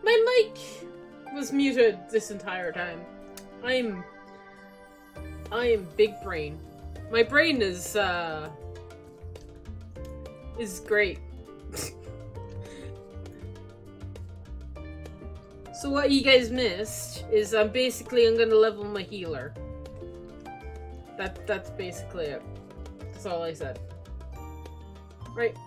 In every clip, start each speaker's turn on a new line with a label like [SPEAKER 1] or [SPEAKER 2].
[SPEAKER 1] My mic was muted this entire time. I am big brain. My brain is great. So what you guys missed is I'm gonna level my healer. That's basically it. That's all I said. Right.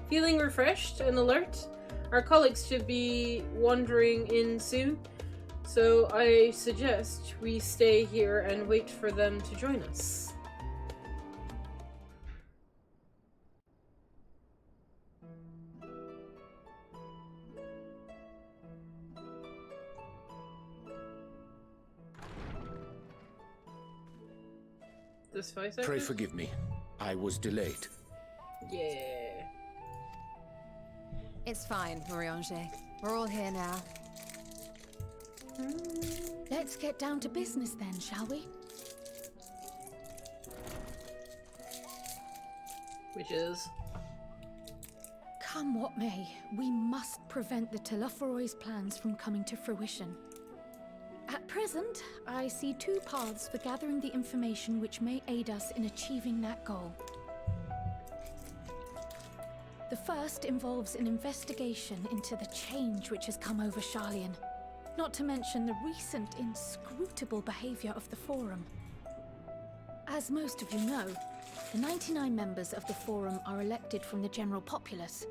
[SPEAKER 1] Feeling refreshed and alert? Our colleagues should be wandering in soon, so I suggest we stay here and wait for them to join us. This 5 seconds?
[SPEAKER 2] Pray forgive me. I was delayed.
[SPEAKER 1] Yeah.
[SPEAKER 3] It's fine, Moriange. We're all here now.
[SPEAKER 4] Let's get down to business then, shall we?
[SPEAKER 1] Which is?
[SPEAKER 4] Come what may, we must prevent the Telophoroid's plans from coming to fruition. At present, I see 2 paths for gathering the information which may aid us in achieving that goal. The first involves an investigation into the change which has come over Sharlayan, not to mention the recent inscrutable behavior of the Forum. As most of you know, the 99 members of the Forum are elected from the general populace.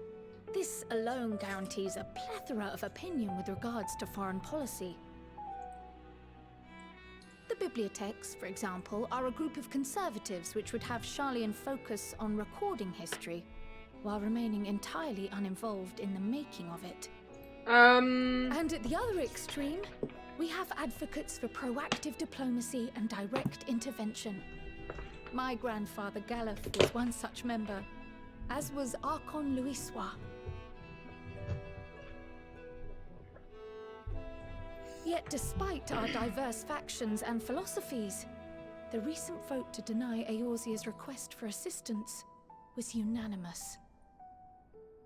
[SPEAKER 4] This alone guarantees a plethora of opinion with regards to foreign policy. The bibliotheques, for example, are a group of conservatives which would have Sharlayan focus on recording history, while remaining entirely uninvolved in the making of it. And at the other extreme, we have advocates for proactive diplomacy and direct intervention. My grandfather Galef was one such member, as was Archon Louisois. Yet despite our diverse factions and philosophies, the recent vote to deny Eorzea's request for assistance was unanimous.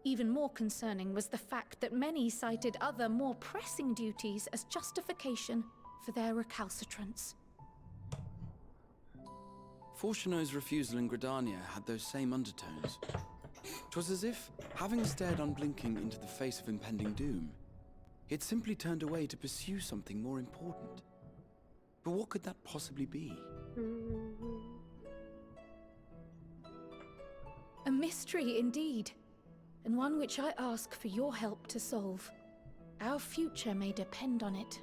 [SPEAKER 4] Even more concerning was the fact that many cited other, more pressing duties as justification for their recalcitrance.
[SPEAKER 5] Fortuno's refusal in Gridania had those same undertones. 'Twas as if, having stared unblinking into the face of impending doom, he had simply turned away to pursue something more important. But what could that possibly be?
[SPEAKER 4] A mystery indeed, and one which I ask for your help to solve. Our future may depend on it.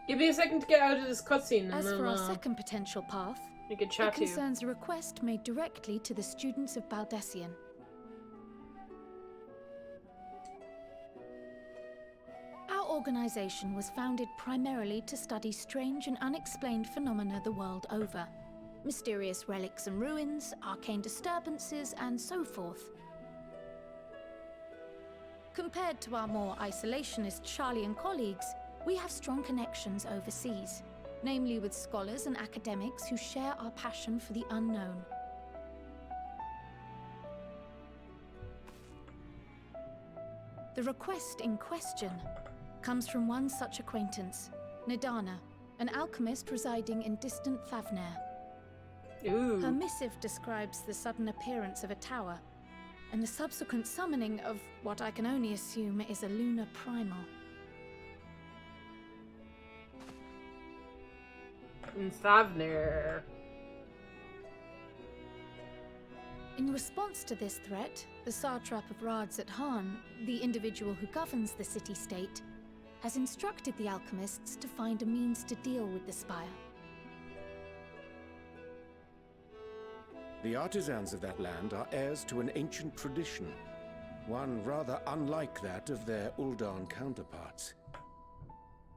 [SPEAKER 1] Give me a second to get out of this cutscene.
[SPEAKER 4] As for our second potential path,
[SPEAKER 1] we could
[SPEAKER 4] it
[SPEAKER 1] chat to you.
[SPEAKER 4] concerns a request made directly to the students of Baldessian. Our organization was founded primarily to study strange and unexplained phenomena the world over. Mysterious relics and ruins, arcane disturbances, and so forth. Compared to our more isolationist Sharlayan colleagues, we have strong connections overseas, namely with scholars and academics who share our passion for the unknown. The request in question comes from one such acquaintance, Nidana, an alchemist residing in distant Favner.
[SPEAKER 1] Ooh.
[SPEAKER 4] Her missive describes the sudden appearance of a tower, and the subsequent summoning of what I can only assume is a lunar primal.
[SPEAKER 1] In Thavner.
[SPEAKER 4] In response to this threat, the Satrap of Radzat-Han, the individual who governs the city-state, has instructed the alchemists to find a means to deal with the spire.
[SPEAKER 2] The artisans of that land are heirs to an ancient tradition, one rather unlike that of their Uldan counterparts.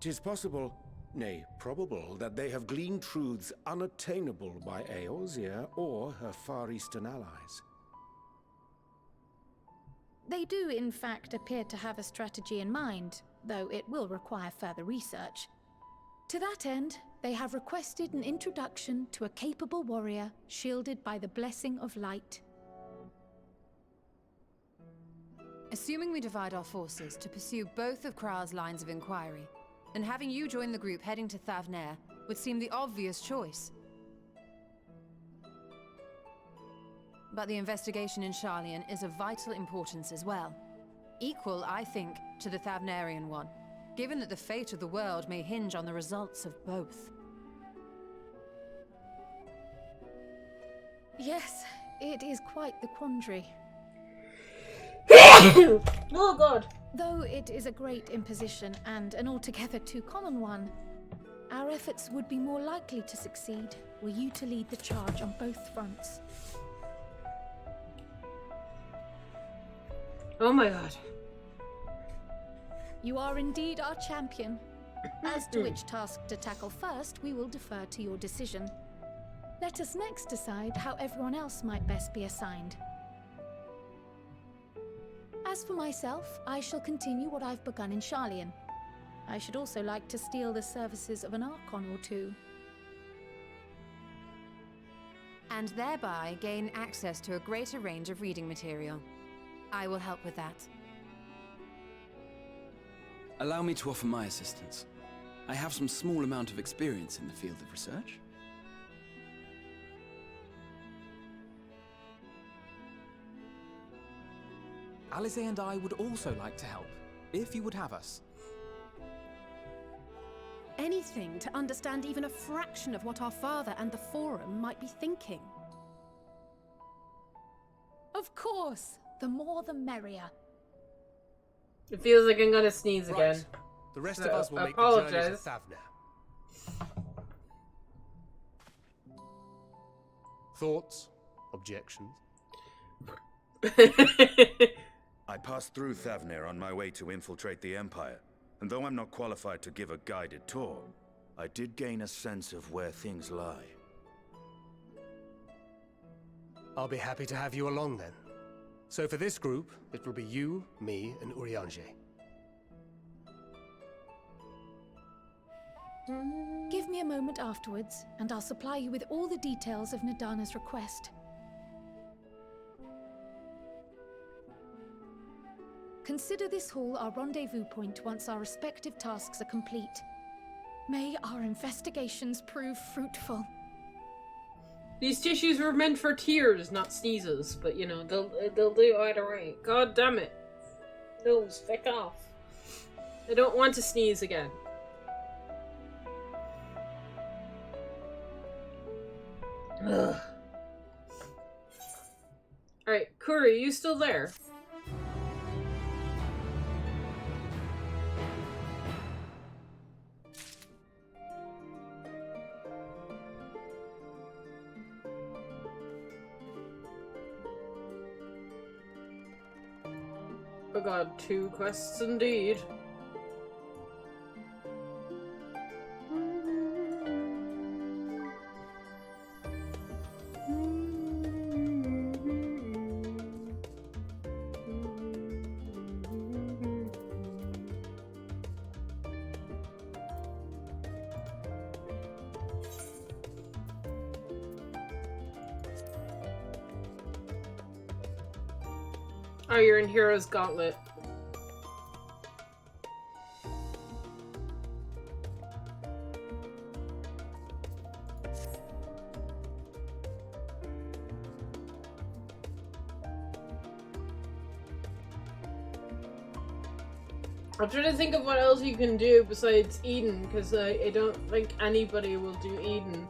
[SPEAKER 2] 'Tis possible, nay, probable, that they have gleaned truths unattainable by Eorzea or her Far Eastern allies.
[SPEAKER 4] They do, in fact, appear to have a strategy in mind, though it will require further research. To that end, They have requested an introduction to a capable warrior shielded by the blessing of light.
[SPEAKER 3] Assuming we divide our forces to pursue both of Kral's lines of inquiry, then having you join the group heading to Thavnair would seem the obvious choice. But the investigation in Sharlayan is of vital importance as well. Equal, I think, to the Thavnarian one, given that the fate of the world may hinge on the results of both.
[SPEAKER 4] Yes, it is quite the quandary.
[SPEAKER 1] Oh god.
[SPEAKER 4] Though it is a great imposition and an altogether too common one, our efforts would be more likely to succeed were you to lead the charge on both fronts.
[SPEAKER 1] Oh my god.
[SPEAKER 4] You are indeed our champion. As to which task to tackle first, we will defer to your decision. Let us next decide how everyone else might best be assigned. As for myself, I shall continue what I've begun in Sharlayan. I should also like to steal the services of an Archon or two.
[SPEAKER 3] And thereby gain access to a greater range of reading material. I will help with that.
[SPEAKER 5] Allow me to offer my assistance. I have some small amount of experience in the field of research.
[SPEAKER 6] Alice and I would also like to help, if you would have us.
[SPEAKER 7] Anything to understand even a fraction of what our father and the Forum might be thinking.
[SPEAKER 4] Of course, the more the merrier.
[SPEAKER 1] It feels like I'm gonna sneeze again.
[SPEAKER 8] Right. The rest
[SPEAKER 1] So,
[SPEAKER 8] of us will
[SPEAKER 1] I
[SPEAKER 8] make the journey to
[SPEAKER 1] apologize.
[SPEAKER 8] Thavnair. Thoughts? Objections?
[SPEAKER 9] I passed through Thavnair on my way to infiltrate the Empire, and though I'm not qualified to give a guided tour, I did gain a sense of where things lie.
[SPEAKER 8] I'll be happy to have you along then. So for this group, it will be you, me, and Urianger.
[SPEAKER 4] Give me a moment afterwards, and I'll supply you with all the details of Nadana's request. Consider this hall our rendezvous point once our respective tasks are complete. May our investigations prove fruitful.
[SPEAKER 1] These tissues were meant for tears, not sneezes, but you know, they'll do either way. God damn it. Nose, feck off. I don't want to sneeze again. Ugh. Alright, Kuri, you still there? Oh god, 2 quests indeed. Oh, you're in Hero's Gauntlet. I'm trying to think of what else you can do besides Eden, because I don't think anybody will do Eden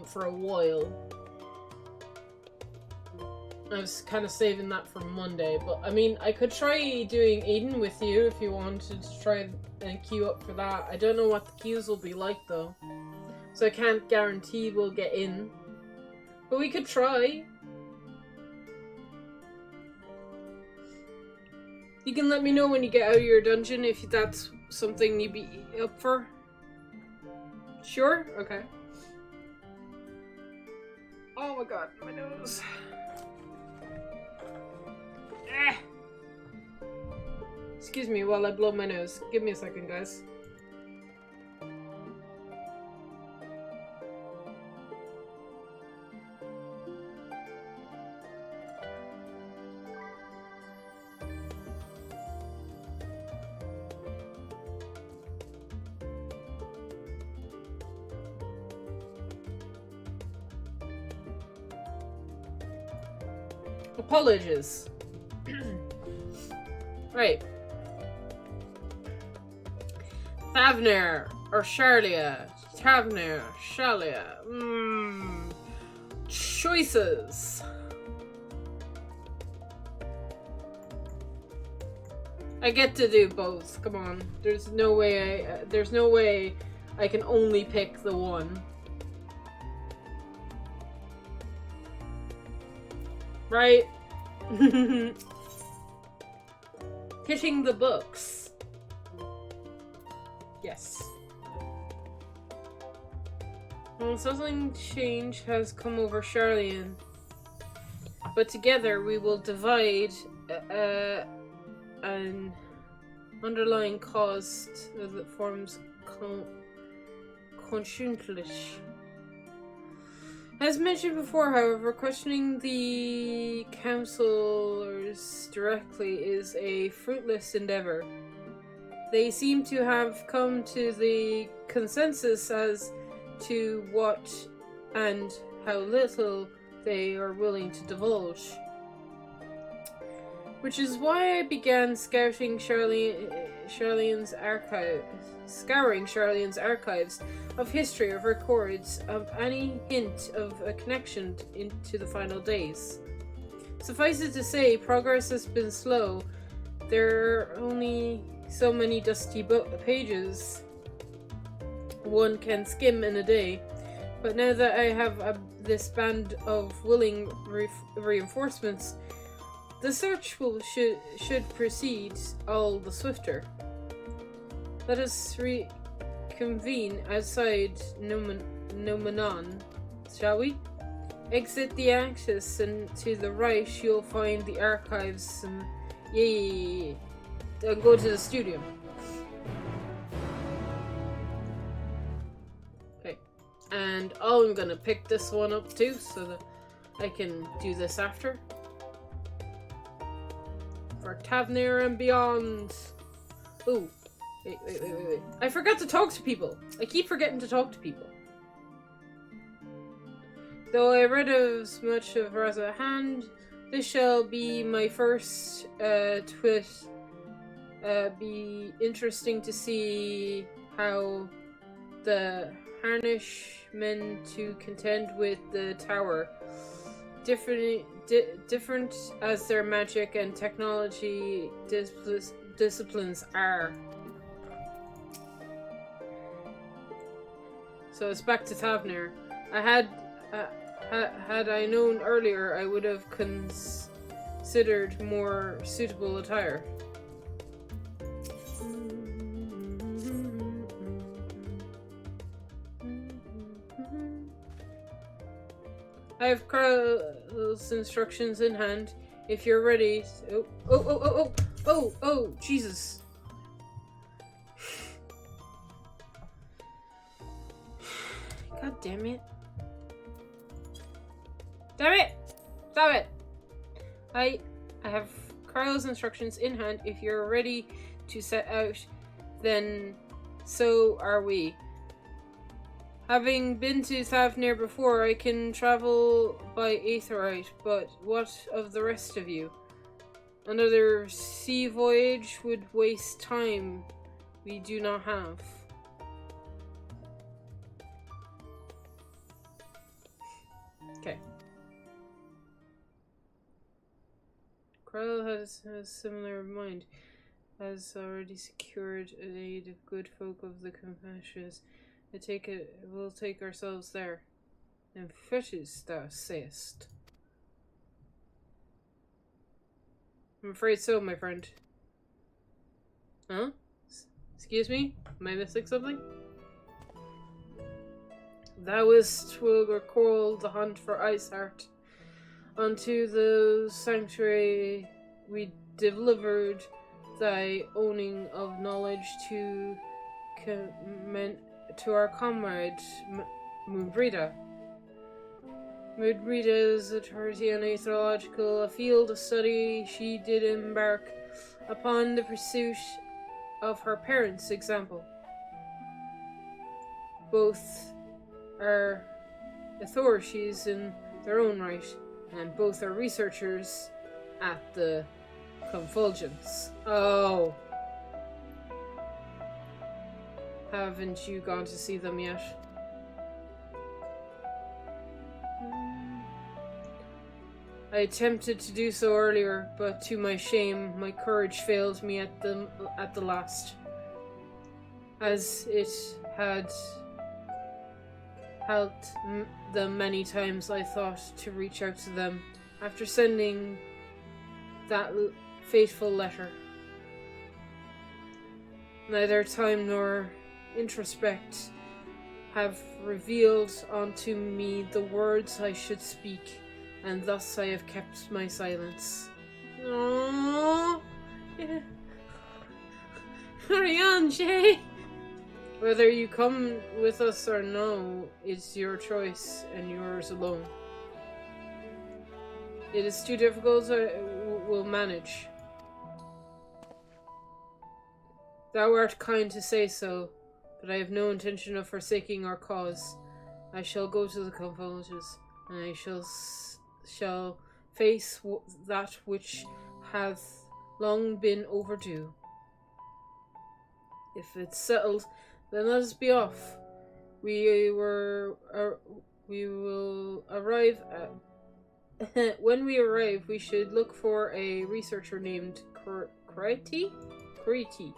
[SPEAKER 1] for a while. I was kind of saving that for Monday, but I mean, I could try doing Eden with you if you wanted to try and queue up for that. I don't know what the queues will be like though, so I can't guarantee we'll get in, but we could try. You can let me know when you get out of your dungeon if that's something you'd be up for. Sure? Okay. Oh my god, my nose. Excuse me while I blow my nose. Give me a second, guys. Apologies. Right. Thavner or Charlia. Thavner, Charlia. Choices. I get to do both. Come on. There's no way I can only pick the one. Right? Hitting the books. Yes. Well, something change has come over Charlian. But together we will divide an underlying cause that forms conscientiousness. As mentioned before, however, questioning the councillors directly is a fruitless endeavour. They seem to have come to the consensus as to what and how little they are willing to divulge. Which is why I began scouring Charlian's archives of history of records of any hint of a connection into the final days. Suffice it to say, progress has been slow. There are only so many dusty pages one can skim in a day. But now that I have this band of willing reinforcements, the search should proceed all the swifter. Let us reconvene outside Nomenon, shall we? Exit the axis, and to the right you'll find the archives. And and go to the studio. Okay, and I'm gonna pick this one up too, so that I can do this after. For Thavner and beyond. Ooh. Wait. I forgot to talk to people. I keep forgetting to talk to people. Though I read as much of Raza Hand, this shall be my first twit. Be interesting to see how the harnish men to contend with the tower. Different as their magic and technology disciplines are. So it's back to Thavner. Had I known earlier, I would have considered more suitable attire. I have Carl's instructions in hand. If you're ready. Oh, Jesus. God damn it. Damn it! Stop it! I have Carl's instructions in hand. If you're ready to set out, then so are we. Having been to Thavner before, I can travel by Aetherite, but what of the rest of you? Another sea voyage would waste time we do not have. Okay. Krell has a similar mind. Has already secured an aid of good folk of the Compassions. We'll take ourselves there. And fishes, thou sayest. I'm afraid so, my friend. Huh? Excuse me? Am I missing something? Thou will recall the hunt for Iceheart. Unto the sanctuary we delivered thy owning of knowledge to our comrade Moonbrita. Moonbrita's authority on astrological, a field of study, she did embark upon the pursuit of her parents' example. Both are authorities in their own right. and both are researchers at the Confulgence. Oh. Haven't you gone to see them yet? I attempted to do so earlier, but to my shame, my courage failed me at the last. As it had helped them many times, I thought to reach out to them after sending that fateful letter. Neither time nor introspect have revealed unto me the words I should speak, and thus I have kept my silence. Aww. Hurry on, Jay! Whether you come with us or no, it's your choice and yours alone. It is too difficult, I will manage. Thou art kind to say so, but I have no intention of forsaking our cause. I shall go to the Confulges, and I shall face that which hath long been overdue. If it's settled, then let us be off. We will arrive at... When we arrive, we should look for a researcher named Kriti? Kriti.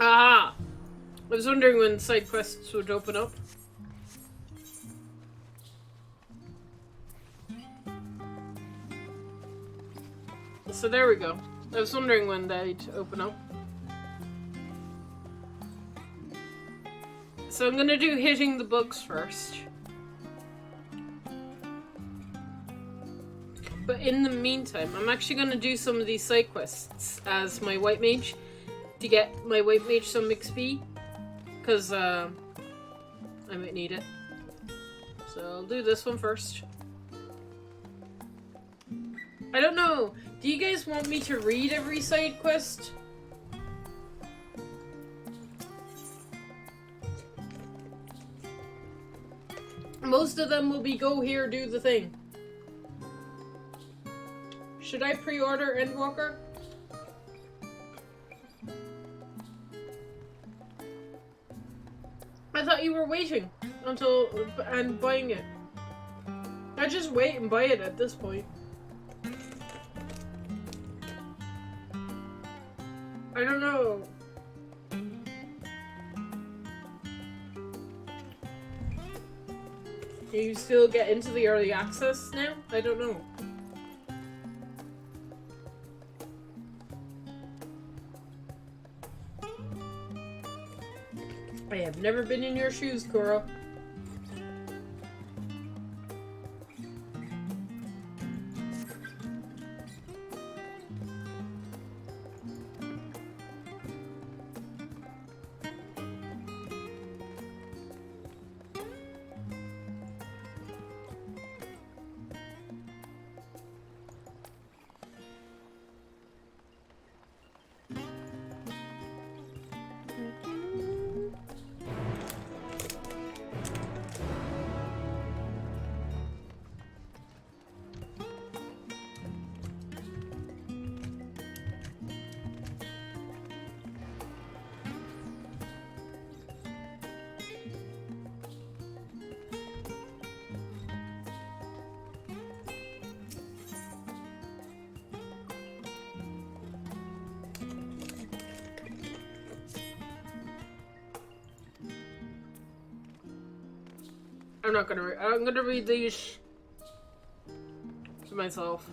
[SPEAKER 1] Ah! I was wondering when side quests would open up. So there we go. I was wondering when they'd open up. So I'm gonna do hitting the bugs first. But in the meantime, I'm actually gonna do some of these side quests as my white mage to get my white mage some XP, because I might need it. So I'll do this one first. I don't know, do you guys want me to read every side quest? Most of them will be go here, do the thing. Should I pre-order Endwalker? I thought you were waiting until and buying it. I just wait and buy it at this point. I don't know. Can you still get into the early access now? I don't know. I have never been in your shoes, Kuro. I'm not gonna I'm gonna read these to myself.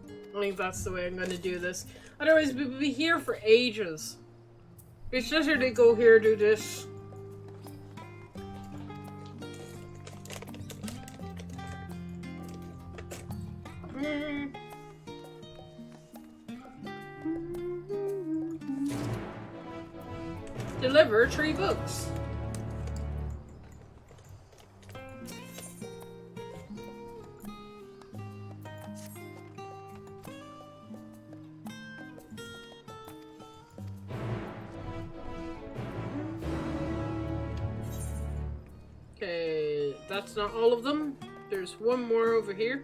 [SPEAKER 1] I think that's the way I'm gonna do this. Otherwise, we'll be here for ages. It's just here to go here, do this. Deliver 3 books. Okay, that's not all of them. There's one more over here.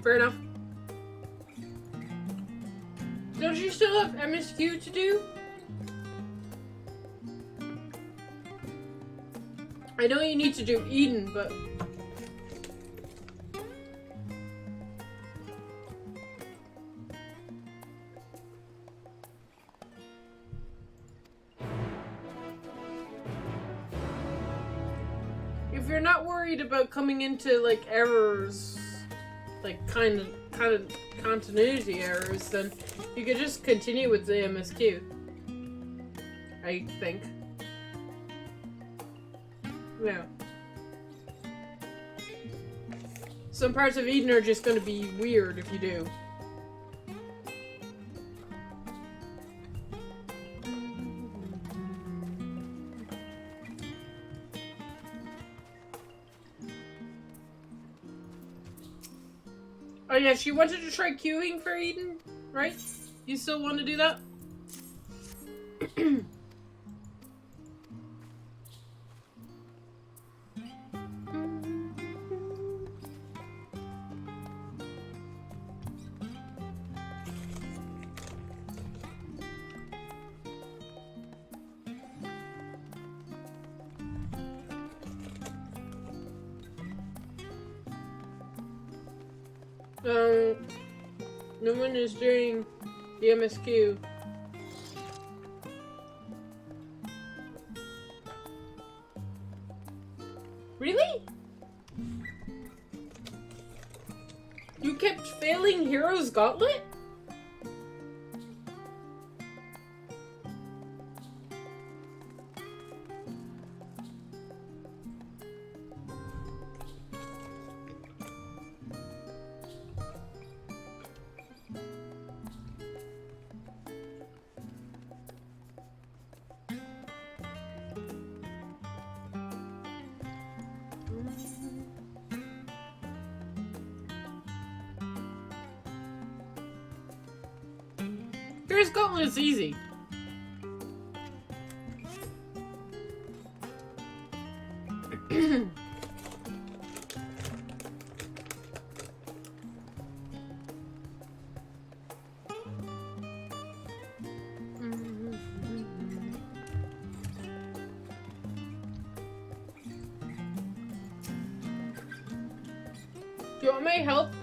[SPEAKER 1] Fair enough. Don't you still have MSQ to do? I know you need to do Eden, but... if you're not worried about coming into, like, errors, like, kind of continuity errors, then you could just continue with the MSQ. I think. Yeah. Some parts of Eden are just gonna be weird if you do. Oh yes, you wanted to try queuing for Eden, right? You still want to do that? No one is doing the MSQ. Really? You kept failing Hero's Gauntlet? Hero's Gauntlet is easy. Do you want my help?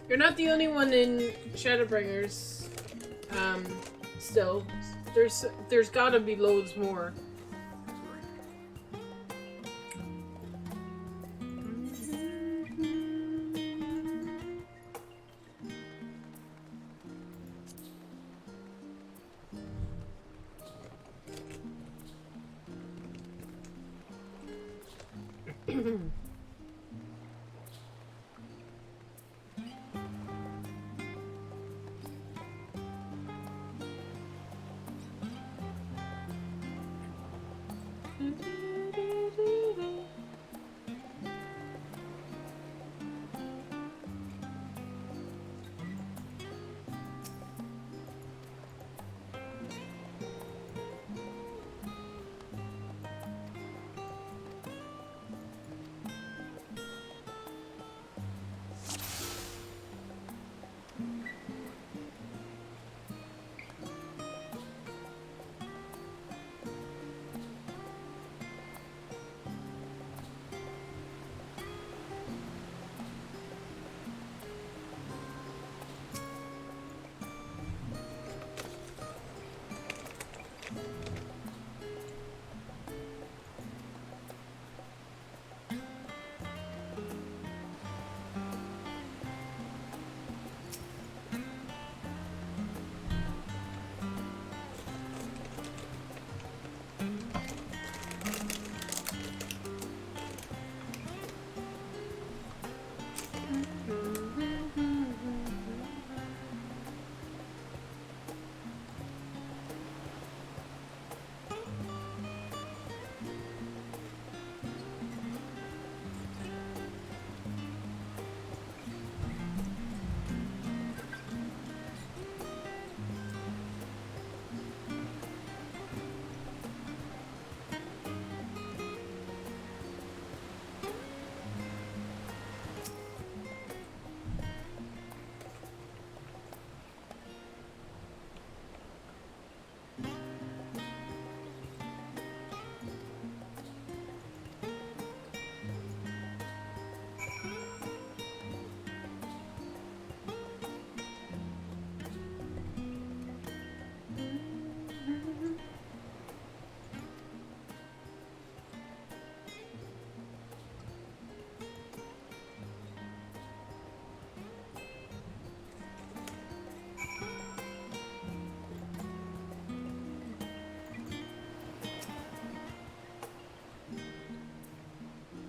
[SPEAKER 1] You're not the only one in Shadowbringers. Still, there's gotta be loads more.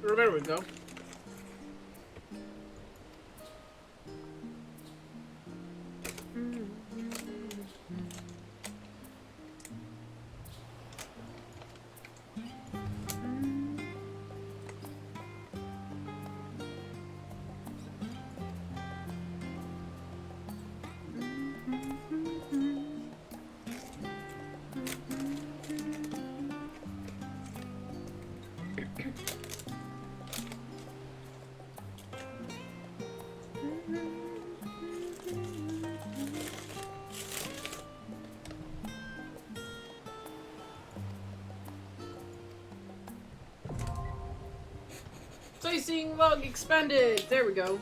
[SPEAKER 1] Oh, there we go. Sightseeing log expanded! There we go.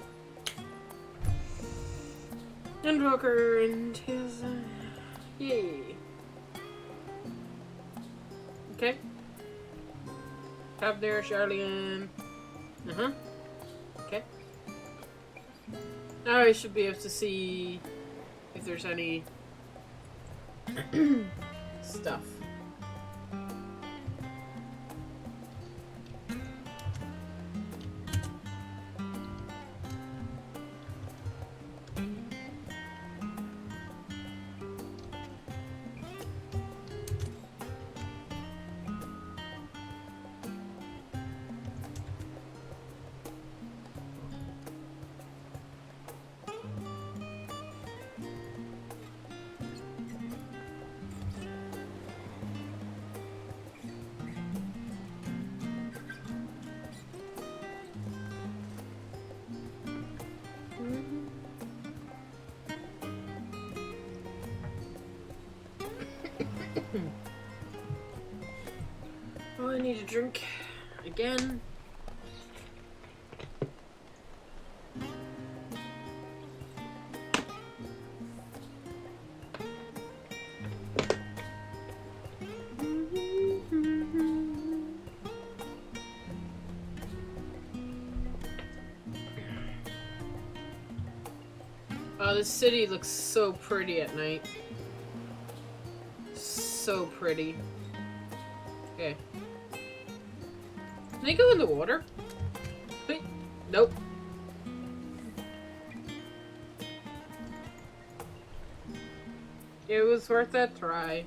[SPEAKER 1] Endwalker and his... yay. Okay. Have there, Charlian. Uh-huh. Okay. Now I should be able to see if there's any stuff. Oh, I need a drink again. Oh, this city looks so pretty at night. So pretty. Okay. Can I go in the water? Wait. Nope. It was worth a try.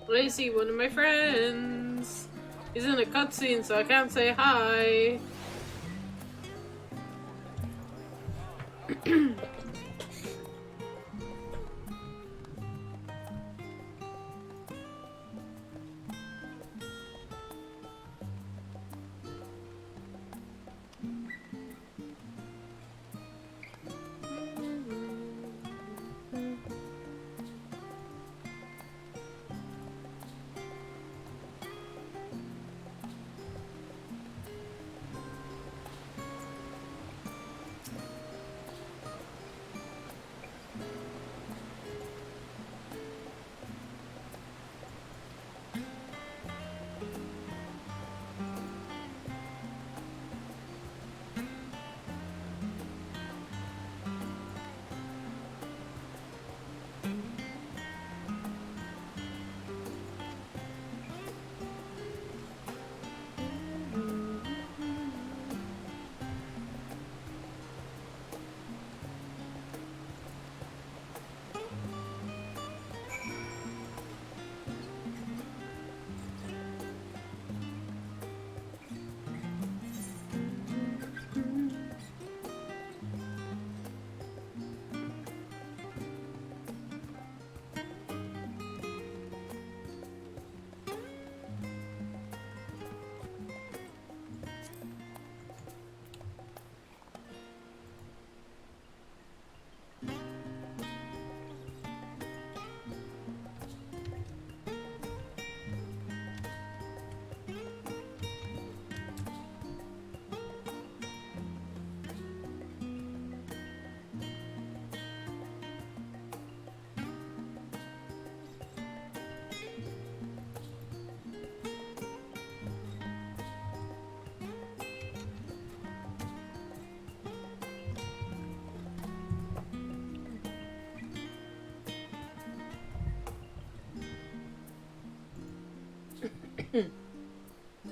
[SPEAKER 1] I see one of my friends. He's in a cutscene, so I can't say hi.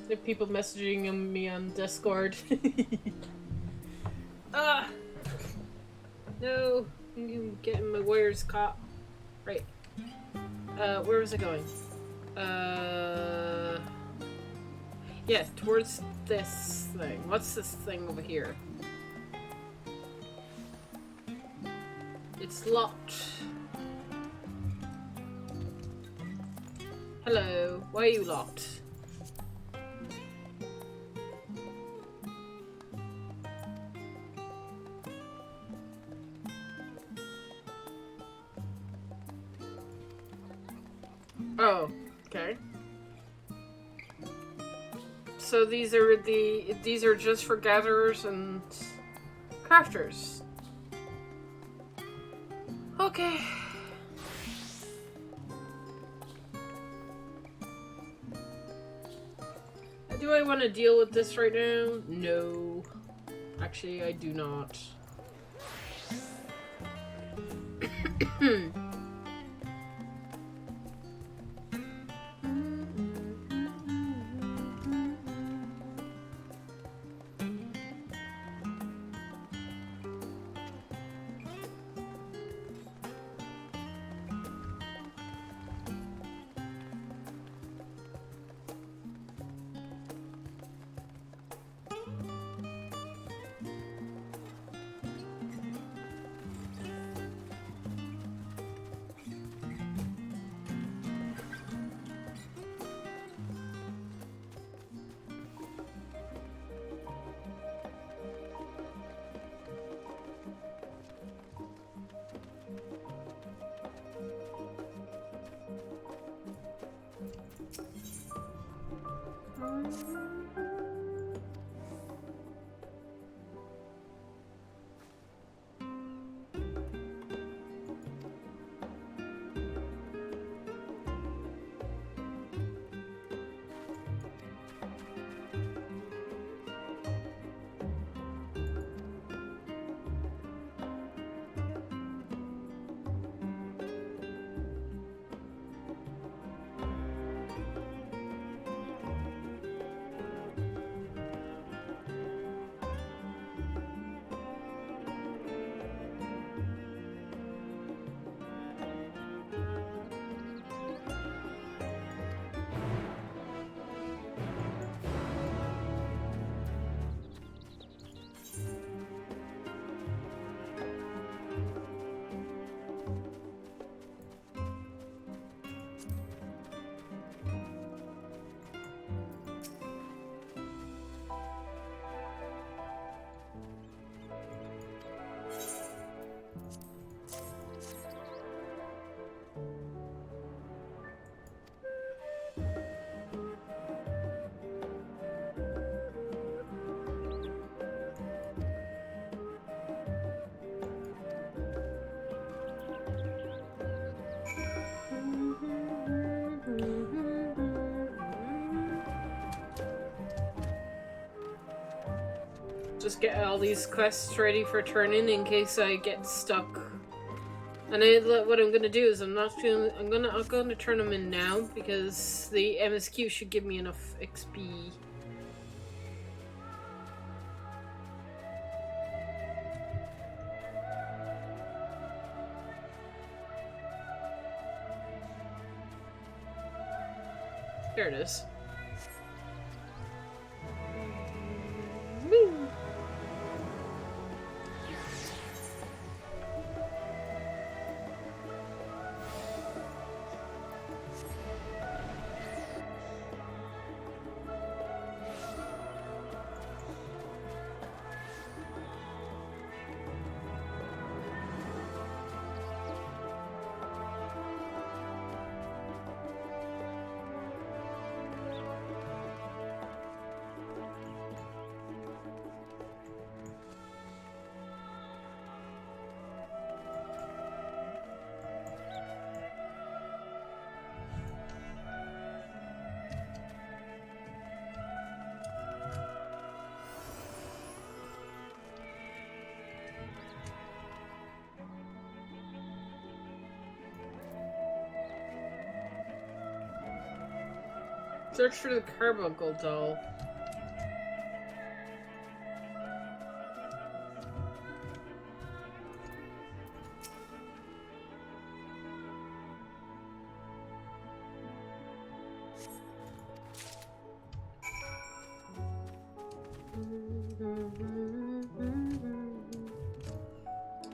[SPEAKER 1] There are people messaging me on Discord. Ah! No! I'm getting my wires caught. Right. Where was I going? Yeah, towards this thing. What's this thing over here? It's locked. Hello. Why are you locked? Oh, okay. So these are just for gatherers and crafters. Okay. Do I want to deal with this right now? No. Actually, I do not. just get all these quests ready for turning in case I get stuck. And what I'm gonna do is I'm gonna turn them in now because the MSQ should give me enough XP. There it is. Woo! Search for the carbuncle doll.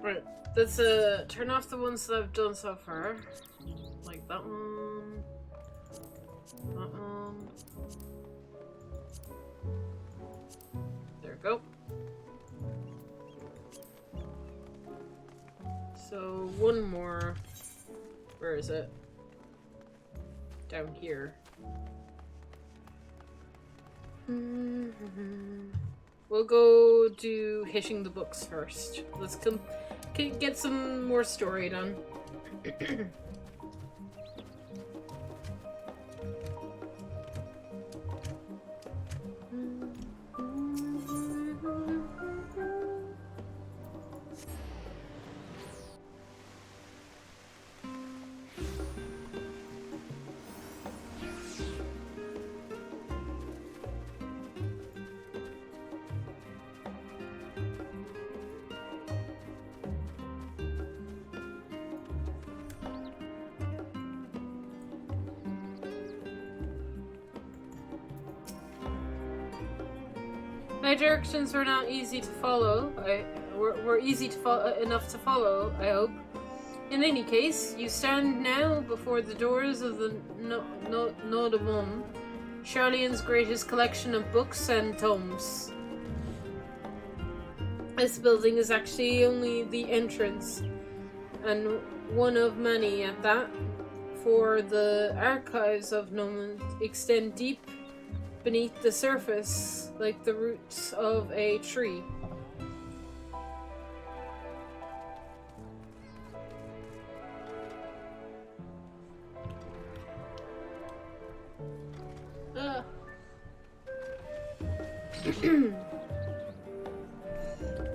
[SPEAKER 1] Right, let's turn off the ones that I've done so far. Like that one. That one. There we go. So one more. Where is it? Down here. We'll go do hitching the books first. Let's get some more story done. My directions were not easy to follow. Were easy to enough to follow, I hope. In any case, you stand now before the doors of the Nodamum, Charlian's greatest collection of books and tomes. This building is actually only the entrance, and one of many at that, for the archives of Nomad extend deep beneath the surface like the roots of a tree.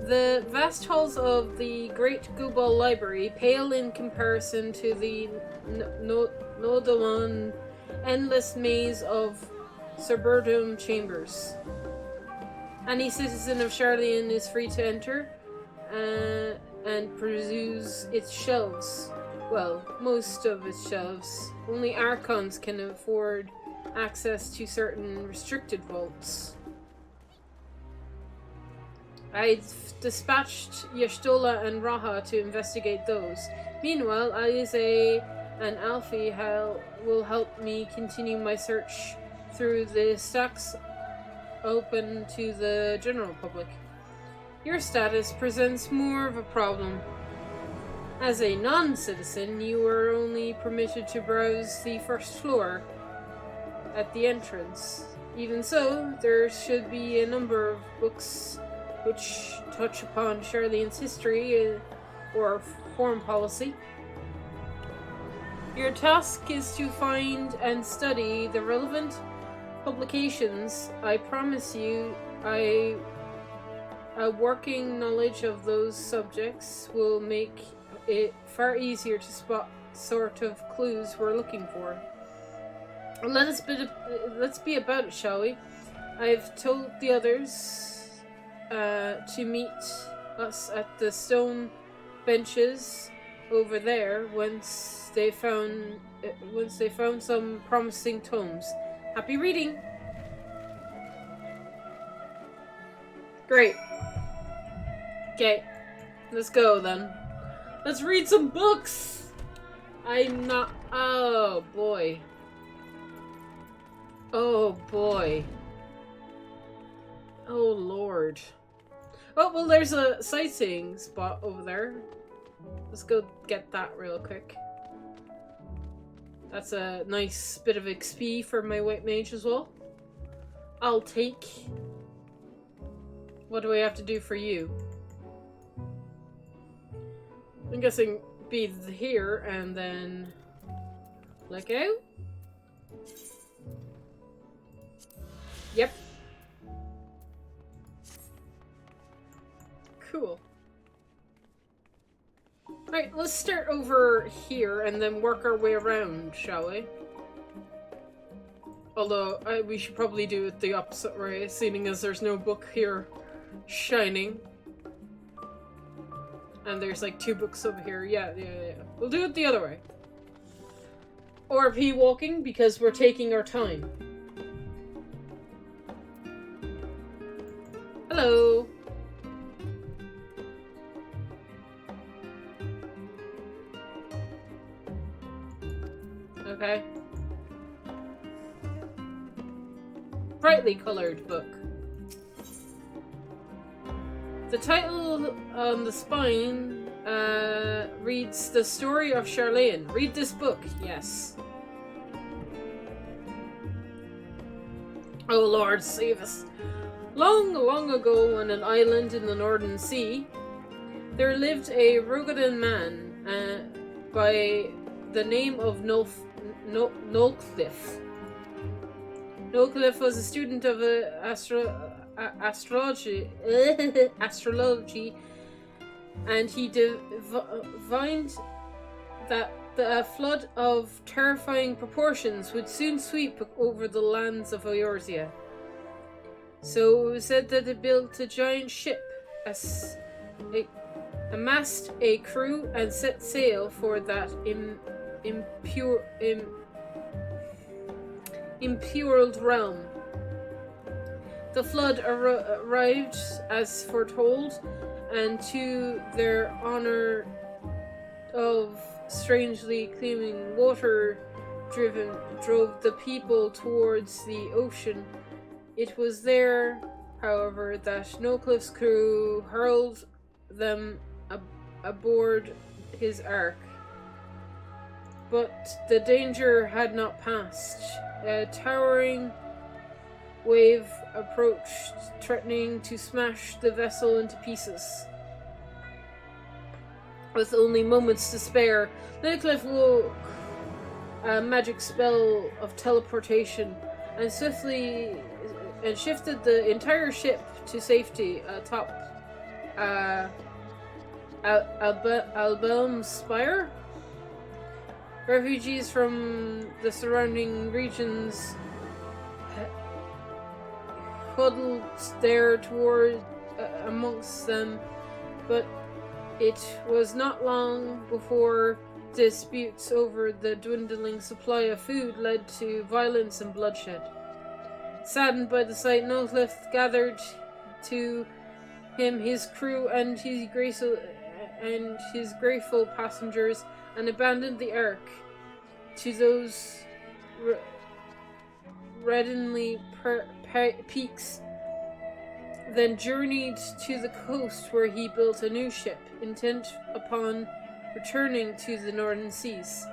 [SPEAKER 1] The vast halls of the Great Gubal Library pale in comparison to the Nodawan endless maze of Suburbum chambers. Any citizen of Charlian is free to enter and peruse its shelves. Well, most of its shelves. Only Archons can afford access to certain restricted vaults. I've dispatched Yashtola and Raha to investigate those. Meanwhile, Alize and Alfie will help me continue my search through the stacks open to the general public. Your status presents more of a problem. As a non-citizen, you are only permitted to browse the first floor at the entrance. Even so, there should be a number of books which touch upon Charlian's history or foreign policy. Your task is to find and study the relevant publications. I promise you, I A working knowledge of those subjects will make it far easier to spot sort of clues we're looking for. Let's be about it, shall we? I've told the others to meet us at the stone benches over there once they found some promising tomes. Happy reading! Great. Okay, let's go then. Let's read some books! I'm not... Oh, boy. Oh, boy. Oh, Lord. Oh, well, there's a sightseeing spot over there. Let's go get that real quick. That's a nice bit of XP for my white mage as well. I'll take... What do I have to do for you? I'm guessing be here and then click out. Yep. Cool. Alright, let's start over here and then work our way around, shall we? Although, we should probably do it the opposite way, seeing as there's no book here shining. And there's like 2 books over here. Yeah. We'll do it the other way. RP walking because we're taking our time. Hello. Okay. Brightly colored book. The title on the spine reads The Story of Charlene. Read this book, yes. Oh Lord, save us. Long, long ago on an island in the Northern Sea, there lived a Rogadan man by the name of Nolcliffe. Nolcliffe was a student of astrology, and he divined that a flood of terrifying proportions would soon sweep over the lands of Eorzea. So it was said that he built a giant ship, amassed a crew, and set sail for that impurled realm. The flood arrived as foretold, and to their honor of strangely gleaming water drove the people towards the ocean. It was there, however, that Nolcliffe's crew hurled them aboard his ark. But the danger had not passed. A towering wave approached, threatening to smash the vessel into pieces. With only moments to spare, Nolcliffe woke a magic spell of teleportation and swiftly shifted the entire ship to safety atop Albelm's spire. Refugees from the surrounding regions huddled there toward amongst them, but it was not long before disputes over the dwindling supply of food led to violence and bloodshed. Saddened by the sight, Nolcliffe gathered to him his crew and his grateful passengers and abandoned the ark to those reddenly peaks, then journeyed to the coast where he built a new ship, intent upon returning to the northern seas.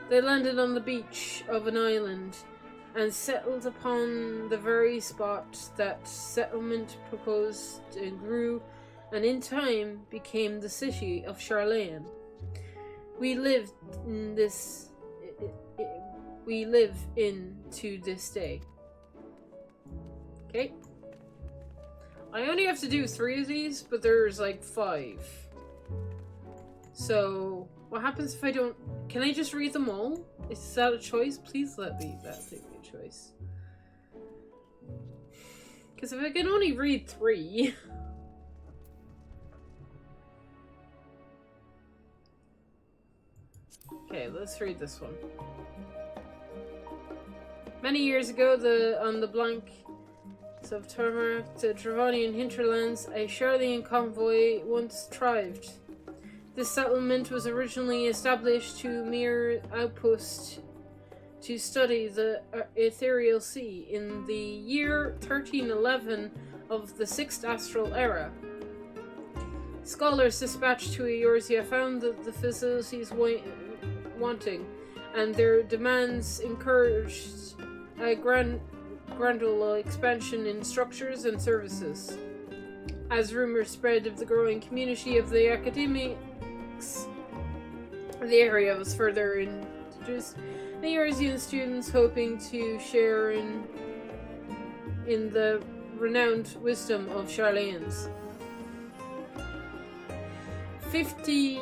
[SPEAKER 1] They landed on the beach of an island and settled upon the very spot that settlement proposed and grew, and in time became the city of Charlene. We live in to this day. Okay. I only have to do 3 of these, but there's like 5. So, what happens if I don't... Can I just read them all? Is that a choice? Please let me that be a choice. Because if I can only read 3... Okay, let's read this one. Many years ago, on the blanks of Turmeric, the Dravonian hinterlands, a Charlian convoy once thrived. This settlement was originally established to mere outpost to study the ethereal sea in the year 1311 of the 6th Astral Era. Scholars dispatched to Eorzea found that the facilities wanting, and their demands encouraged a gradual expansion in structures and services. As rumors spread of the growing community of the academics, the area was further introduced. The Eorzean students hoping to share in the renowned wisdom of Charlians. 50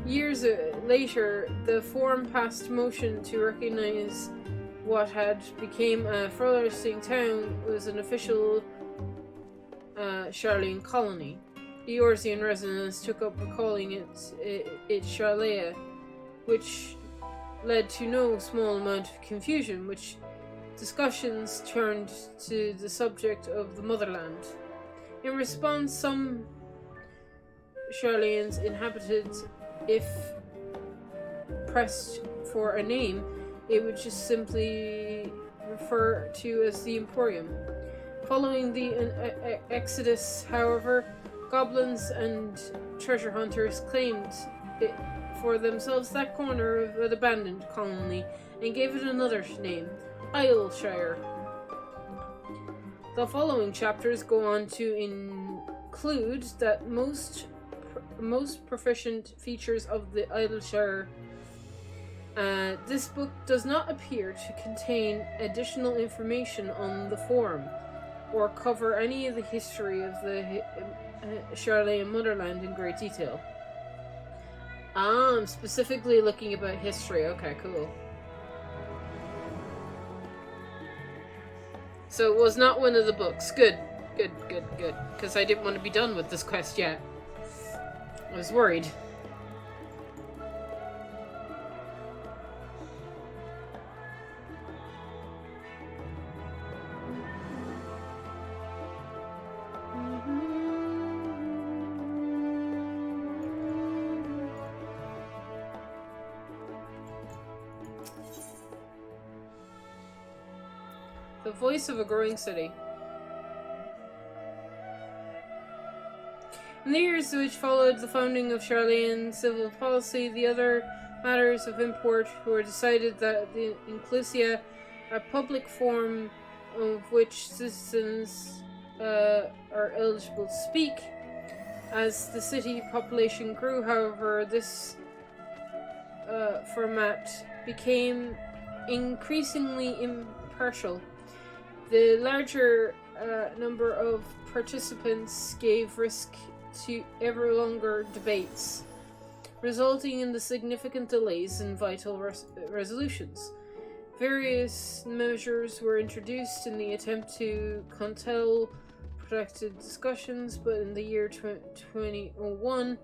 [SPEAKER 1] years later, the Forum passed motion to recognize what had become a flourishing town was an official Charlian colony. The Eorzean residents took up calling it Charlea, which led to no small amount of confusion, which discussions turned to the subject of the motherland. In response, some Charlians inhabited, if pressed for a name, it would just simply refer to as the Emporium. Following the exodus, however, goblins and treasure hunters claimed it for themselves that corner of an abandoned colony and gave it another name, Isleshire. The following chapters go on to include that most proficient features of the Isleshire. This book does not appear to contain additional information on the Forum or cover any of the history of the Charlian motherland in great detail. I'm specifically looking about history. Okay, cool. So it was not one of the books. Good. Because I didn't want to be done with this quest yet. I was worried. The voice of a growing city. In the years which followed the founding of Charlian civil policy, the other matters of import were decided that the Inclusia, a public forum of which citizens are eligible to speak. As the city population grew, however, this format became increasingly impartial. The larger number of participants gave risk to ever longer debates, resulting in the significant delays in vital resolutions. Various measures were introduced in the attempt to curtail protracted discussions, but in the year 2001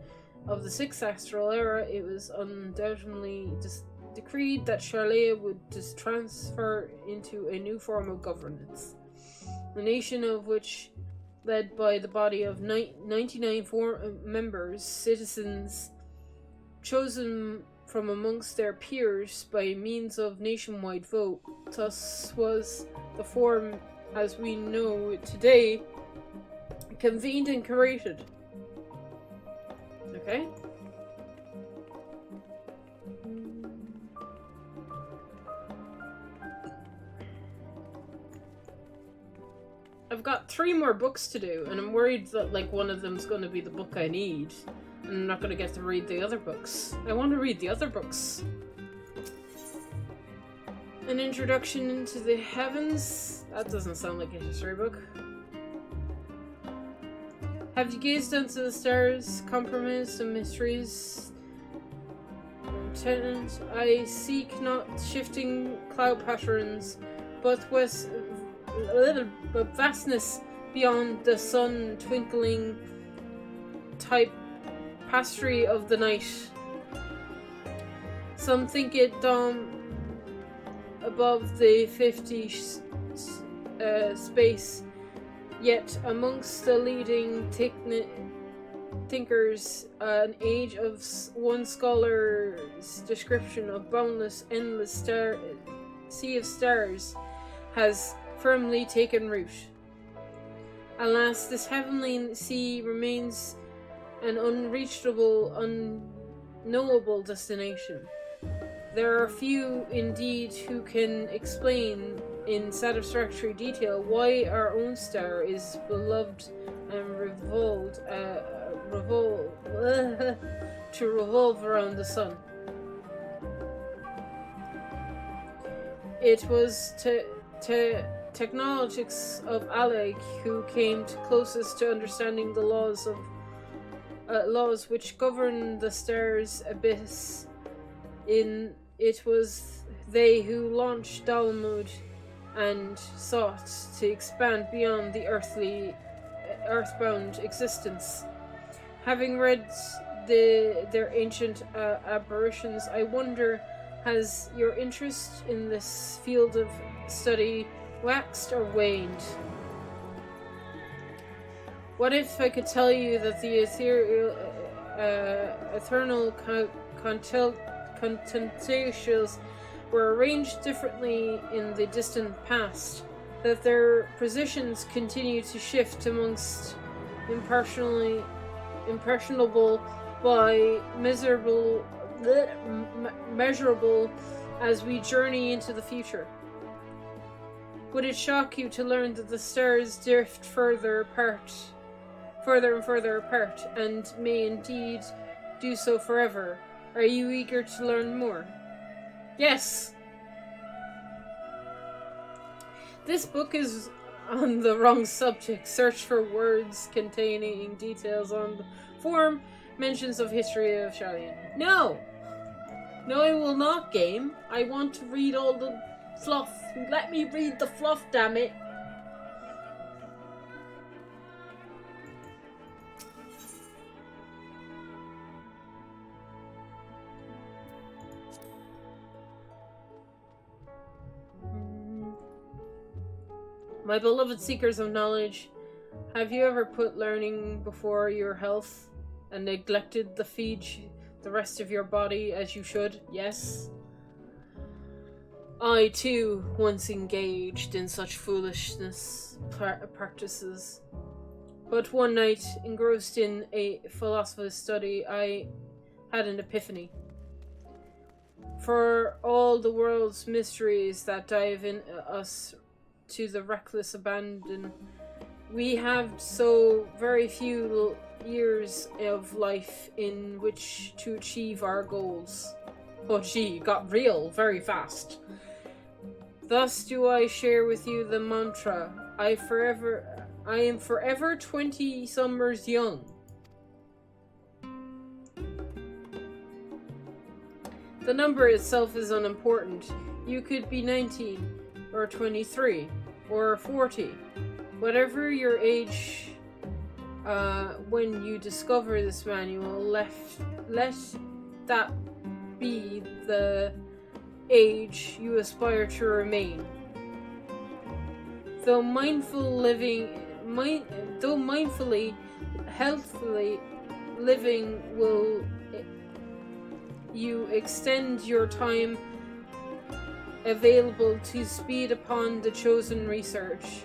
[SPEAKER 1] of the 6th Astral Era, it was undoubtedly decreed that Charlea would transfer into a new form of governance. The nation of which, led by the body of 99 members, citizens chosen from amongst their peers by means of nationwide vote, thus was the Forum as we know it today convened and created. Okay? I've got 3 more books to do, and I'm worried that like one of them's going to be the book I need, and I'm not going to get to read the other books. I want to read the other books. An Introduction into the Heavens? That doesn't sound like a history book. Have you gazed into the stars, compromise and mysteries? Lieutenant, I seek not shifting cloud patterns, but vastness beyond the sun twinkling type pastry of the night. Some think it dawn above the 50 space, yet amongst the leading thinkers, an age of one scholar's description of boundless, endless sea of stars has firmly taken root. Alas, this heavenly sea remains an unreachable, unknowable destination. There are few indeed who can explain in satisfactory detail why our own star is beloved and to revolve around the sun. It was technologics of Aleg who came closest to understanding the laws which govern the star's abyss. It was they who launched Dalmud and sought to expand beyond the earthbound existence. Having read their ancient apparitions, I wonder, has your interest in this field of study waxed or waned? What if I could tell you that the eternal contentious were arranged differently in the distant past, that their positions continue to shift amongst impressionable by measurable as we journey into the future? Would it shock you to learn that the stars drift further and further apart, and may indeed do so forever? Are you eager to learn more? Yes! This book is on the wrong subject. Search for words containing details on the forum, mentions of history of Shalien. No! No, I will not, game. I want to read all the fluff. Let me read the fluff, damn it. My beloved seekers of knowledge, have you ever put learning before your health and neglected to feed the rest of your body as you should? Yes. I too once engaged in such foolishness practices. But one night, engrossed in a philosopher's study, I had an epiphany. For all the world's mysteries that dive in us to the reckless abandon, we have so very few years of life in which to achieve our goals. Oh gee, got real very fast. Thus do I share with you the mantra, I am forever 20 summers young. The number itself is unimportant. You could be 19, or 23, or 40. Whatever your age when you discover this manual, let that be the age you aspire to remain. Though mindfully, healthily living will you extend your time available to speed upon the chosen research.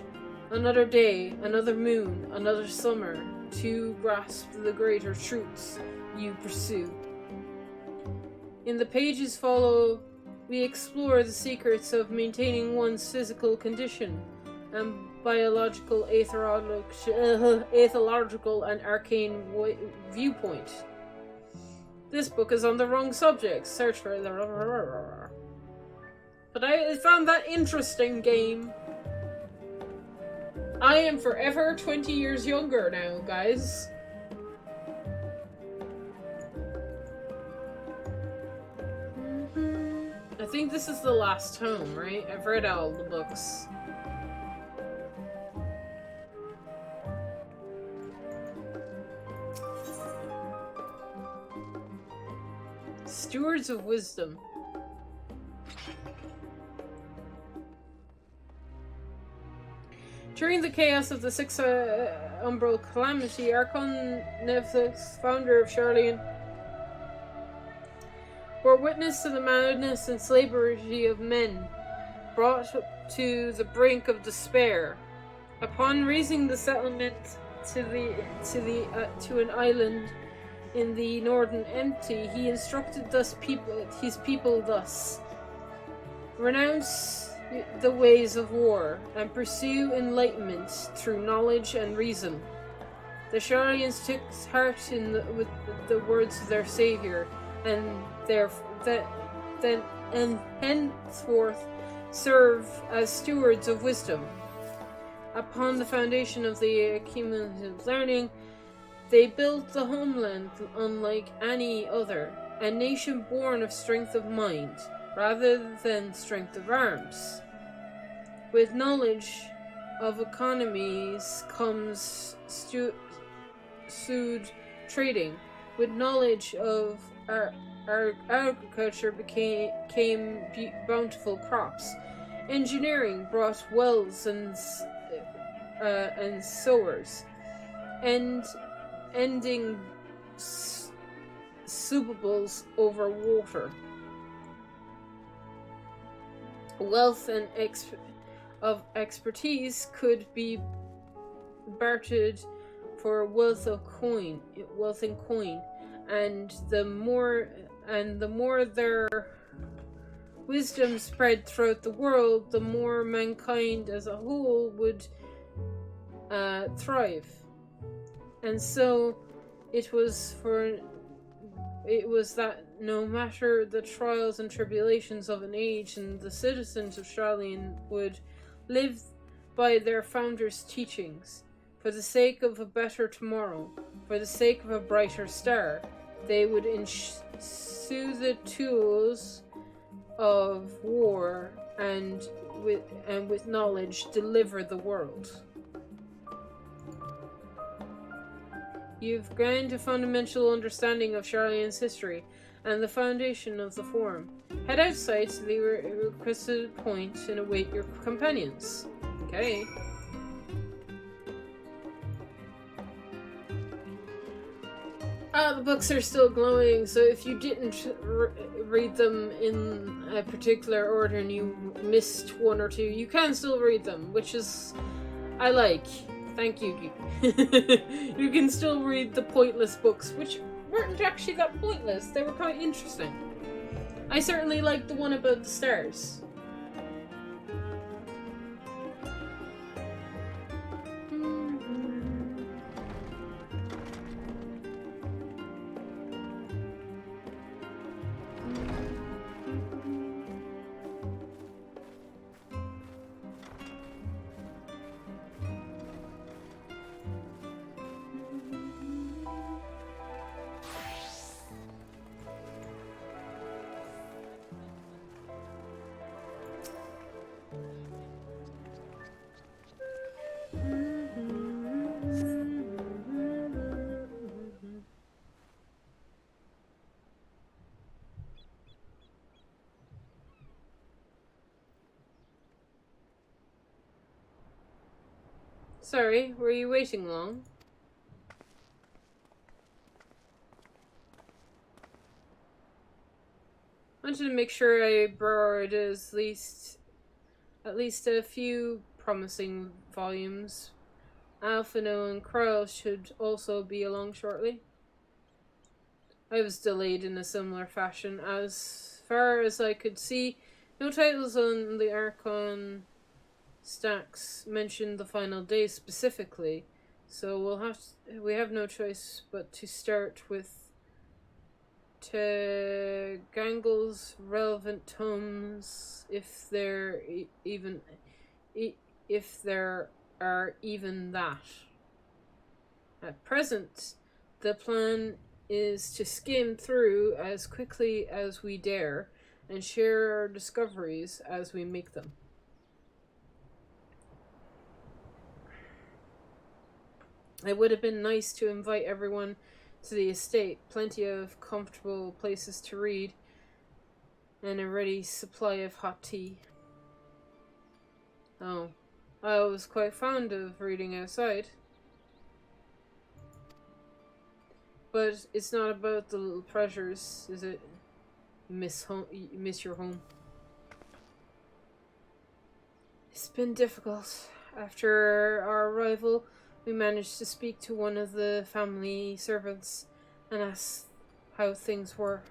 [SPEAKER 1] Another day, another moon, another summer to grasp the greater truths you pursue. In the pages follow, we explore the secrets of maintaining one's physical condition and biological, ethological, and arcane viewpoint. This book is on the wrong subject. Search for the... But I found that interesting, game. I am forever 20 years younger now, guys. I think this is the last tome, right? I've read all the books. Stewards of Wisdom. During the chaos of the Six Umbral Calamity, Archon Nephthys, founder of Sharlayan, bore witness to the madness and slavery of men, brought to the brink of despair. Upon raising the settlement to an island in the northern empty, he instructed his people thus: renounce the ways of war and pursue enlightenment through knowledge and reason. The Sharlayans took heart with the words of their savior, and henceforth serve as stewards of wisdom. Upon the foundation of the cumulative learning, they built the homeland unlike any other, a nation born of strength of mind, rather than strength of arms. With knowledge of economies comes sood trading. With knowledge of our agriculture came bountiful crops. Engineering brought wells and sowers, and ending subables over water. Wealth and expertise could be bartered for wealth in coin, and the more their wisdom spread throughout the world, the more mankind as a whole would thrive. And so it was that no matter the trials and tribulations of an age, and the citizens of Sharlayan would live by their founders' teachings. For the sake of a better tomorrow, for the sake of a brighter star, they would ensue the tools of war and with knowledge deliver the world. You've gained a fundamental understanding of Sharlayan's history and the foundation of the Forum. Head outside to the requested point and await your companions. Okay. The books are still glowing, so if you didn't read them in a particular order and you missed one or two, you can still read them, which is... I like. Thank you. You can still read the pointless books, which weren't actually that pointless. They were quite interesting. I certainly liked the one about the stars. Sorry, were you waiting long? I wanted to make sure I borrowed at least a few promising volumes. Alphino and Krell should also be along shortly. I was delayed in a similar fashion. As far as I could see, no titles on the Archon stacks mentioned the final day specifically, so we have no choice but to start with Gangle's relevant tomes, if they're are even that. At present, the plan is to skim through as quickly as we dare and share our discoveries as we make them. It would have been nice to invite everyone to the estate, plenty of comfortable places to read, and a ready supply of hot tea. Oh, I was quite fond of reading outside. But it's not about the little pleasures, is it? Miss your home. It's been difficult. After our arrival, we managed to speak to one of the family servants and ask how things were.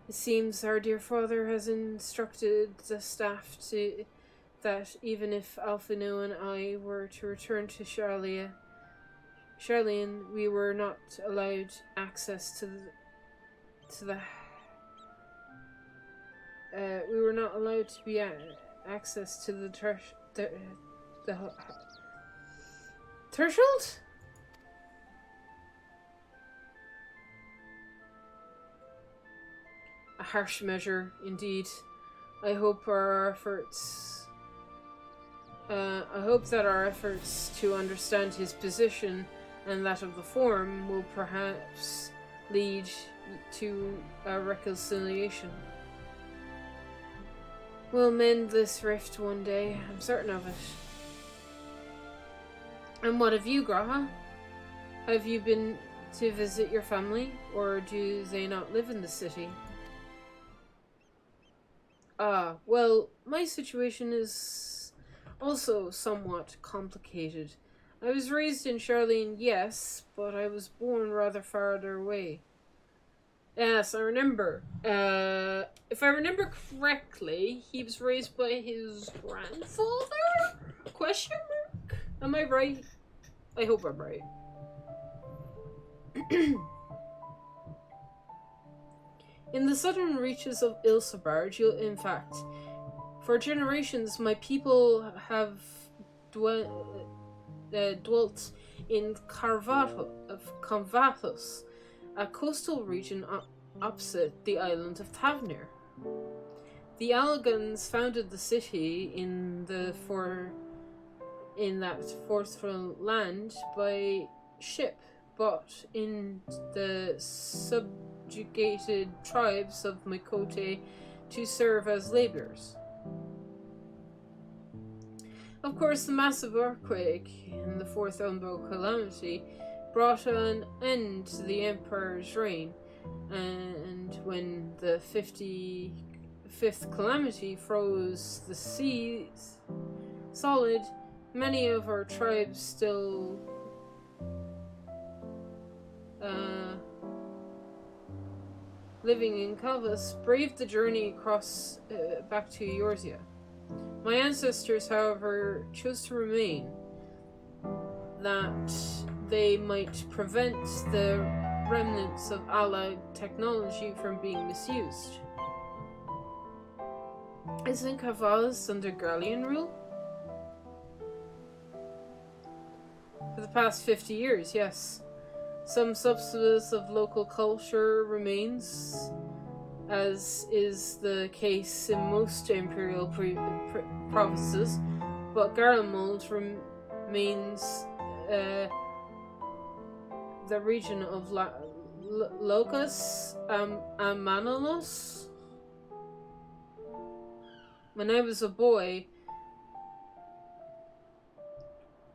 [SPEAKER 1] It seems our dear father has instructed the staff that even if Alphino and I were to return to Charlian, we were not allowed access to the we were not allowed to be access to the threshold. A harsh measure, indeed. I hope that our efforts to understand his position and that of the Forum will perhaps lead to a reconciliation. We'll mend this rift one day, I'm certain of it. And what of you, Graha? Have you been to visit your family, or do they not live in the city? Well, my situation is also somewhat complicated. I was raised in Charlene, yes, but I was born rather farther away. Yes, I remember. If I remember correctly, he was raised by his grandfather? Question mark? Am I right? I hope I'm right. In the southern reaches of Ilsebarge, in fact, for generations, my people have dwelt in Carvathos, a coastal region opposite the island of Thavnir. The Allagans founded the city in that forceful land by ship, but in the subjugated tribes of Mikote to serve as labourers. Of course, the massive earthquake in the Fourth Umbo Calamity brought an end to the Emperor's reign, and when the 55th Calamity froze the seas solid, many of our tribes still living in Calvus braved the journey across back to Eorzea. My ancestors, however, chose to remain, that they might prevent the remnants of Allag technology from being misused. Isn't Calvus under Garlean rule? For the past 50 years, yes. Some substance of local culture remains, as is the case in most imperial provinces, but Garlemald remains the region of Locus Amanolos. When I was a boy,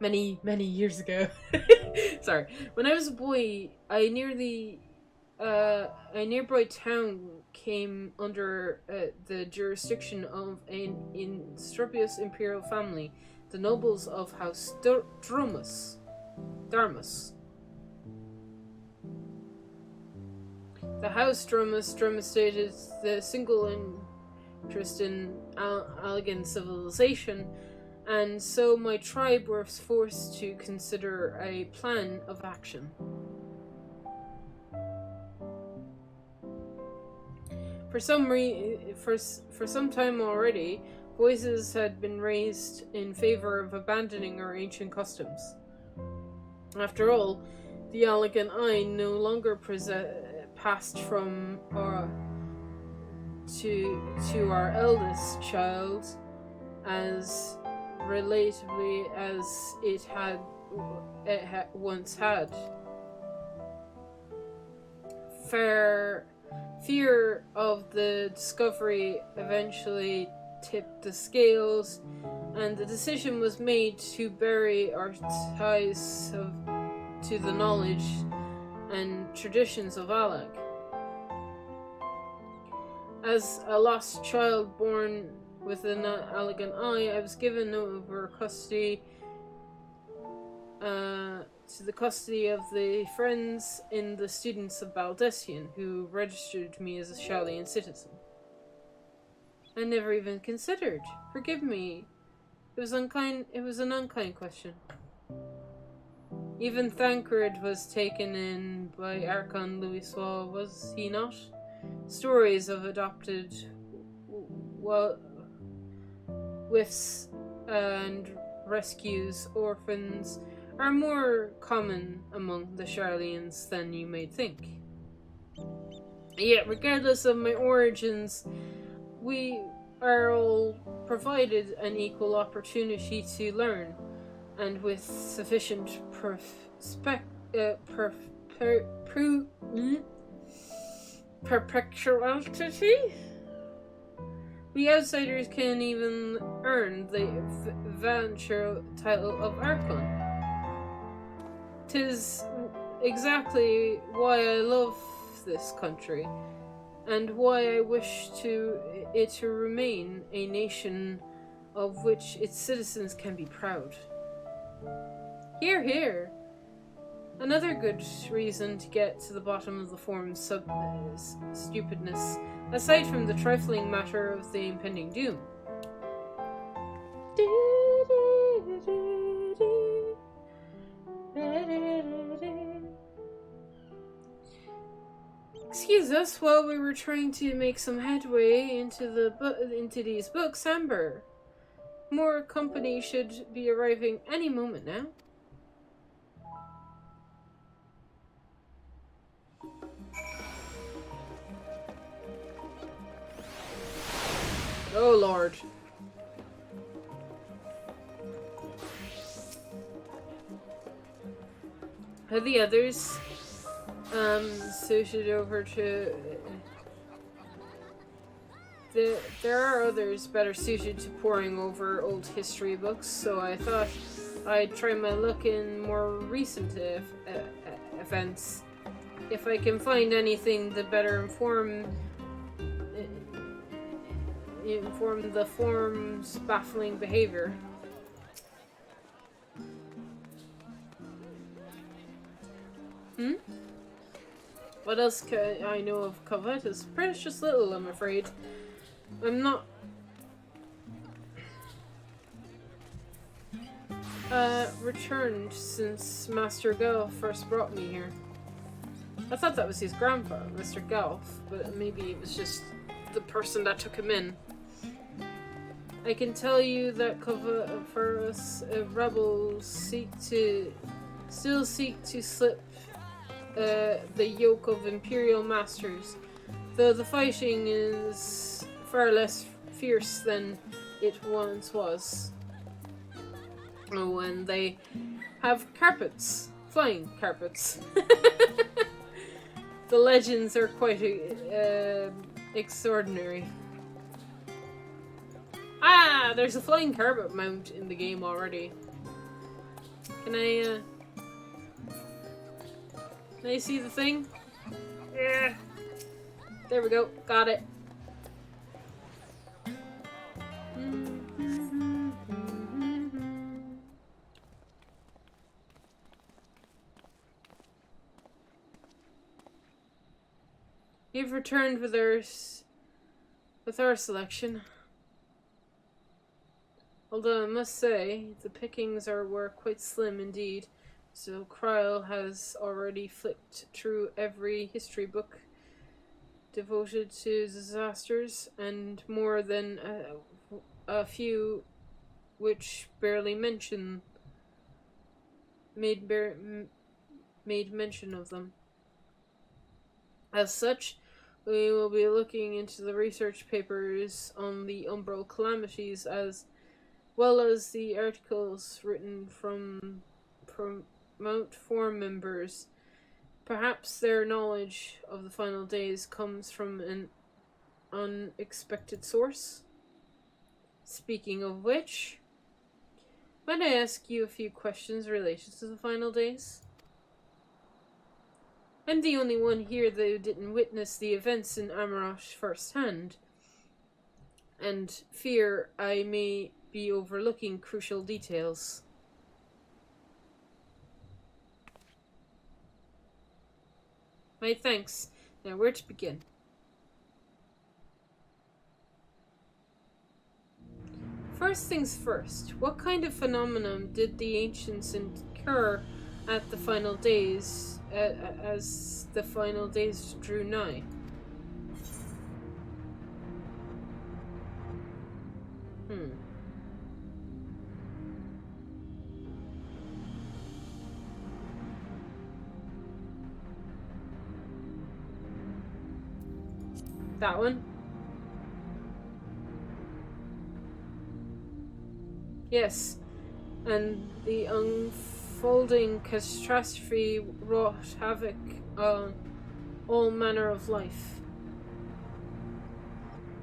[SPEAKER 1] many years ago, sorry, when I was a boy, a nearby town came under the jurisdiction of an illustrious imperial family, the nobles of House Darmus. The House Darmus demonstrated the single interest in Allagan civilization, and so my tribe was forced to consider a plan of action. For some time already, Voices had been raised in favor of abandoning our ancient customs. After all, the elegant eye no longer passed from our to our eldest child as relatively as it had once had. Fear of the discovery eventually tipped the scales, and the decision was made to bury our ties to the knowledge and traditions of Alec. As a lost child born with an elegant eye, I was given over custody to the custody of the friends in the students of Baldessian, who registered me as a Shallian citizen. I never even considered. Forgive me. It was an unkind question. Even Thancred was taken in by Archon Louisoix, was he not? Stories of adopted whiffs and rescues, orphans, are more common among the Sharlians than you may think. Yet, regardless of my origins, we are all provided an equal opportunity to learn, and with sufficient perpetuality, we outsiders can even earn the venture title of Archon. 'Tis exactly why I love this country, and why I wish it to remain a nation of which its citizens can be proud. Hear, hear! Another good reason to get to the bottom of the Forum's stupidness, aside from the trifling matter of the impending doom. Excuse us while we were trying to make some headway into these books, Amber. More company should be arriving any moment now. Oh Lord. Have the others suited over to... There are others better suited to poring over old history books, so I thought I'd try my luck in more recent events. If I can find anything to better inform the Forum's baffling behavior. What else can I know of Covetous? Precious little, I'm afraid. I'm not... returned since Master Gelf first brought me here. I thought that was his grandfather, Mr. Gelf, but maybe it was just the person that took him in. I can tell you that Covetous rebels still seek to slip the yoke of Imperial Masters, though the fighting is far less fierce than it once was. Oh, and they have carpets. Flying carpets. The legends are quite extraordinary. Ah, there's a flying carpet mount in the game already. Can I see the thing? Yeah. There we go. Got it. You've returned with our selection. Although I must say, the pickings were quite slim indeed. So Kryl has already flicked through every history book devoted to disasters, and more than a few which barely made mention of them. As such, we will be looking into the research papers on the Umbral calamities as well as the articles written from Promote Forum members. Perhaps their knowledge of the final days comes from an unexpected source. Speaking of which, might I ask you a few questions related to the final days? I'm the only one here that didn't witness the events in Amarosh firsthand, and fear I may be overlooking crucial details. My thanks. Now, where to begin? First things first, what kind of phenomenon did the ancients incur at the final days, as the final days drew nigh? That one? Yes, and the unfolding catastrophe wrought havoc on all manner of life.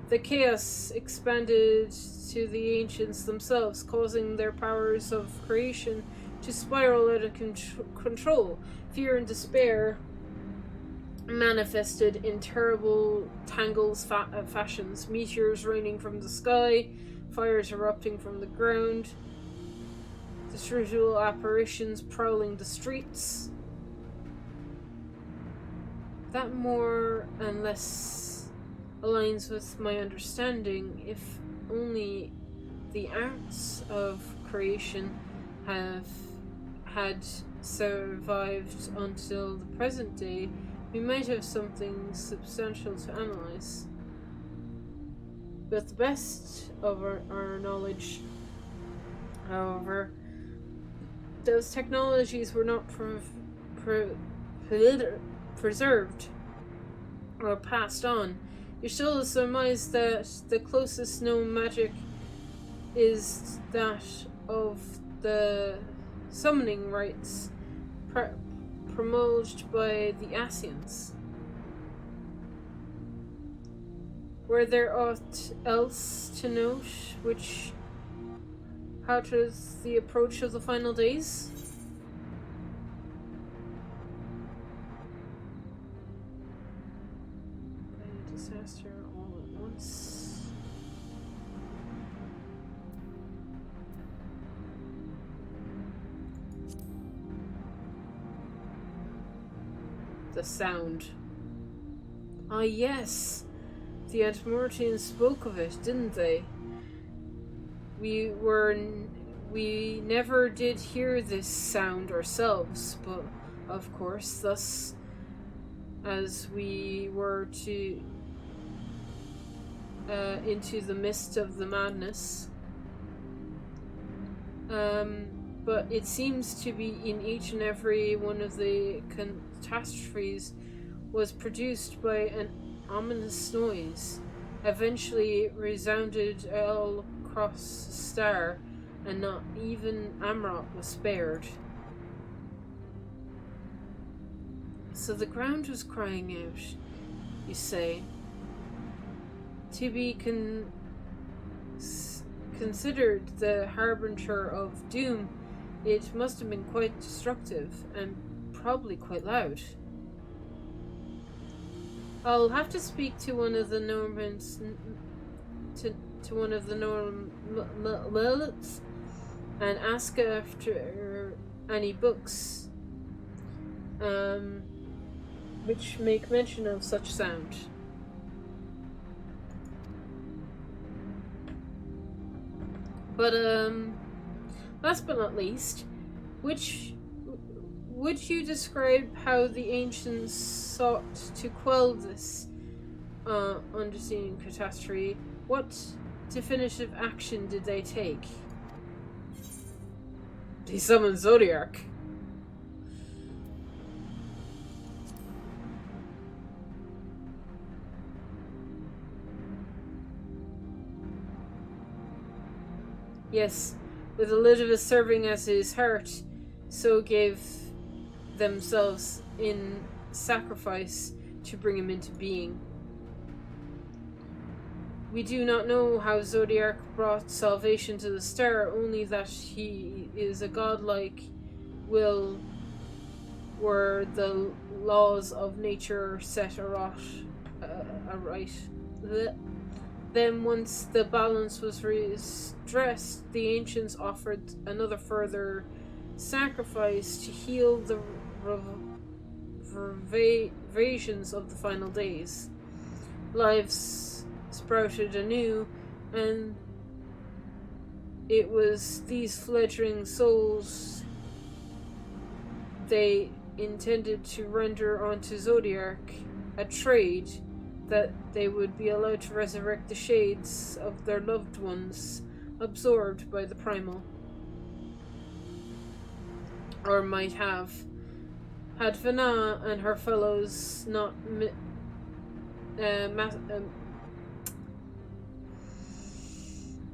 [SPEAKER 1] The chaos expanded to the ancients themselves, causing their powers of creation to spiral out of control. Fear and despair manifested in terrible tangles fashions, meteors raining from the sky, fires erupting from the ground, distributable apparitions prowling the streets. That more and less aligns with my understanding, if only the arts of creation had survived until the present day, we might have something substantial to analyze. With the best of our knowledge, however, those technologies were not preserved or passed on. You still surmise that the closest known magic is that of the summoning rites promoted by the Asians. Were there aught else to note which alters the approach of the final days? A disaster all at once. The sound. Ah, yes. The Admortians spoke of it, didn't they? We never did hear this sound ourselves, but of course, thus as we were to into the midst of the madness. But it seems to be in each and every one of the catastrophes was produced by an ominous noise, eventually resounded all across the star, and not even Amrot was spared. So the ground was crying out, you say. To be considered the harbinger of doom, it must have been quite destructive, and probably quite loud. I'll have to speak to one of the Normans, to one of the Normans, and ask after any books, which make mention of such sound. But last but not least, would you describe how the ancients sought to quell this unforeseen catastrophe, what definitive action did they take? They summoned Zodiac. Yes, with Elizabeth serving as his heart, so gave themselves in sacrifice to bring him into being. We do not know how Zodiac brought salvation to the star, only that he is a godlike will where the laws of nature set aright. Then once the balance was redressed, the ancients offered another further sacrifice to heal the ravations of the final days. Lives sprouted anew, and it was these fledgling souls they intended to render onto Zodiac a trade that they would be allowed to resurrect the shades of their loved ones absorbed by the primal. Or might have, had Vanna and her fellows not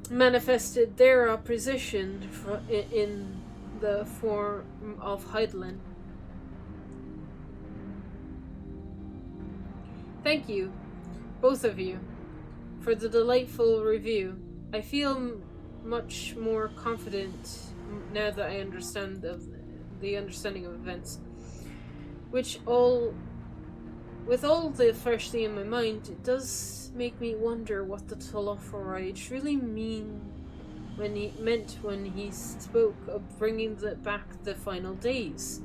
[SPEAKER 1] manifested their opposition in the form of Heidelin. Thank you, both of you, for the delightful review. I feel much more confident now that I understand the understanding of events. With all the freshly in my mind, it does make me wonder what the Telophori truly meant when he spoke of bringing back the final days.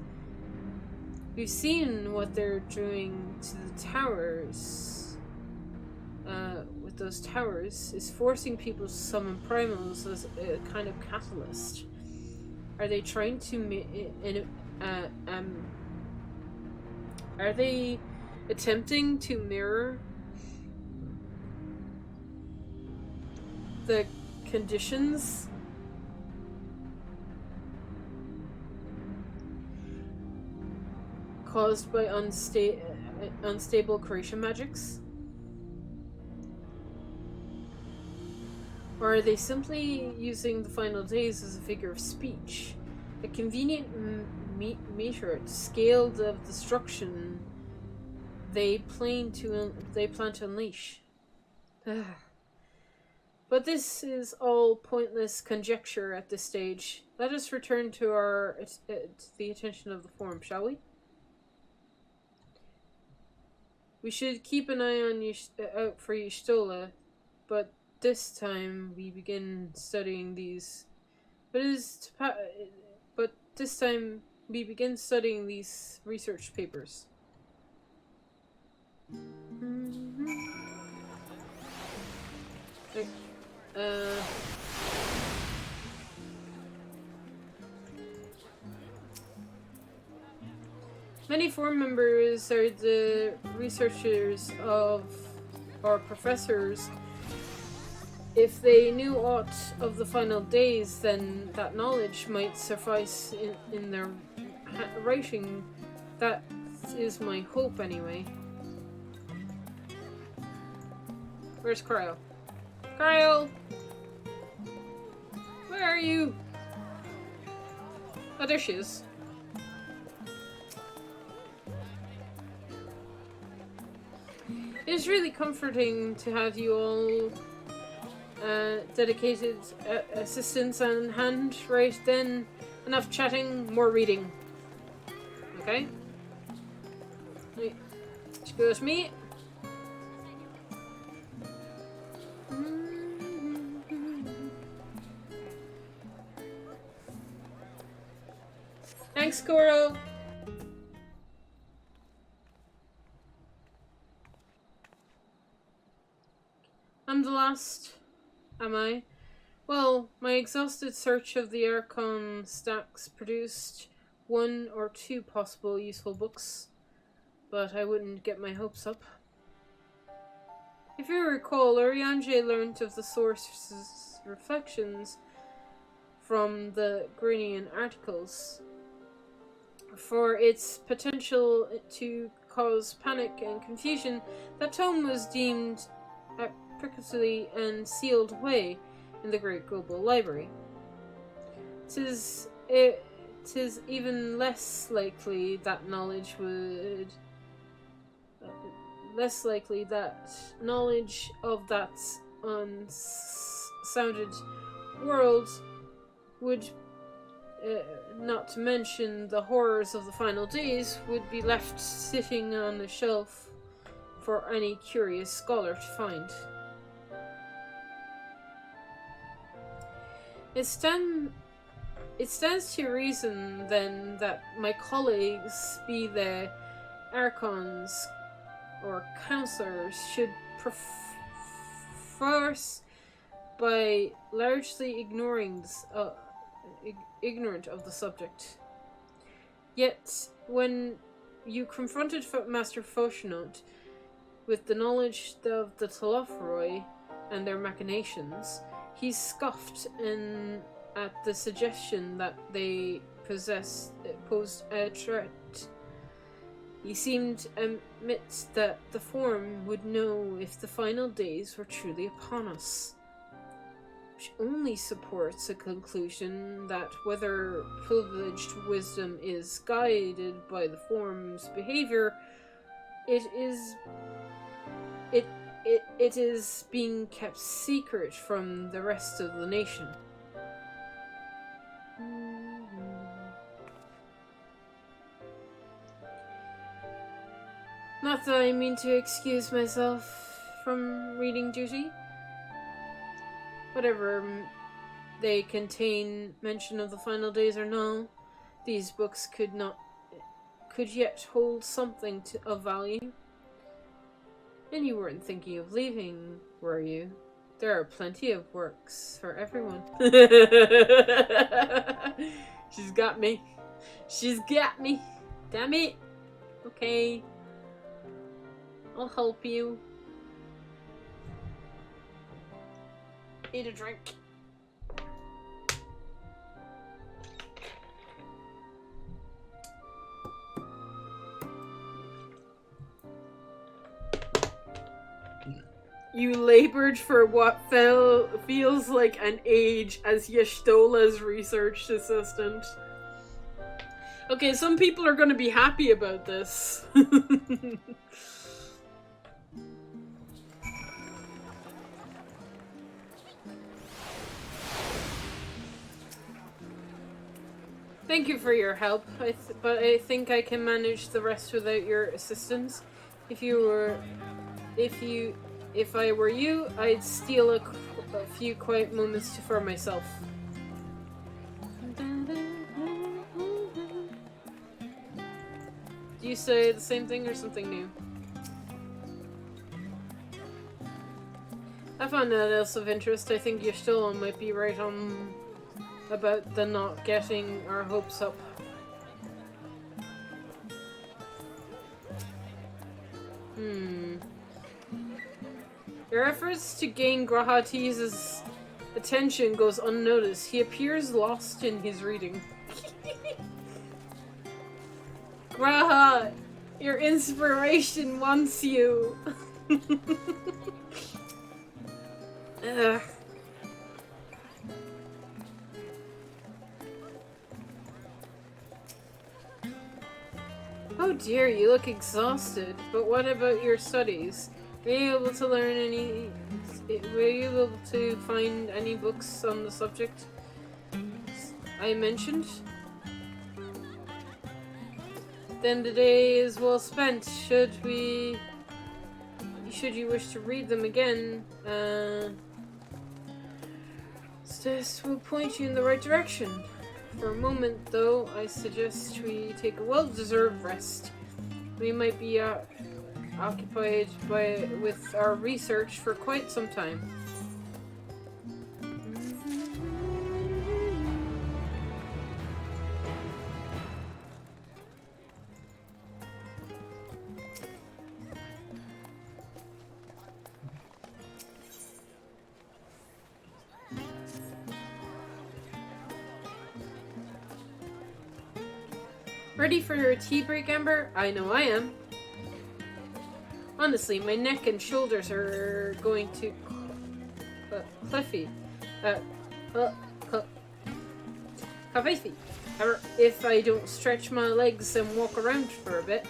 [SPEAKER 1] We've seen what they're doing to the towers. With those towers, is forcing people to summon primals as a kind of catalyst. Are they trying to are they attempting to mirror the conditions caused by unstable creation magics? Or are they simply using the final days as a figure of speech? A convenient meter to scale the destruction they plan to unleash. But this is all pointless conjecture at this stage. Let us return to the attention of the forum, shall we? We should keep an eye on out for Y'shtola, but this time we begin studying these. But this time we begin studying these research papers. Many forum members are the researchers or professors. If they knew aught of the final days, then that knowledge might suffice in their writing. That is my hope, anyway. Where's Cryo? Cryo! Where are you? Oh, there she is. It is really comforting to have you all dedicated assistants on hand. Right then, enough chatting, more reading. Okay? Wait, excuse me. Thanks, Koro. I'm the last, am I? Well, my exhausted search of the Archon stacks produced 1 or 2 possible useful books, but I wouldn't get my hopes up. If you recall, Urianger learnt of the source's reflections from the Grenian articles for its potential to cause panic and confusion. That tome was deemed precariously and sealed away in the Great Global Library. Tis even less likely that knowledge of that unsounded world would, not to mention the horrors of the final days, would be left sitting on the shelf for any curious scholar to find. It stands to reason, then, that my colleagues, be they archons or counselors, should first, by largely ignorant of the subject. Yet, when you confronted Master Fauchenot with the knowledge of the Telophoroi and their machinations, he scoffed at the suggestion that they posed a threat. He seemed to admit that the Forum would know if the final days were truly upon us, which only supports a conclusion that whether privileged wisdom is guided by the Forum's behavior, it is being kept secret from the rest of the nation. Not that I mean to excuse myself from reading duty. Whatever they contain mention of the final days or no, these books could yet hold something of value. And you weren't thinking of leaving, were you? There are plenty of works for everyone. She's got me. She's got me. Damn it. Okay. I'll help you. Eat a drink. You labored for what feels like an age as Yashtola's research assistant. Okay, some people are going to be happy about this. Thank you for your help, but I think I can manage the rest without your assistance. If I were you, I'd steal a few quiet moments for myself. Do you say the same thing or something new? I found that else of interest. I think Yashtola might be right on about the not getting our hopes up. Your efforts to gain Grahatis's attention goes unnoticed. He appears lost in his reading. Graha, your inspiration wants you. Ugh. Oh dear, you look exhausted. But what about your studies? Were you able to learn any... Were you able to find any books on the subject I mentioned? Then the day is well spent. Should you wish to read them again, this will point you in the right direction. For a moment, though, I suggest we take a well-deserved rest. We might be occupied with our research for quite some time. Ready for your tea break, Amber? I know I am. Honestly, my neck and shoulders are going to Cliffy. Cavithy. If I don't stretch my legs and walk around for a bit.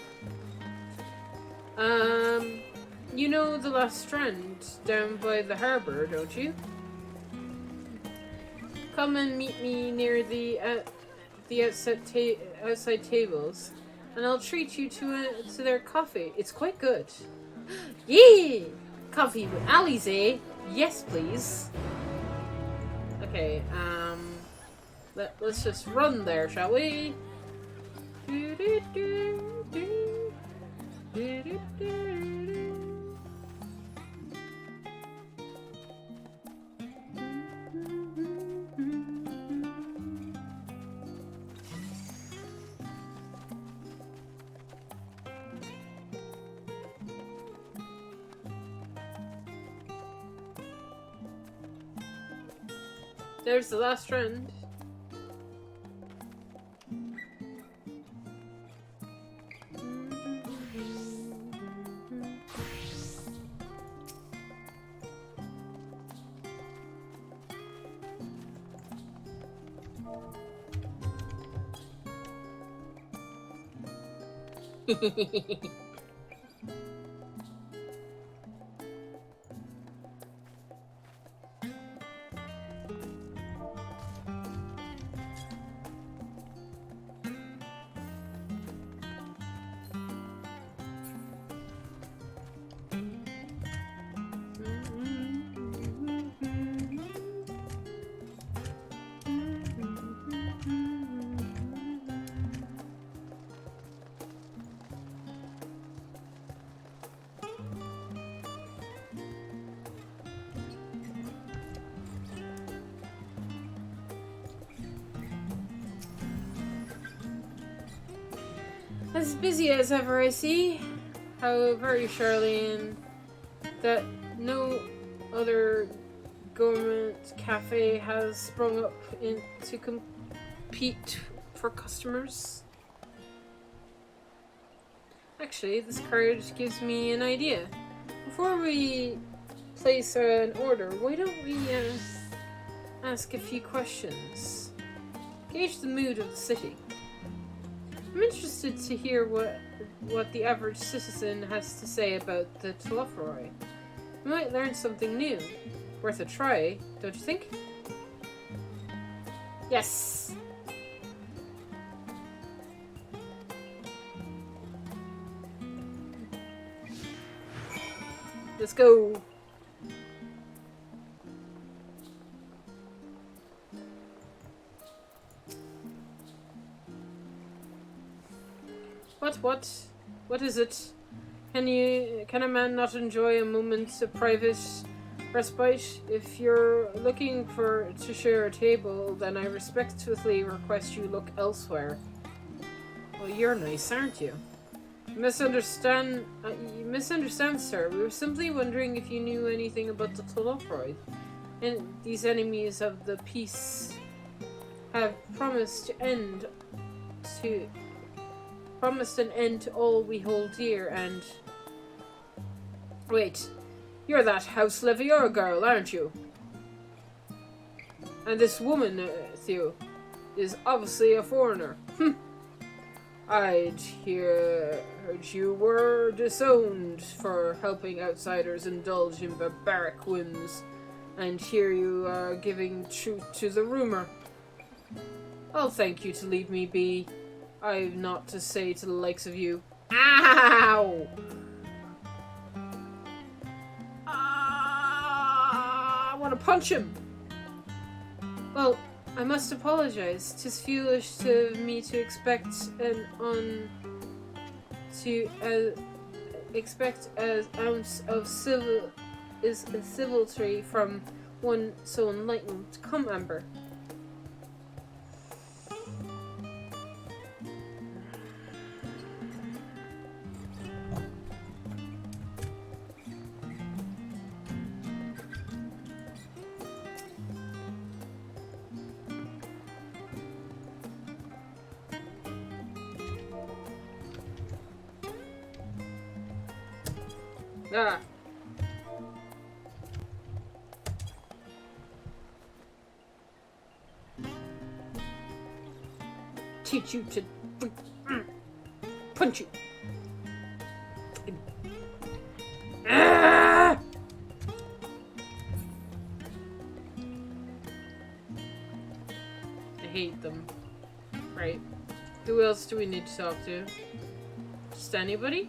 [SPEAKER 1] You know the last strand down by the harbour, don't you? Come and meet me near the outside tables, and I'll treat you to their coffee. It's quite good. Yeah! Coffee with Alizé. Yes, please. Okay, let's just run there, shall we? There's the last strand. As busy as ever, I see. How very Charlene that no other government cafe has sprung up to compete for customers. Actually, this card gives me an idea. Before we place an order, why don't we ask a few questions? Gauge the mood of the city. I'm interested to hear what the average citizen has to say about the Telophoroi. We might learn something new. Worth a try, don't you think? Yes! Let's go! What is it? Can a man not enjoy a moment of private respite? If you're looking to share a table, then I respectfully request you look elsewhere. Well, you're nice, aren't you? You misunderstand, sir. We were simply wondering if you knew anything about the Telophoroi. And these enemies of the peace have promised an end to all we hold dear, and... Wait, you're that House Levior girl, aren't you? And this woman, Theo, is obviously a foreigner. I'd heard you were disowned for helping outsiders indulge in barbaric whims, and here you are giving truth to the rumor. I'll thank you to leave me be. I've naught to say to the likes of you. Ow! I want to punch him! Well, I must apologize. 'Tis foolish of me to expect an ounce of civility from one so enlightened. Come, Amber. Ah. Teach you to punch you. Ah! I hate them. Right. Who else do we need to talk to? Just anybody?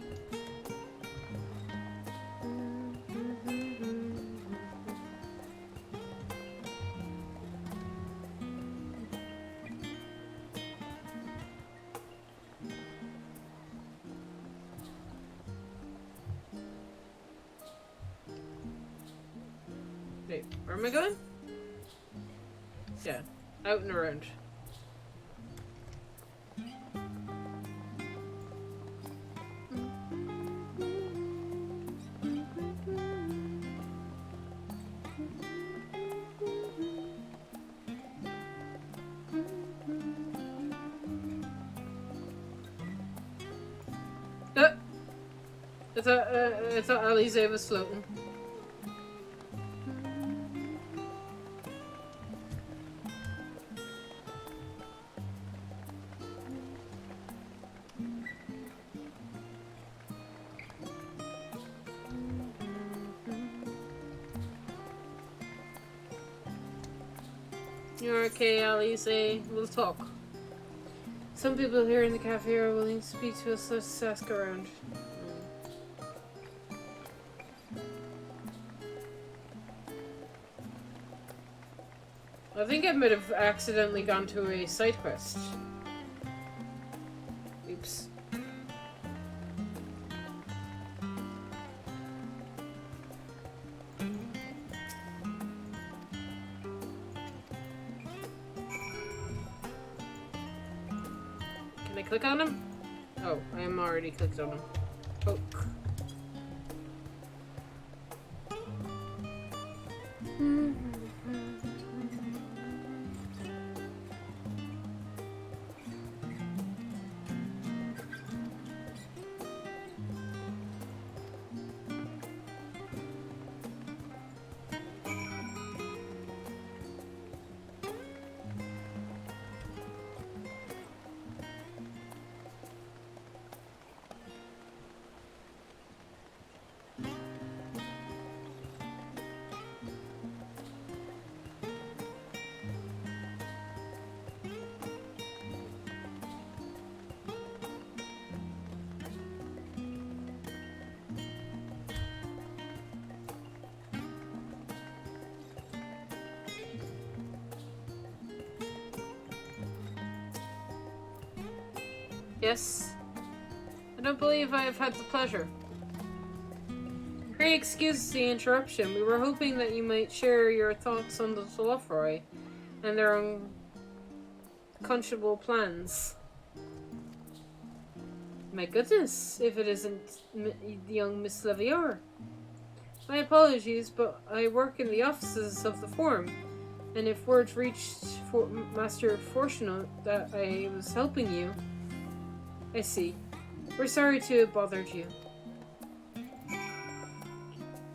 [SPEAKER 1] Wait, where am I going? Yeah, out and around. I thought Alize was floating. You're okay, Alize. We'll talk. Some people here in the cafe are willing to speak to us. Let's ask around. I think I might have accidentally gone to a side quest. Oops. Can I click on him? Oh, I am already clicked on him. Oh. Yes. I don't believe I have had the pleasure. Pray excuse the interruption. We were hoping that you might share your thoughts on the Solofroi and their unconscionable plans. My goodness, if it isn't young Miss Levior. My apologies, but I work in the offices of the Forum, and if word reached Master Fortunate that I was helping you, I see. We're sorry to have bothered you.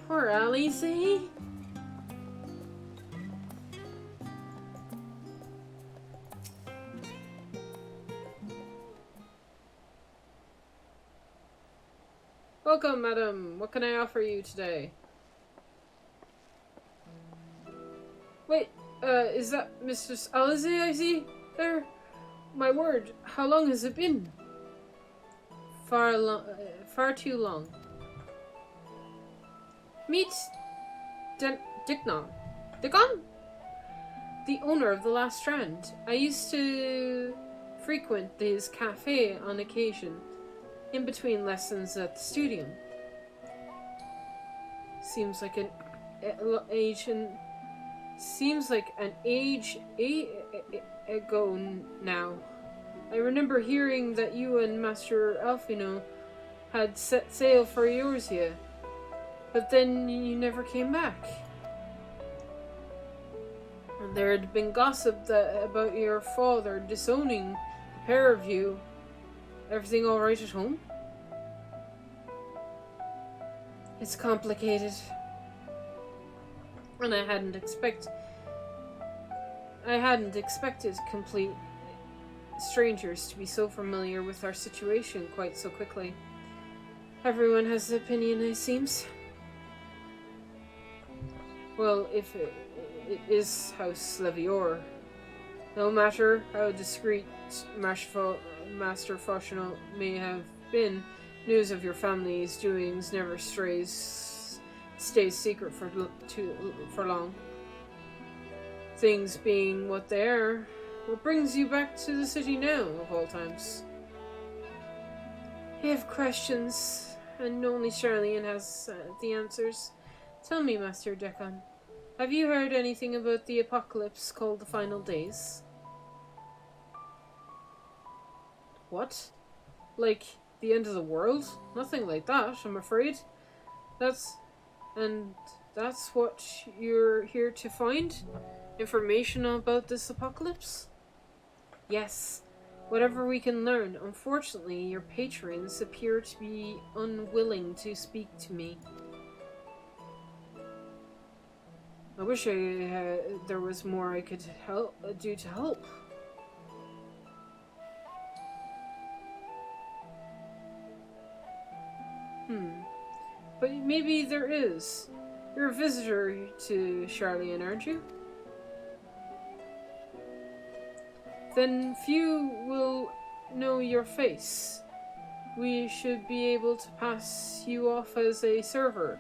[SPEAKER 1] Poor Alize. Welcome, madam. What can I offer you today? Wait, is that Mistress Alize I see there? My word, how long has it been? Far too long. Meet Dickon? The owner of the Last Strand. I used to frequent his cafe on occasion, in between lessons at the studio. Seems like an age ago now. I remember hearing that you and Master Alfino had set sail for Eorzea, but then you never came back. And there had been gossip about your father disowning the pair of you. Everything all right at home? It's complicated. And I hadn't expected complete strangers to be so familiar with our situation quite so quickly. Everyone has an opinion, it seems. Well, if it is House Levior, no matter how discreet Master Fauchonal may have been, news of your family's doings never stays secret for long. Things being what they are, what brings you back to the city now, of all times? I have questions, and only Charlene has the answers. Tell me, Master Deccan, have you heard anything about the apocalypse called the Final Days? What? Like the end of the world? Nothing like that, I'm afraid. That's what you're here to find? Information about this apocalypse? Yes. Whatever we can learn. Unfortunately, your patrons appear to be unwilling to speak to me. I wish there was more I could do to help. But maybe there is. You're a visitor to Charlene, aren't you? Then few will know your face. We should be able to pass you off as a server,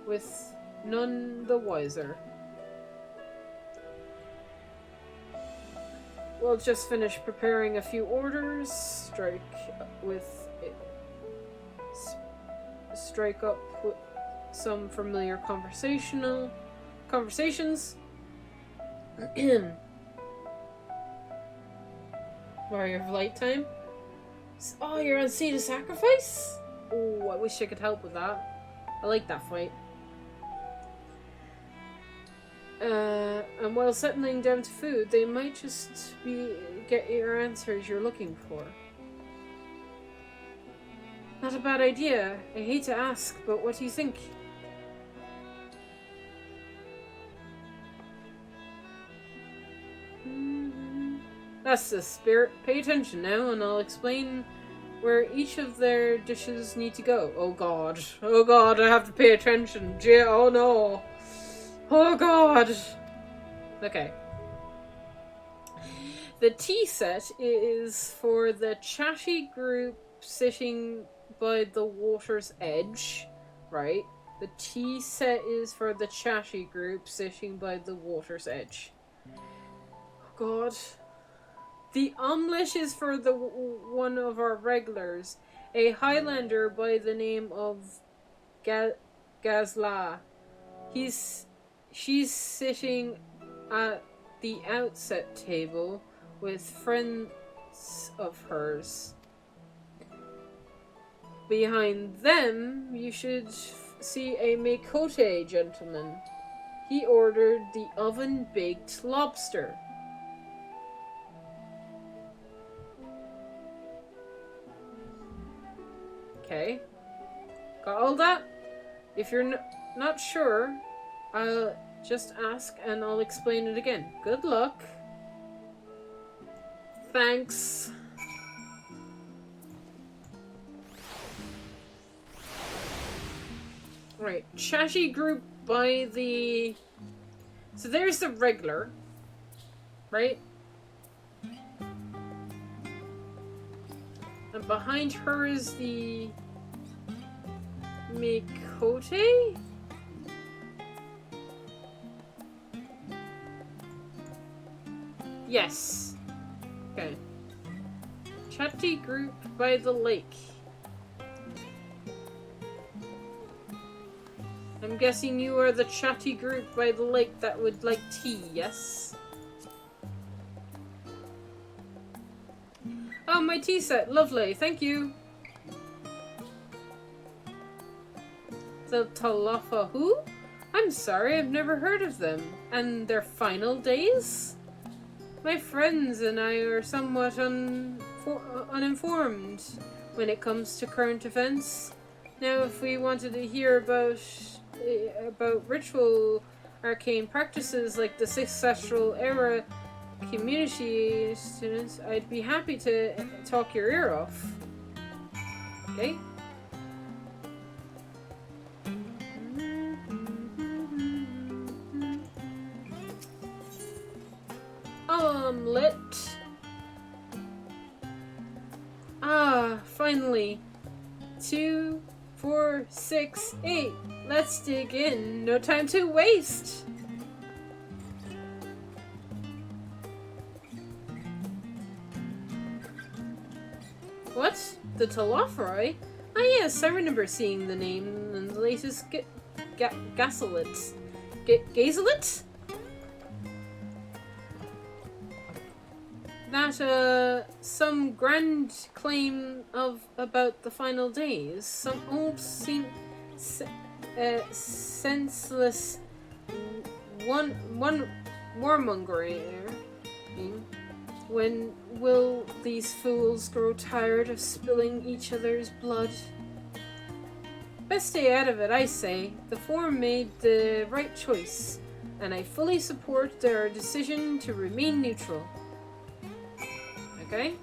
[SPEAKER 1] with none the wiser. We'll just finish preparing a few orders, strike up with some familiar conversations. Warrior of Light time. Oh, you're on Sea to Sacrifice? Oh, I wish I could help with that. I like that fight. And while settling down to food, they might just get your answers you're looking for. Not a bad idea. I hate to ask, but what do you think? That's the spirit. Pay attention now, and I'll explain where each of their dishes need to go. Oh god. Oh god, I have to pay attention. Oh no. Oh god. Okay. The tea set is for the chatty group sitting by the water's edge, right? The tea set is for the chatty group sitting by the water's edge. Oh god. The omelette is for the one of our regulars, a Highlander by the name of Gazla. She's sitting at the outset table with friends of hers. Behind them, you should see a Makote gentleman. He ordered the oven-baked lobster. Okay. Got all that? If you're not sure, I'll just ask and I'll explain it again. Good luck. Thanks. Right, chatty group by the... So there's the regular, right? And behind her is the Makote? Yes. Okay. Chatty group by the lake. I'm guessing you are the chatty group by the lake that would like tea, yes? Oh, my tea set. Lovely. Thank you. The Talafa who? I'm sorry, I've never heard of them. And their final days? My friends and I are somewhat uninformed when it comes to current events. Now, if we wanted to hear about ritual arcane practices like the 6th Astral Era community students, I'd be happy to talk your ear off. Okay? Omelette. Ah, finally. 2, 4, 6, 8. Let's dig in. No time to waste. What? The Talofroi? Ah yes, I remember seeing the name in the latest Gazelet. Gazelet? That, some grand claim about the final days. Some old senseless warmongering. When will these fools grow tired of spilling each other's blood? Best stay out of it, I say. The Forum made the right choice, and I fully support their decision to remain neutral. Okay?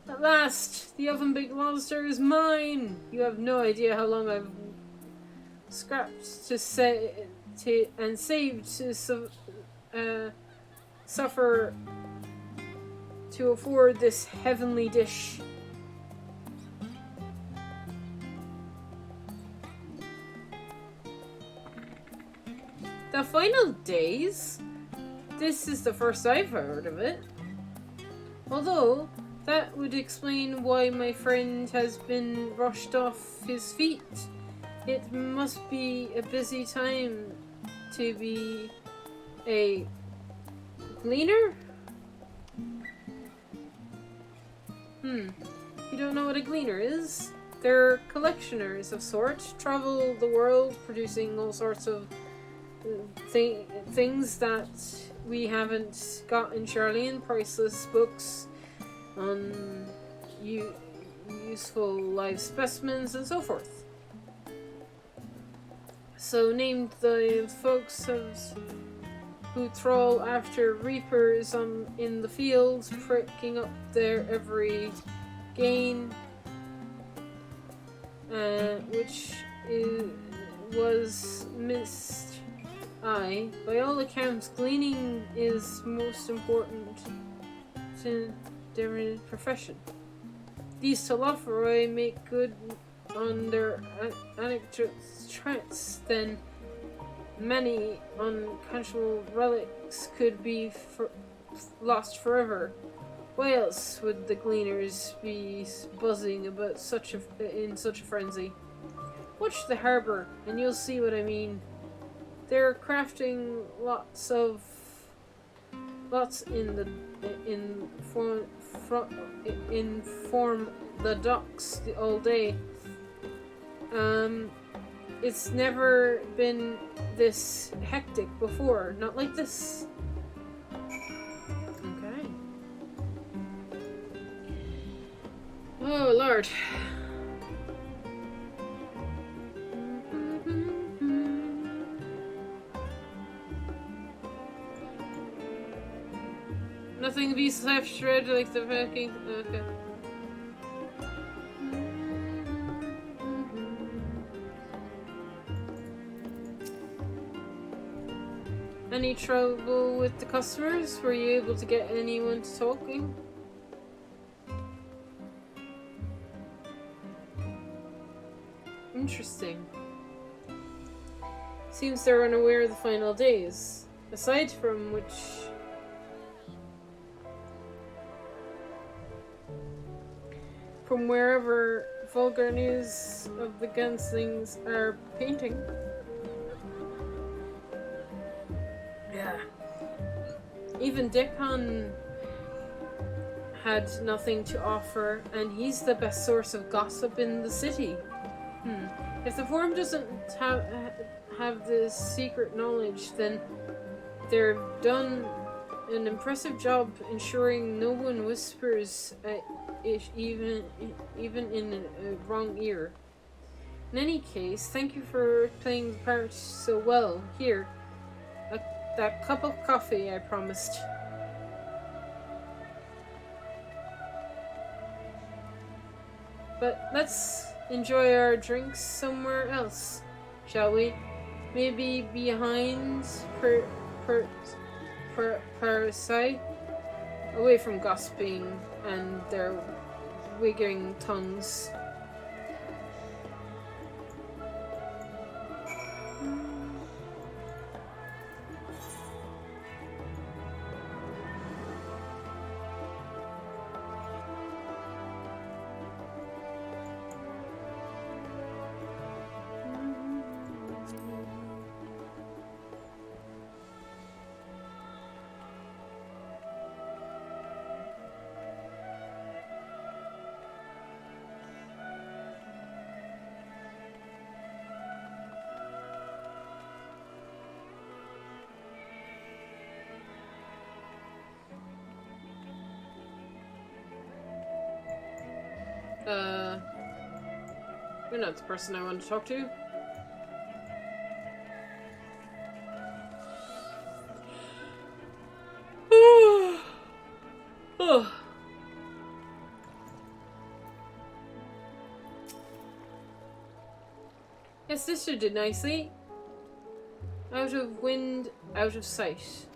[SPEAKER 1] At last, the oven-baked lobster is mine! You have no idea how long I've scrapped to and saved to suffer to afford this heavenly dish. The final days? This is the first I've heard of it. Although, that would explain why my friend has been rushed off his feet. It must be a busy time to be a gleaner? You don't know what a gleaner is? They're collectioners of sorts, travel the world producing all sorts of things that we haven't got in Charlian, priceless books on useful live specimens and so forth. So named the folks who trawl after reapers in the fields, pricking up their every gain, which was missed. By all accounts, gleaning is most important to their profession. These Talofroi make good on their anecdotes, then many unconscionable relics could be lost forever. Why else would the gleaners be buzzing about in such a frenzy? Watch the harbour, and you'll see what I mean. They're crafting lots in form the docks all day. It's never been this hectic before, not like this. Okay. Oh Lord. Nothing beats left shred like the fucking. Okay. Any trouble with the customers? Were you able to get anyone to talking? Interesting. Seems they're unaware of the final days. Aside from which. From wherever vulgar news of the gunslings are painting. Yeah. Even Dickon had nothing to offer, and he's the best source of gossip in the city. If the Forum doesn't have this secret knowledge, then They've done an impressive job ensuring no one whispers it even in a wrong ear. In any case, thank you for playing the part so well. Here, that cup of coffee I promised. But let's enjoy our drinks somewhere else, shall we? Maybe behind Parasite, away from gossiping and their wigging tongues. You're not the person I want to talk to. Oh. Yes, this should do nicely. Out of wind, out of sight.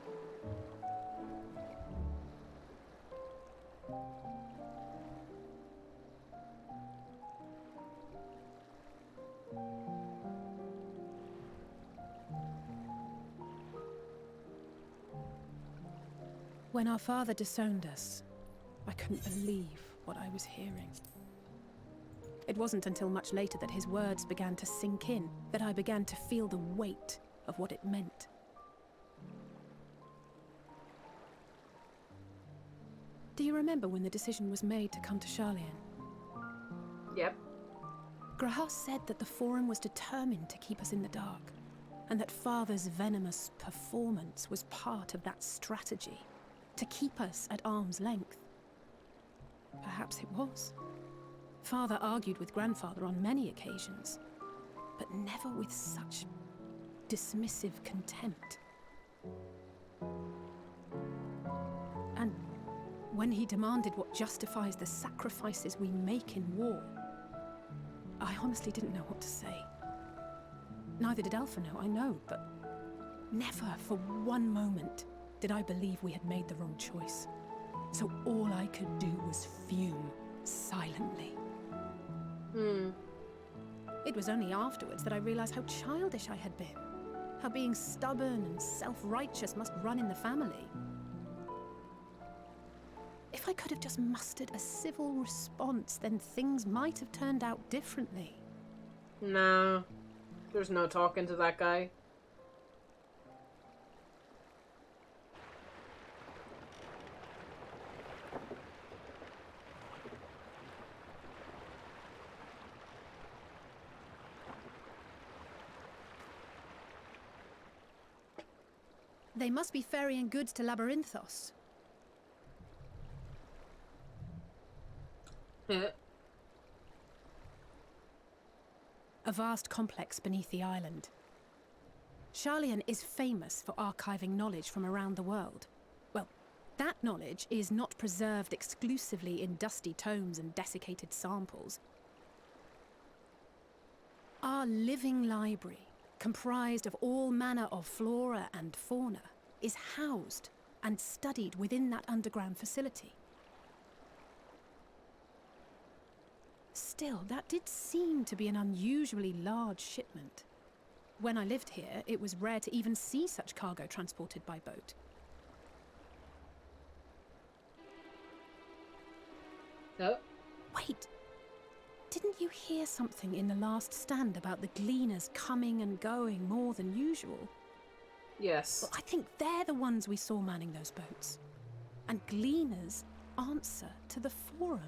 [SPEAKER 7] When our father disowned us, I couldn't believe what I was hearing. It wasn't until much later that his words began to sink in, that I began to feel the weight of what it meant. Do you remember when the decision was made to come to Sharlayan?
[SPEAKER 1] Yep.
[SPEAKER 7] Grahas said that the Forum was determined to keep us in the dark, and that Father's venomous performance was part of that strategy, to keep us at arm's length. Perhaps it was. Father argued with Grandfather on many occasions, but never with such dismissive contempt. And when he demanded what justifies the sacrifices we make in war, I honestly didn't know what to say. Neither did Alpha know, I know, but never for one moment did I believe we had made the wrong choice. So all I could do was fume silently. It was only afterwards that I realized how childish I had been. How being stubborn and self-righteous must run in the family. If I could have just mustered a civil response, then things might have turned out differently.
[SPEAKER 1] No. There's no talking to that guy.
[SPEAKER 7] They must be ferrying goods to Labyrinthos.
[SPEAKER 1] Yeah.
[SPEAKER 7] A vast complex beneath the island. Sharlayan is famous for archiving knowledge from around the world. Well, that knowledge is not preserved exclusively in dusty tomes and desiccated samples. Our living library, comprised of all manner of flora and fauna, is housed and studied within that underground facility. Still, that did seem to be an unusually large shipment. When I lived here, it was rare to even see such cargo transported by boat.
[SPEAKER 1] Oh.
[SPEAKER 7] Wait! Didn't you hear something in the last stand about the gleaners coming and going more than usual?
[SPEAKER 1] Yes.
[SPEAKER 7] Well, I think they're the ones we saw manning those boats. And gleaners answer to the Forum.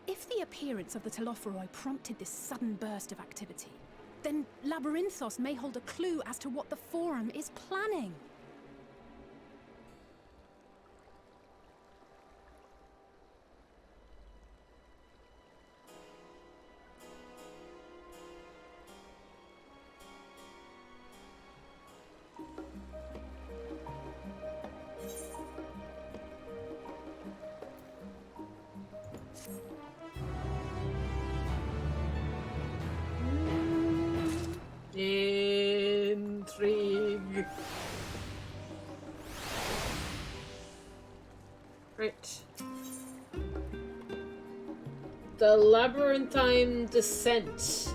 [SPEAKER 7] If the appearance of the Telophoroi prompted this sudden burst of activity, then Labyrinthos may hold a clue as to what the Forum is planning.
[SPEAKER 1] Intrigue. Right. The Labyrinthine Descent.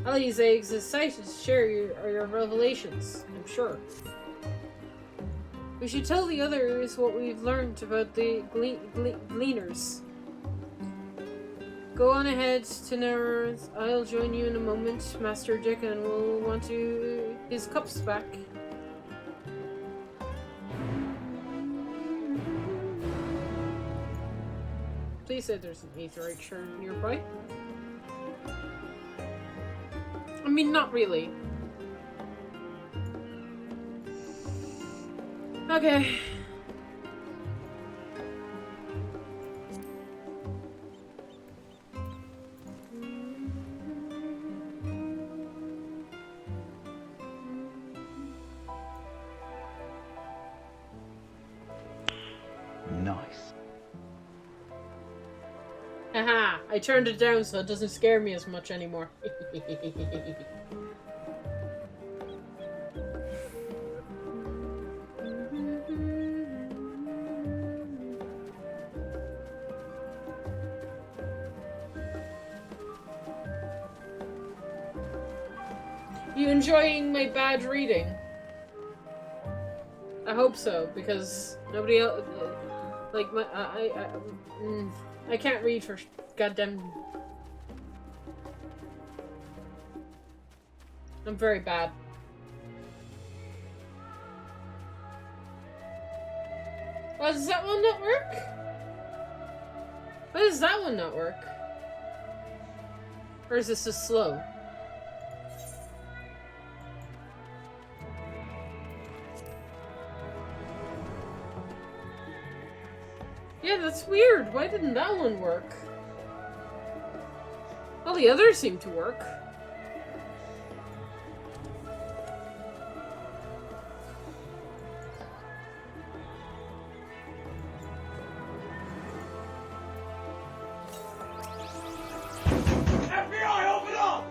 [SPEAKER 1] Alize is excited to share your revelations, I'm sure. We should tell the others what we've learned about the Gleaners. Go on ahead to Narrows. I'll join you in a moment. Master Dickon will want his cups back. Please say there's an aetheryte churn nearby. I mean, not really. Okay.
[SPEAKER 10] Nice.
[SPEAKER 1] Haha, I turned it down so it doesn't scare me as much anymore. You enjoying my bad reading? I hope so, because nobody else, like I can't read for goddamn. I'm very bad. Oh, does that one not work? Why does that one not work? Or is this just slow? Yeah, that's weird. Why didn't that one work? All the others seem to work.
[SPEAKER 11] FBI, open up!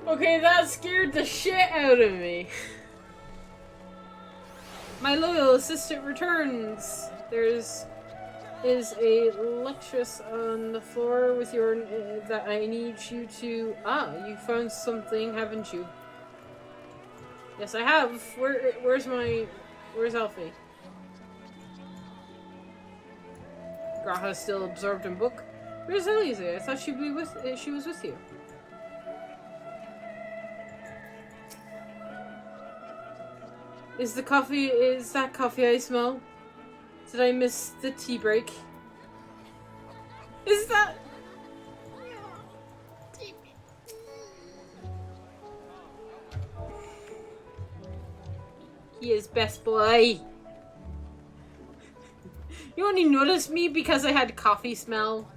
[SPEAKER 1] Okay, that scared the shit out of me. My loyal assistant returns. Is a lectress on the floor with your that I need you to. Ah, you found something, haven't you? Yes, I have. Where's Alfie? Graha's still absorbed in book. Where's Elise? I thought she was with you. Is that coffee I smell? Did I miss the tea break? Is that... He is best boy. You only noticed me because I had coffee smell.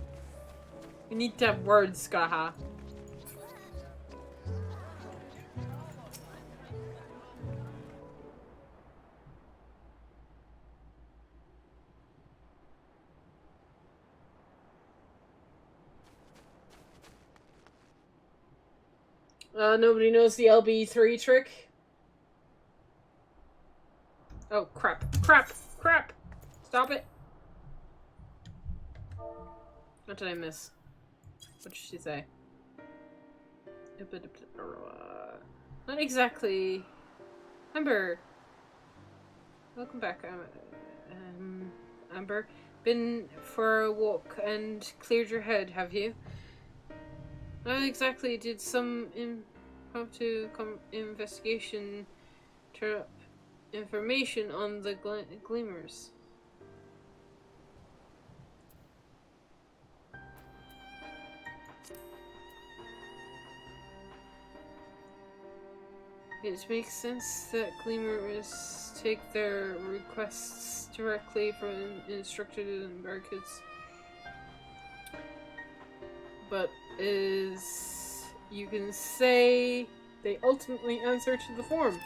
[SPEAKER 1] You need to have words, Graha. Nobody knows the LB3 trick? Oh, crap. Crap! Crap! Stop it! What did I miss? What did she say? Not exactly. Amber! Welcome back, Amber. Been for a walk and cleared your head, have you? Not exactly. Did some impromptu investigation turn up information on the Gleamers? It makes sense that Gleamers take their requests directly from instructed barricades. But you can say they ultimately answer to the form.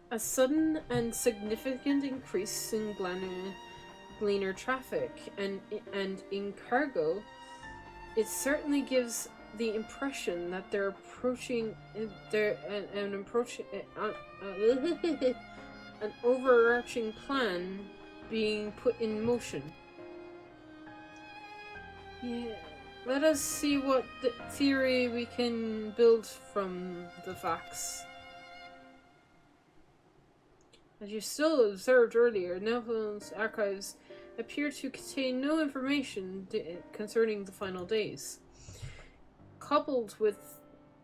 [SPEAKER 1] A sudden and significant increase in Gleaner traffic and in cargo, it certainly gives the impression that they're approaching an overarching plan being put in motion. Yeah, let us see what theory we can build from the facts. As you still observed earlier, Neville's archives appear to contain no information concerning the final days. Coupled with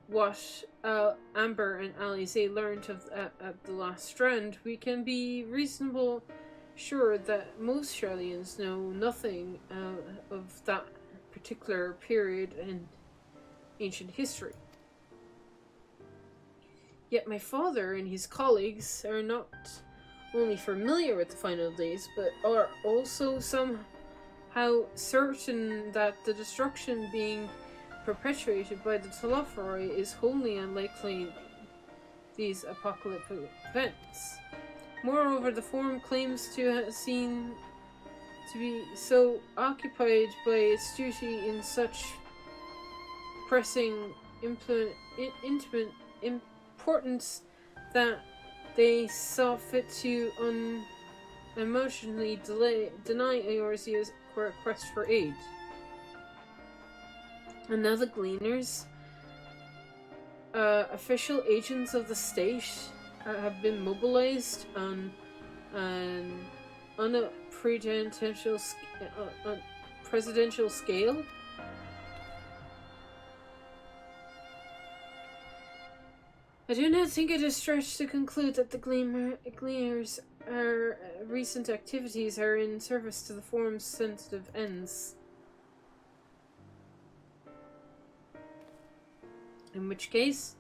[SPEAKER 1] what Amber and Alize learned at the last strand, we can be reasonably sure that most Sharlayans know nothing of that particular period in ancient history. Yet my father and his colleagues are not only familiar with the final days, but are also somehow certain that the destruction being perpetuated by the Telophoroi is wholly unlikely these apocalyptic events. Moreover, the Forum claims to be so occupied by its duty in such pressing importance that they saw fit to unemotionally deny Eorzea's request for aid. And now the Gleaners, official agents of the state, have been mobilized on a presidential scale. I do not think it is stretched to conclude that the Gleaners' recent activities are in service to the Forum's sensitive ends. In which case,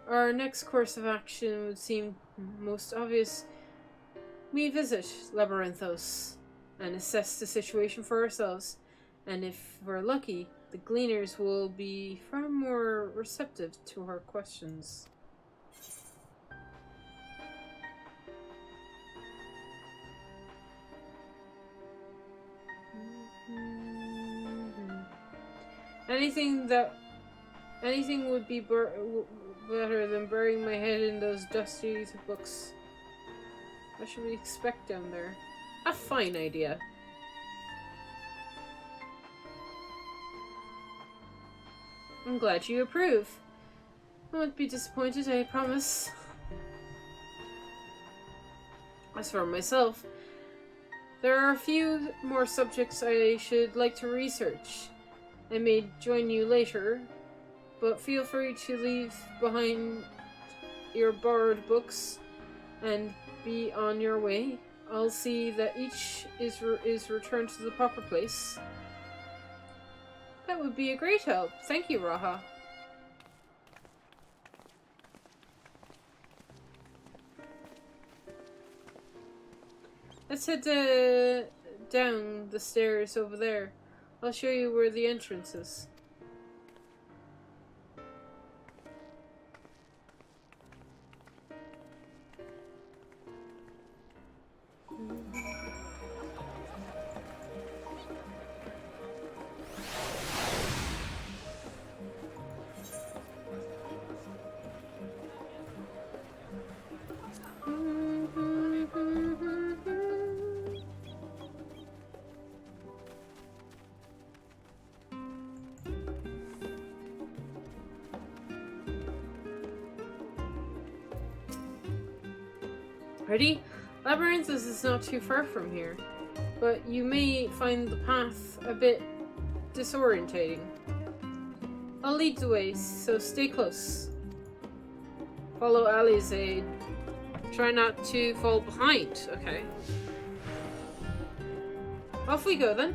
[SPEAKER 1] our next course of action would seem most obvious. We visit Labyrinthos and assess the situation for ourselves, and if we're lucky, the Gleaners will be far more receptive to our questions. Anything would be better than burying my head in those dusty books. What should we expect down there? A fine idea. I'm glad you approve. I won't be disappointed, I promise. As for myself, there are a few more subjects I should like to research. I may join you later, but feel free to leave behind your borrowed books and be on your way. I'll see that each is returned to the proper place. That would be a great help. Thank you, Raha. Let's head down the stairs over there. I'll show you where the entrance is. Ready? Labyrinthos is not too far from here, but you may find the path a bit disorientating. I'll lead the way, so stay close. Follow Alize. Try not to fall behind, okay? Off we go then.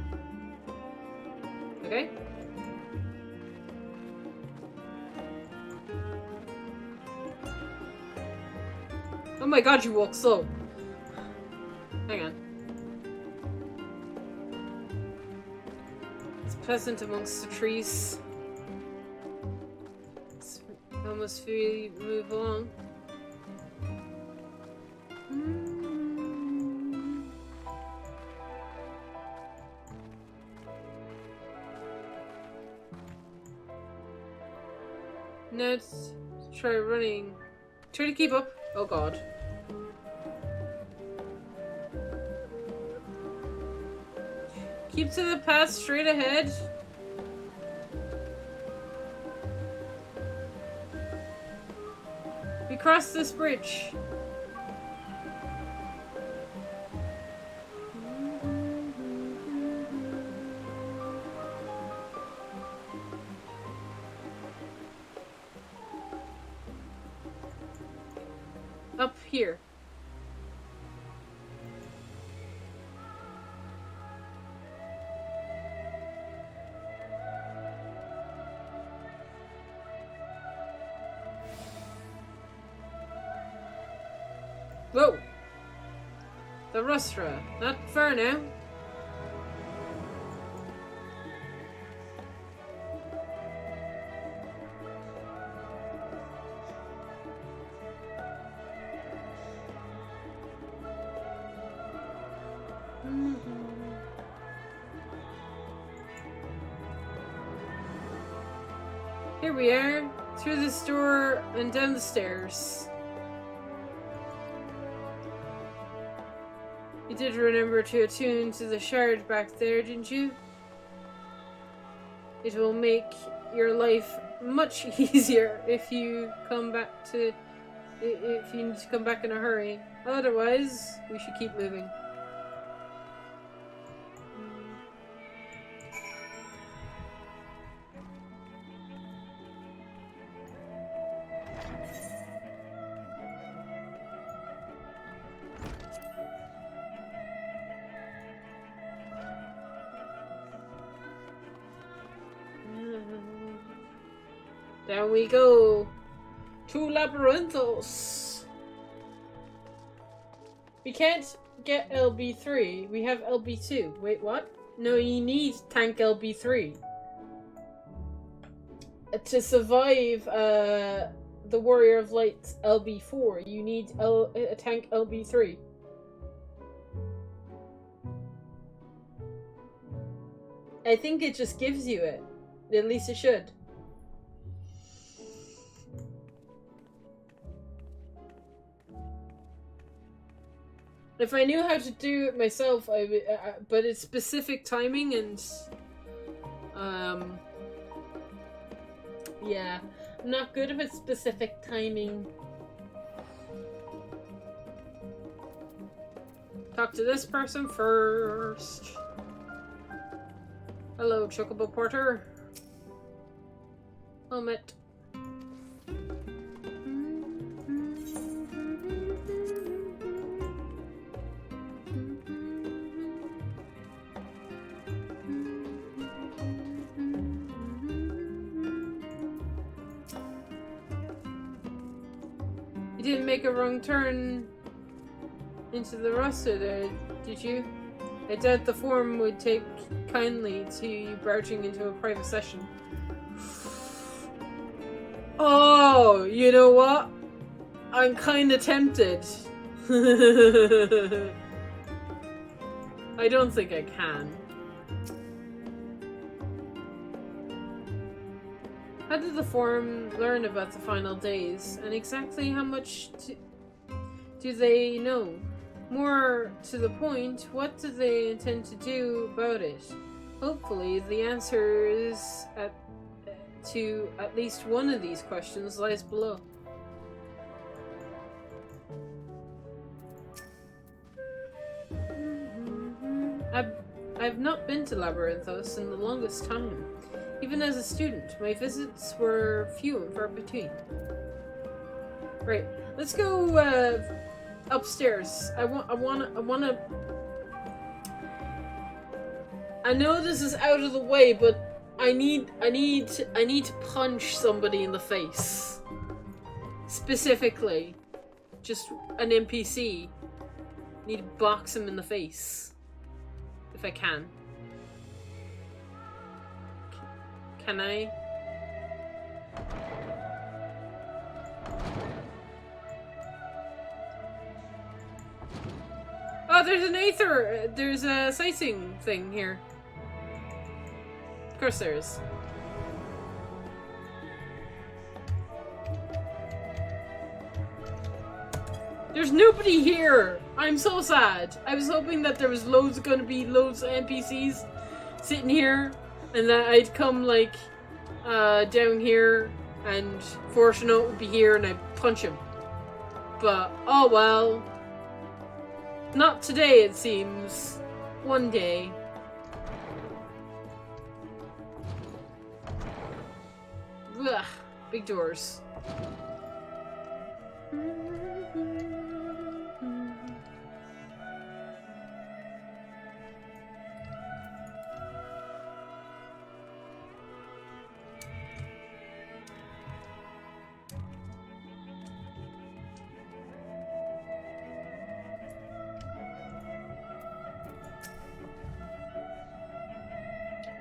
[SPEAKER 1] Okay? Oh my god, you walk slow. Hang on. It's pleasant amongst the trees. It's almost feel you move along. Now let's try running. Try to keep up. Oh god. Keep to the path straight ahead. We crossed this bridge. Up here. Whoa! The Rustra. Not far now. Here we are, through this door and down the stairs. You did remember to attune to the shard back there, didn't you? It will make your life much easier if you come back to... if you need to come back in a hurry. Otherwise, we should keep moving. Down we go to Labyrinthos. We can't get LB3. We have LB2. Wait, what? No, you need tank LB3 to survive. The Warrior of Light's LB4. You need a tank LB3. I think it just gives you it. At least it should. If I knew how to do it myself, I would. But it's specific timing and, yeah, I'm not good with specific timing. Talk to this person first. Hello, Chocobo Porter. Helmet. You didn't make a wrong turn into the roster there, did you? I doubt the forum would take kindly to you barging into a private session. Oh, you know what? I'm kinda tempted. I don't think I can. How did the forum learn about the final days, and exactly how much do they know? More to the point, what do they intend to do about it? Hopefully, the answer is to at least one of these questions lies below. I've not been to Labyrinthos in the longest time. Even as a student, my visits were few and far between. Right, let's go upstairs. I wanna. I know this is out of the way, but I need to punch somebody in the face. Specifically. just an NPC. Need to box him in the face. If I can. Can I? Oh, there's an Aether! There's a sightseeing thing here. Of course there is. There's nobody here! I'm so sad. I was hoping that there was gonna be loads of NPCs sitting here, and that I'd come, like, down here, and Fortunato would be here, and I'd punch him. But, oh well. Not today, it seems. One day. Ugh, big doors.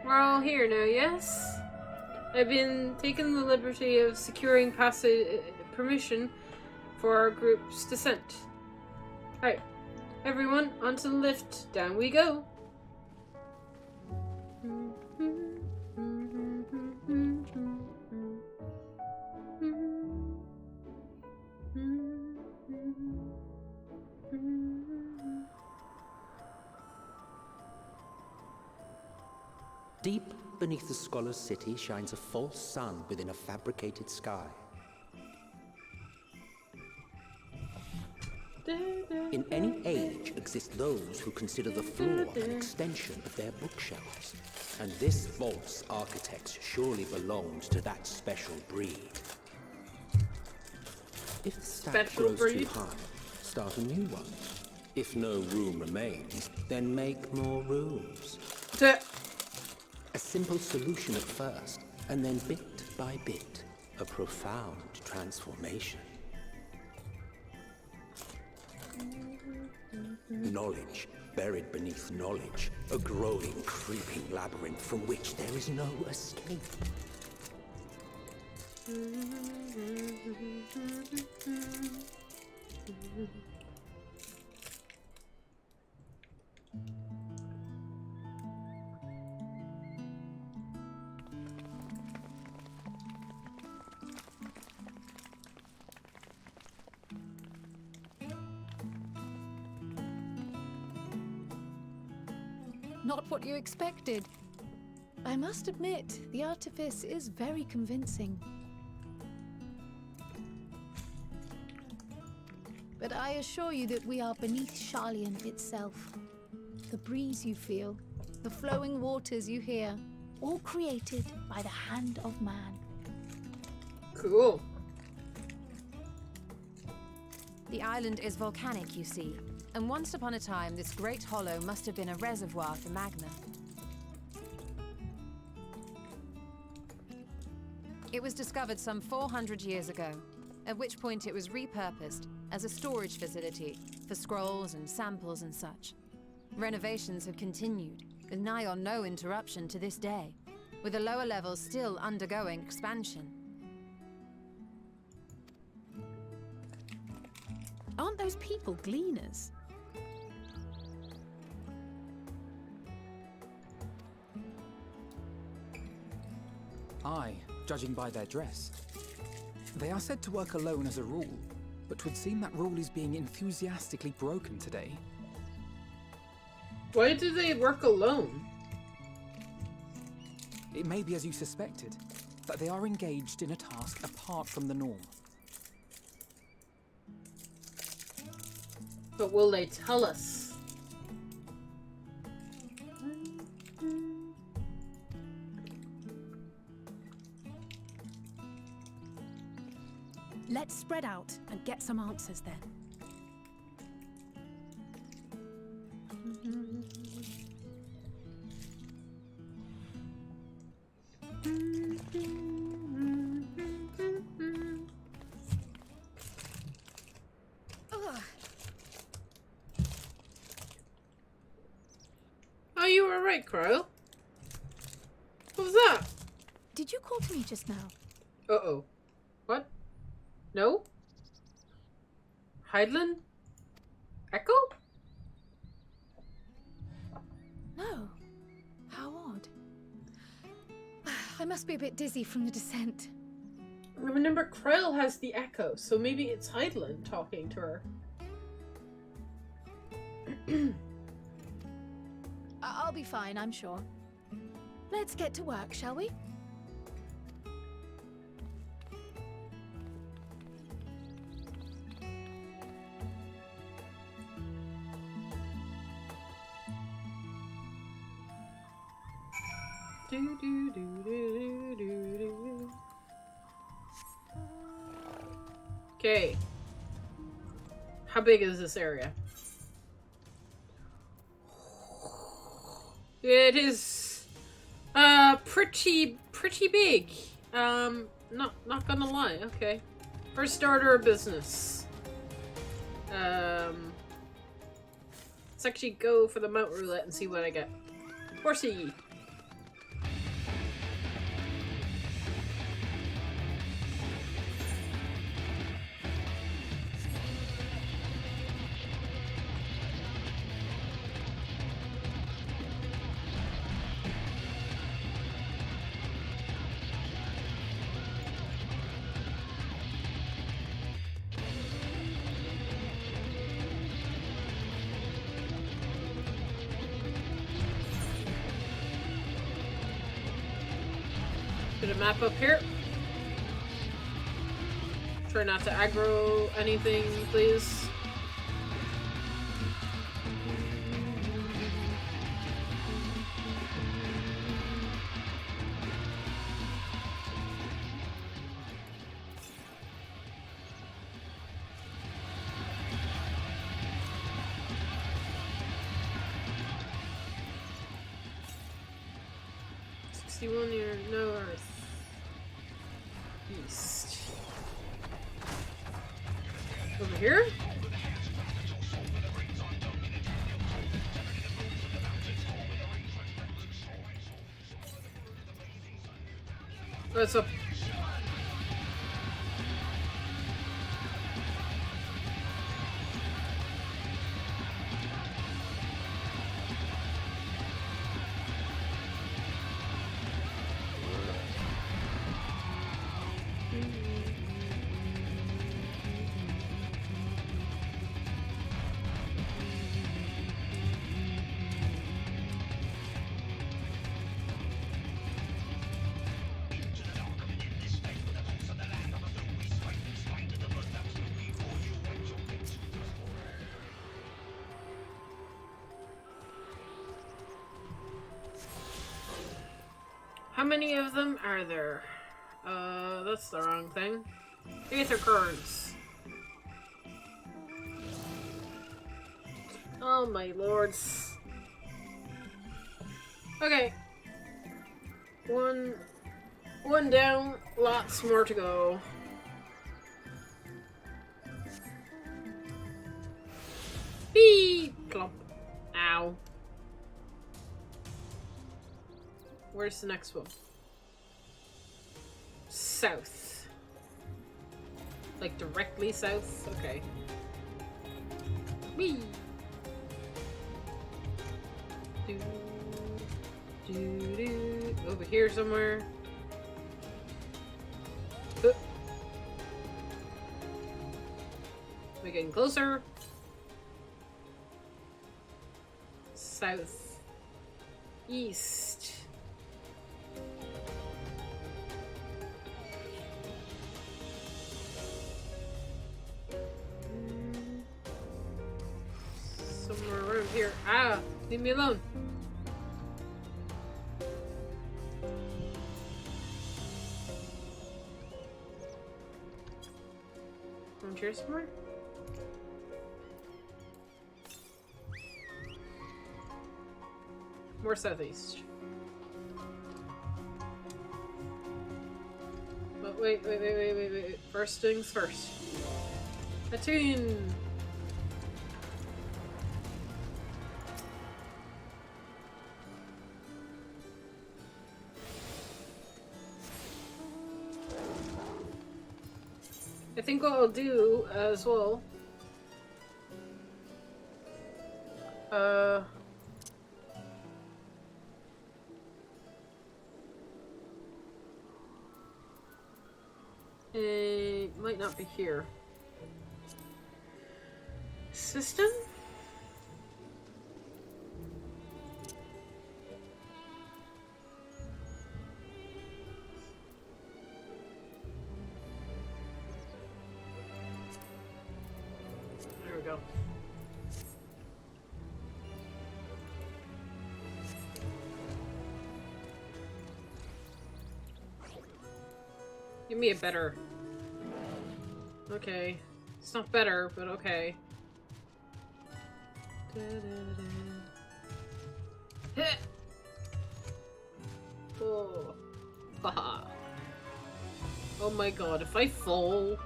[SPEAKER 1] We're all here now, yes? I've been taking the liberty of securing permission for our group's descent. Alright, everyone, onto the lift. Down we go.
[SPEAKER 10] Deep beneath the scholar's city shines a false sun within a fabricated sky. In any age exist those who consider the floor an extension of their bookshelves, and this false architect surely belonged to that special breed. If the stack grows too high, start a new one. If no room remains, then make more rooms. A simple solution at first, and then bit by bit, a profound transformation. Knowledge, buried beneath knowledge, a growing, creeping labyrinth from which there is no escape.
[SPEAKER 4] Not what you expected. I must admit, the artifice is very convincing. But I assure you that we are beneath Sharlayan itself. The breeze you feel, the flowing waters you hear, all created by the hand of man.
[SPEAKER 1] Cool.
[SPEAKER 3] The island is volcanic, you see. And once upon a time, this great hollow must have been a reservoir for magma. It was discovered some 400 years ago, at which point it was repurposed as a storage facility for scrolls and samples and such. Renovations have continued, with nigh on no interruption to this day, with the lower levels still undergoing expansion.
[SPEAKER 7] Aren't those people gleaners?
[SPEAKER 6] Aye, judging by their dress. They are said to work alone as a rule, but 'twould seem that rule is being enthusiastically broken today.
[SPEAKER 1] Why do they work alone?
[SPEAKER 6] It may be as you suspected, that they are engaged in a task apart from the norm.
[SPEAKER 1] But will they tell us?
[SPEAKER 7] Let's spread out and get some answers then.
[SPEAKER 1] you were right, Cryle. What was that?
[SPEAKER 4] Did you call to me just now?
[SPEAKER 1] Uh-oh. What? No? Heidland? Echo?
[SPEAKER 4] No. How odd. I must be a bit dizzy from the descent.
[SPEAKER 1] Remember, Krell has the echo, so maybe it's Heidland talking to her.
[SPEAKER 4] I'll be fine, I'm sure. Let's get to work, shall we?
[SPEAKER 1] Do, do, do, do, do, do. Okay. How big is this area? It is pretty big. Not gonna lie. Okay. First starter of business. Let's actually go for the mount roulette and see what I get. Horsey. Put a map up here. Try not to aggro anything, please. Near north. East. Over here? What's up? How many of them are there? That's the wrong thing. Aether currents. Oh my lords. Okay. One down, lots more to go. Beep! Clump. Ow. Where's the next one? South. Like directly south? Okay. Whee! Do, do, do. Over here somewhere. We're getting closer. South. East. Somewhere around here. Ah! Leave me alone. Around here somewhere? More southeast. But wait. First things first. Attune! I think what I'll do as well. It might not be here. System? There we go. Give me a better. Okay. It's not better, but okay. Hit! Oh. Haha. Oh my god, if I fall.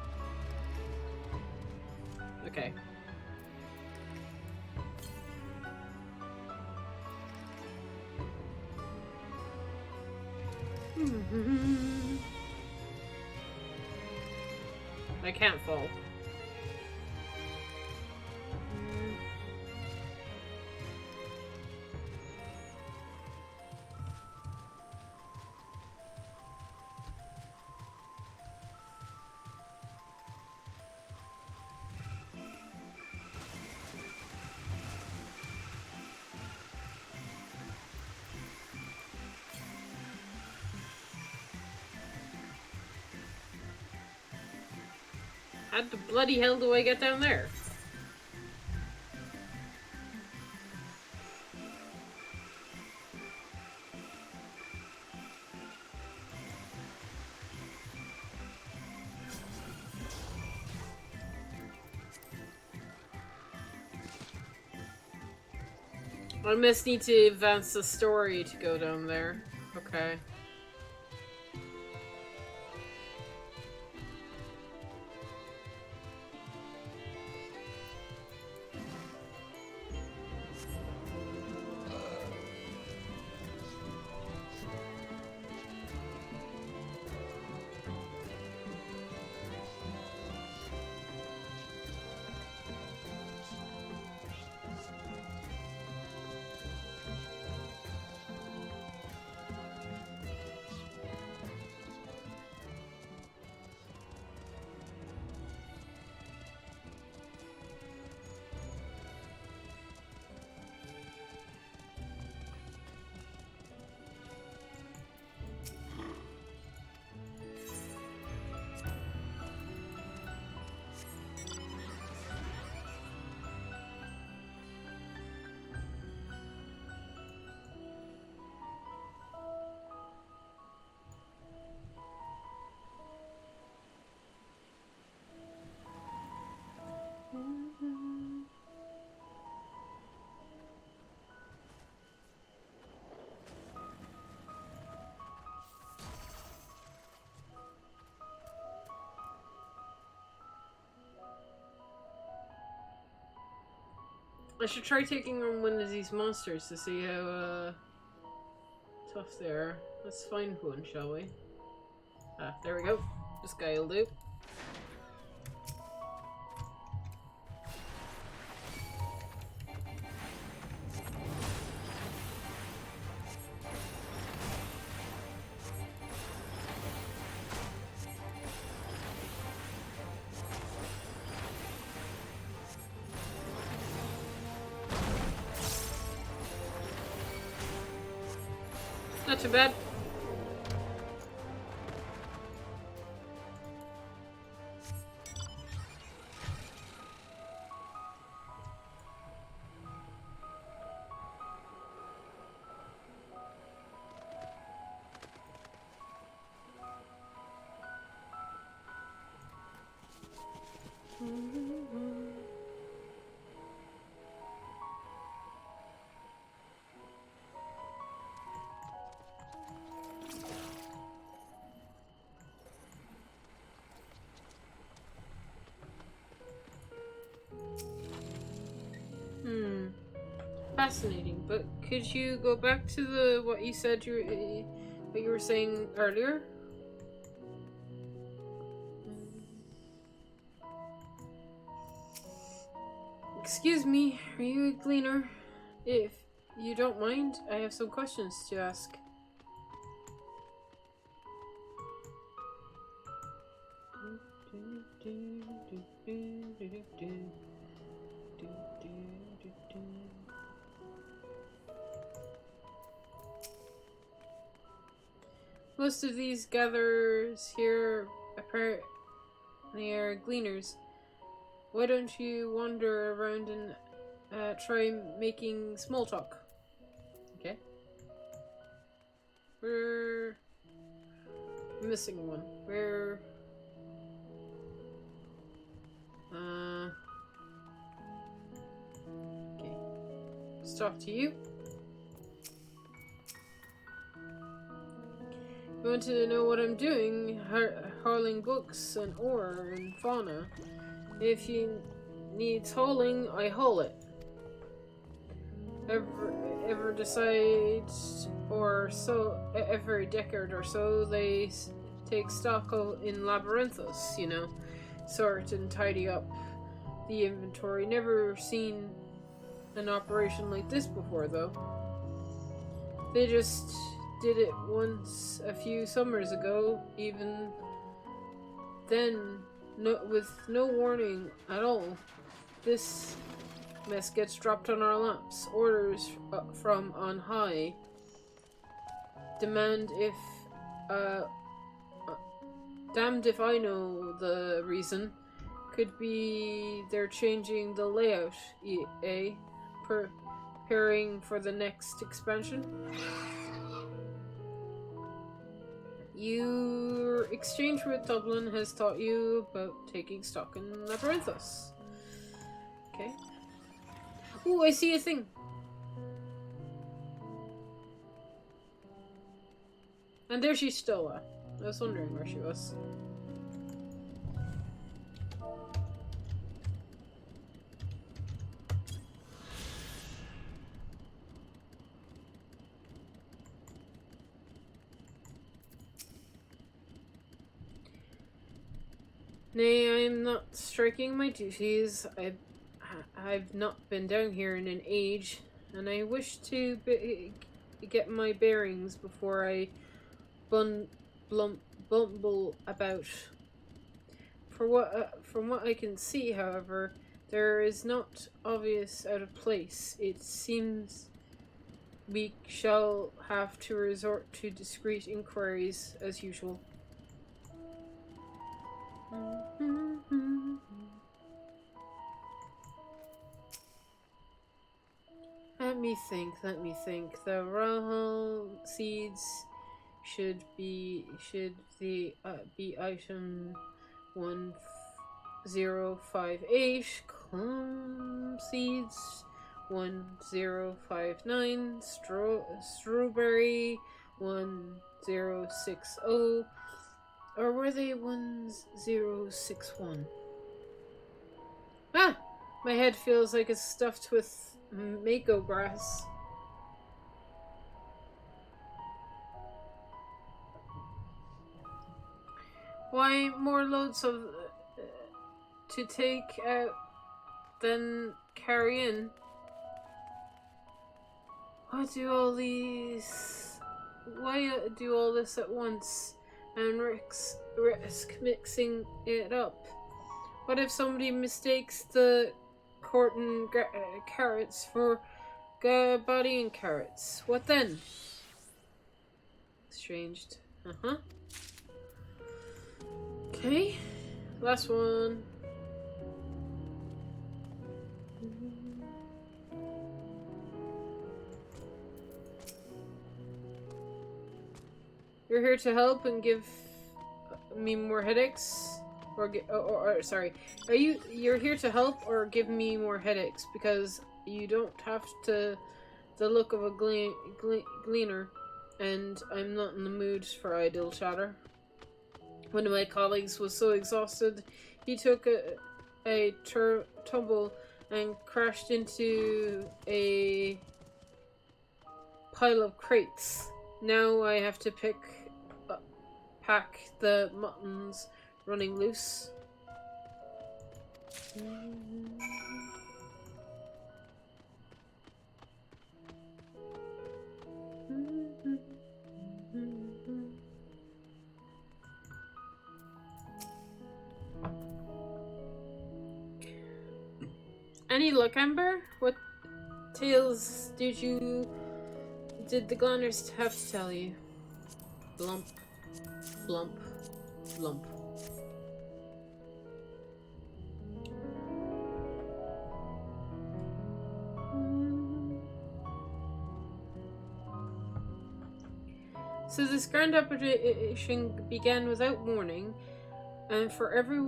[SPEAKER 1] Okay. I can't fall. How the bloody hell do I get down there? I must need to advance the story to go down there. Okay. I should try taking on one of these monsters to see how tough they are. Let's find one, shall we? Ah, there we go. This guy will do. Not too bad. Fascinating, but could you go back to the what you said what you were saying earlier? Excuse me, are you a gleaner? If you don't mind, I have some questions to ask. Most of these gatherers here apparently are gleaners. Why don't you wander around and try making small talk? Okay. We're missing one. We're okay. Let's talk to you. You want to know what I'm doing? Hauling books and ore and fauna. If you needs hauling, I haul it. Ever decide, or so every decade or so, they take stock in Labyrinthos, you know, sort and tidy up the inventory. Never seen an operation like this before, though. They just did it once a few summers ago, even then, with no warning at all. This mess gets dropped on our laps. Orders from on high demand if damned if I know the reason. Could be they're changing the layout, preparing for the next expansion. Your exchange with Dublin has taught you about taking stock in Labyrinthos. Okay. Ooh, I see a thing. And there she's still at. I was wondering where she was. Nay, I'm not striking my duties. I've not been down here in an age, and I wish to get my bearings before I bumble about. From what I can see, however, there is not obvious out of place. It seems we shall have to resort to discreet inquiries as usual. Let me think. The Rahal seeds should be item 1058. Clum seeds 1059. Strawberry 1060. Or were they 1061? Ah! My head feels like it's stuffed with mako grass. Why more loads of to take out than carry in? Why do all this at once and risk mixing it up? What if somebody mistakes the Corton carrots for Gabadian carrots? What then? Exchanged. Okay. Last one. You're here to help and give me more headaches? Or sorry. You're here to help or give me more headaches? Because you don't have the look of a gleaner, and I'm not in the mood for idle chatter. One of my colleagues was so exhausted, he took a tumble and crashed into a pile of crates. Now I have to pack the muttons running loose. Any luck, Amber? What tales did the Glanners have to tell you? Blump, blump, blump. So this grand operation began without warning, and for every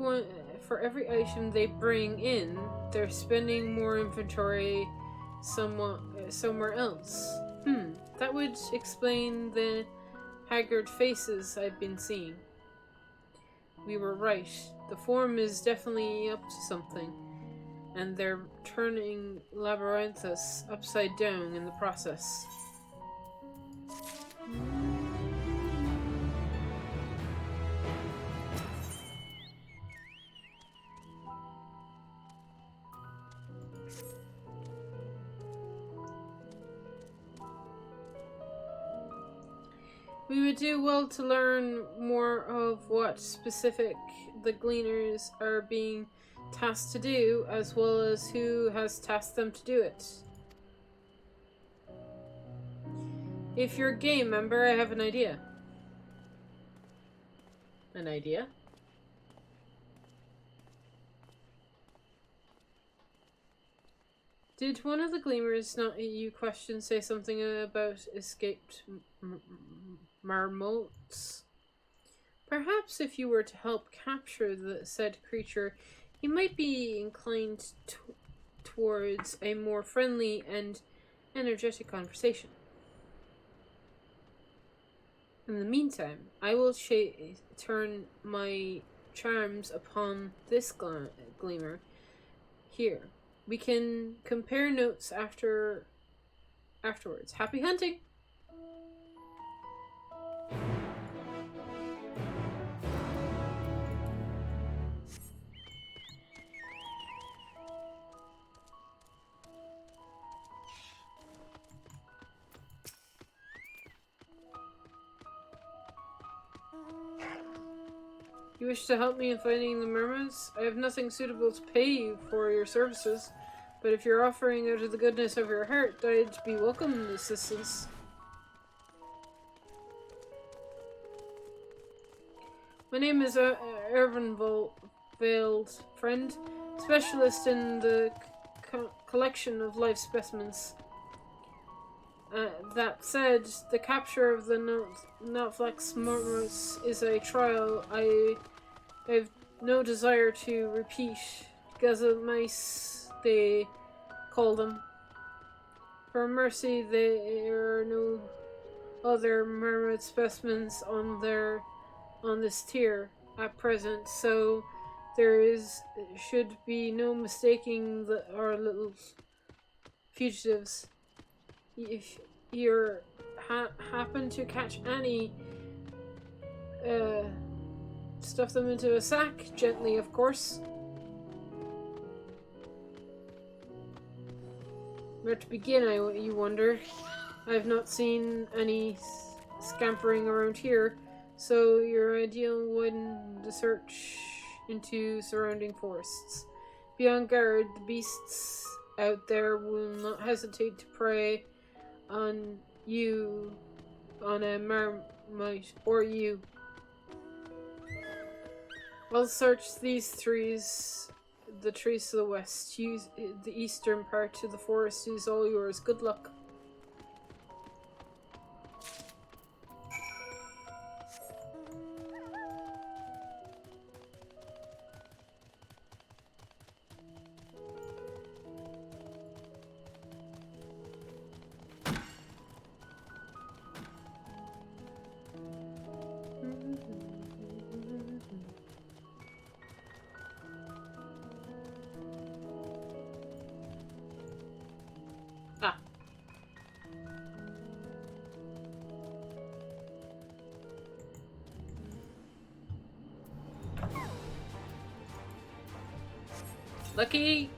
[SPEAKER 1] item they bring in, they're spending more inventory somewhere else. That would explain the haggard faces I've been seeing. We were right. The Forum is definitely up to something, and they're turning Labyrinthus upside down in the process. We would do well to learn more of what specific the Gleaners are being tasked to do, as well as who has tasked them to do it. If you're game member, I have an idea. An idea? Did one of the Gleamers not you question say something about escaped marmots? Perhaps if you were to help capture the said creature, he might be inclined towards a more friendly and energetic conversation. In the meantime, I will turn my charms upon this Gleamer here. We can compare notes afterwards. Happy hunting! You wish to help me in finding the mermaids? I have nothing suitable to pay you for your services, but if you're offering out of the goodness of your heart, I'd be welcome assistance. My name is Ervin Veiled, friend, specialist in the collection of life specimens. That said, the capture of the Notflex Mormos is a trial I have no desire to repeat. Gazamice, they call them. For mercy, there are no other mermaid specimens on this tier at present, so there should be no mistaking our little fugitives. If you happen to catch any, stuff them into a sack, gently of course. Where to begin, you wonder? I've not seen any scampering around here, so your ideal widen the search into surrounding forests. Be on guard, the beasts out there will not hesitate to prey on you, on a marmite, or you. I'll search these trees, the trees to the west. Use the eastern part of the forest is all yours. Good luck. Lucky!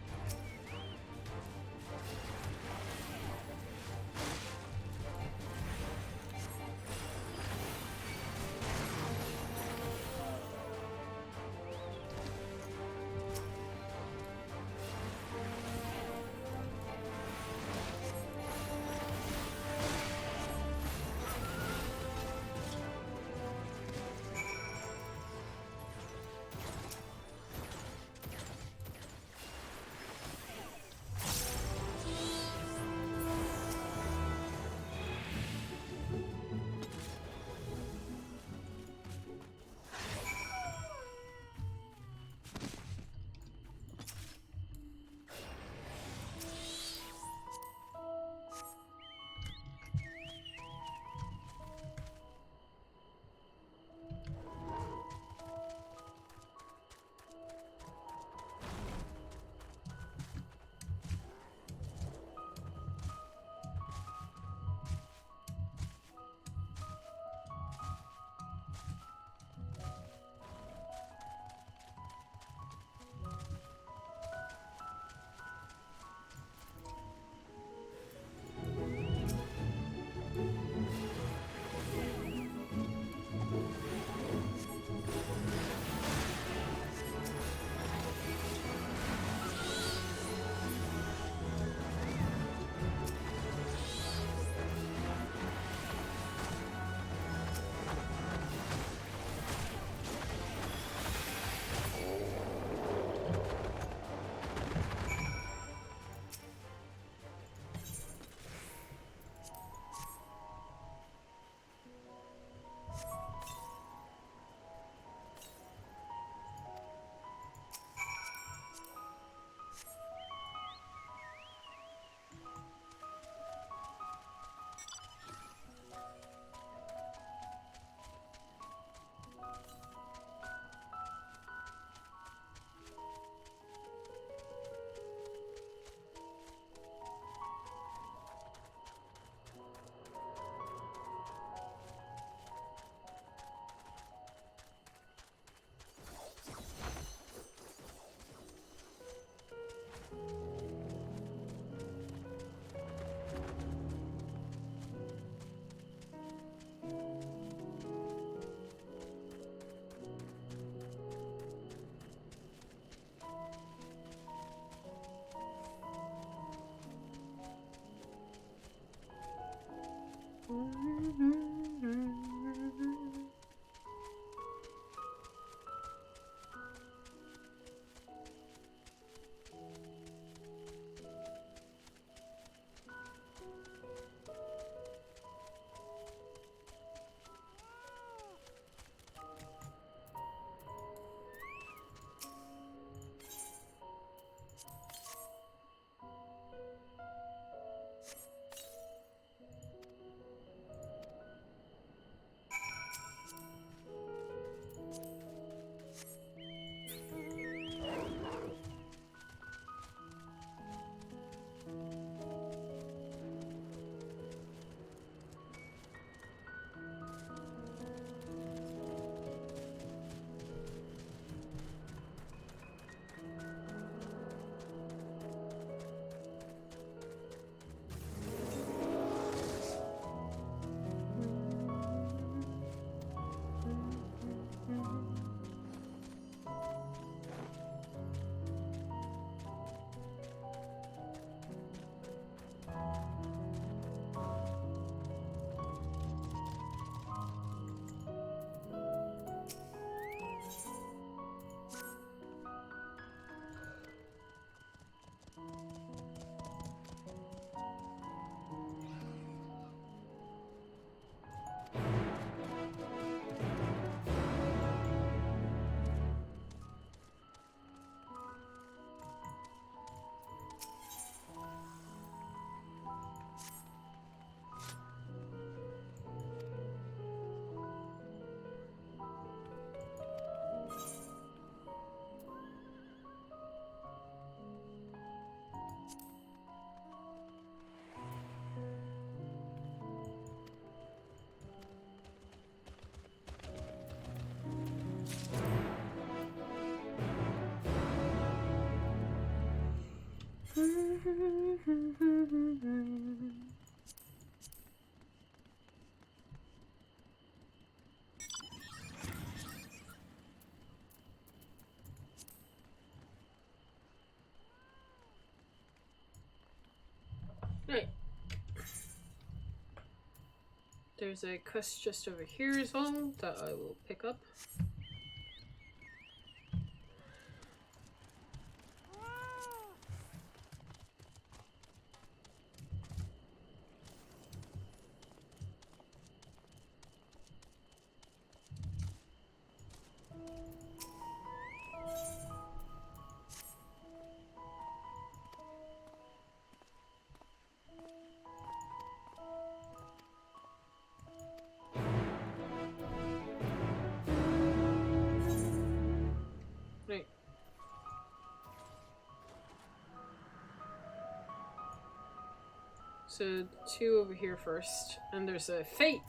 [SPEAKER 1] Right. There's a quest just over here as well that I will pick up. Right. So 2 over here first, and there's a fate.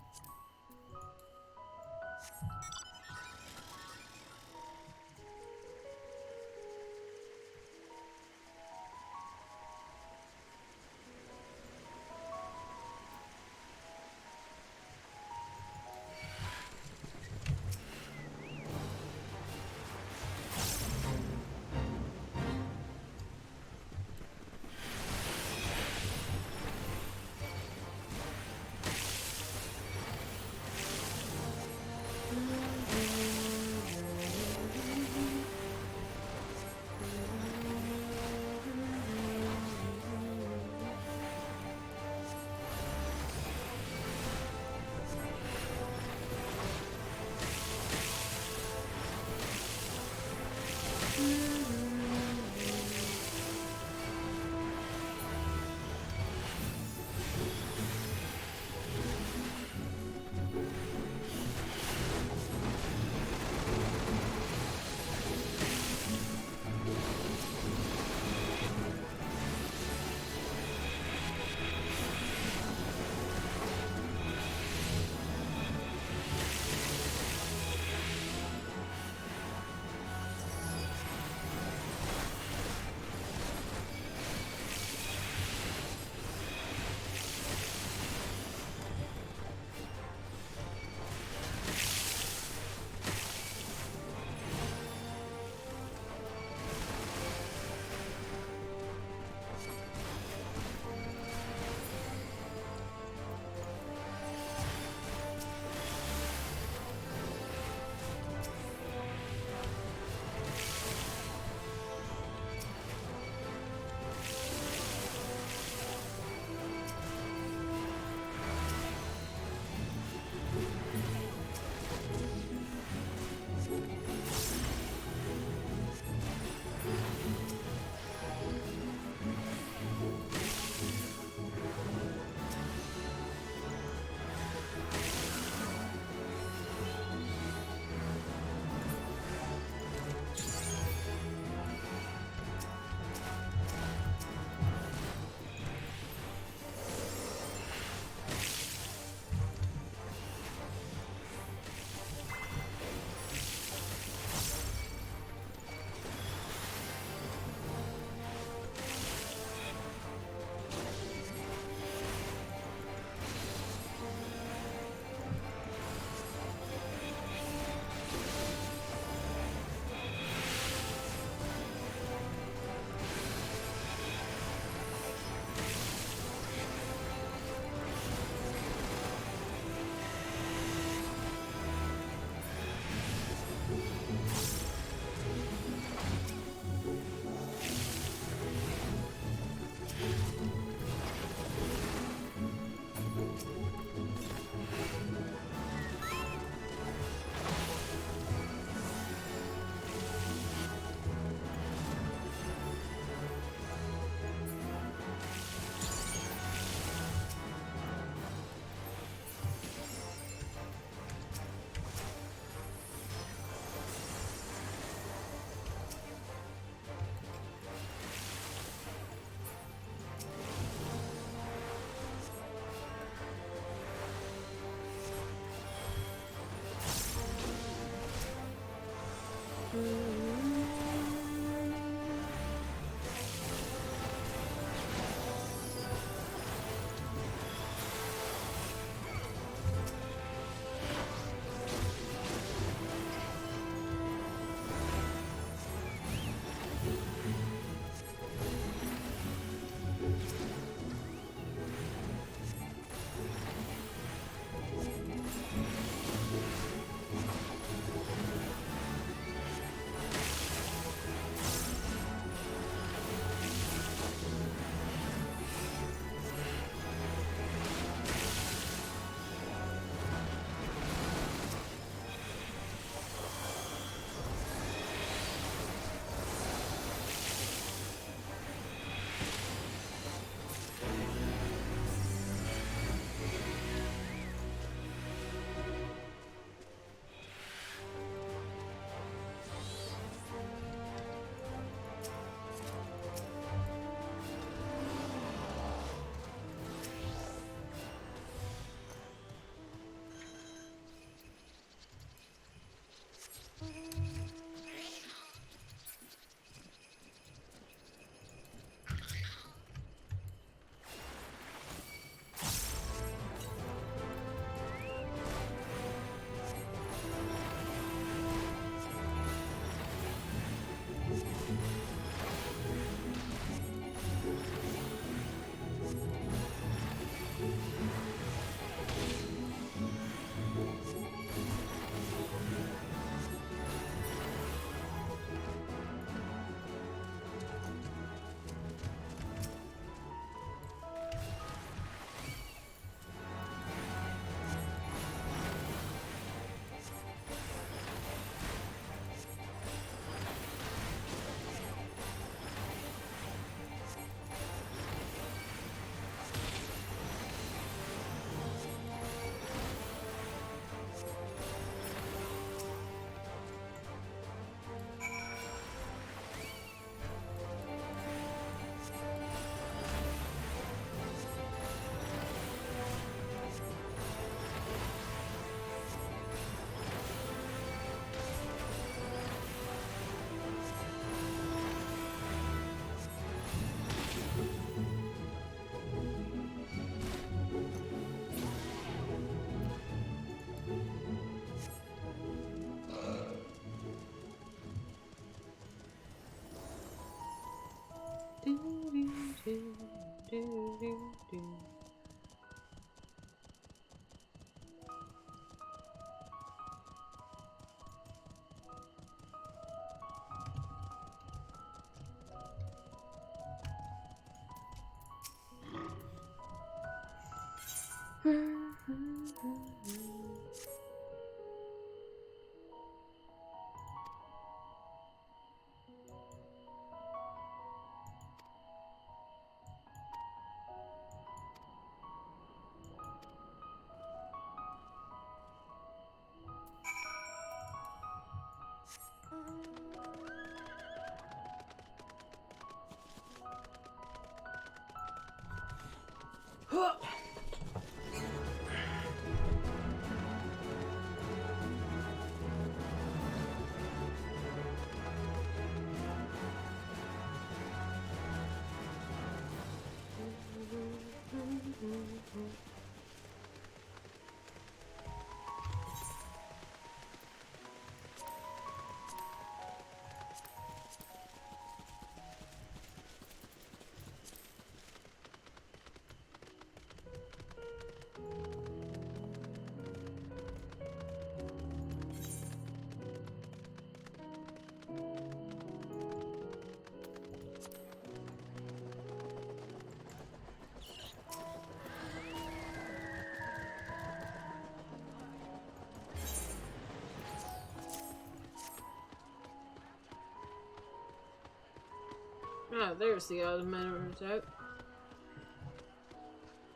[SPEAKER 1] Ah, there's the automator out.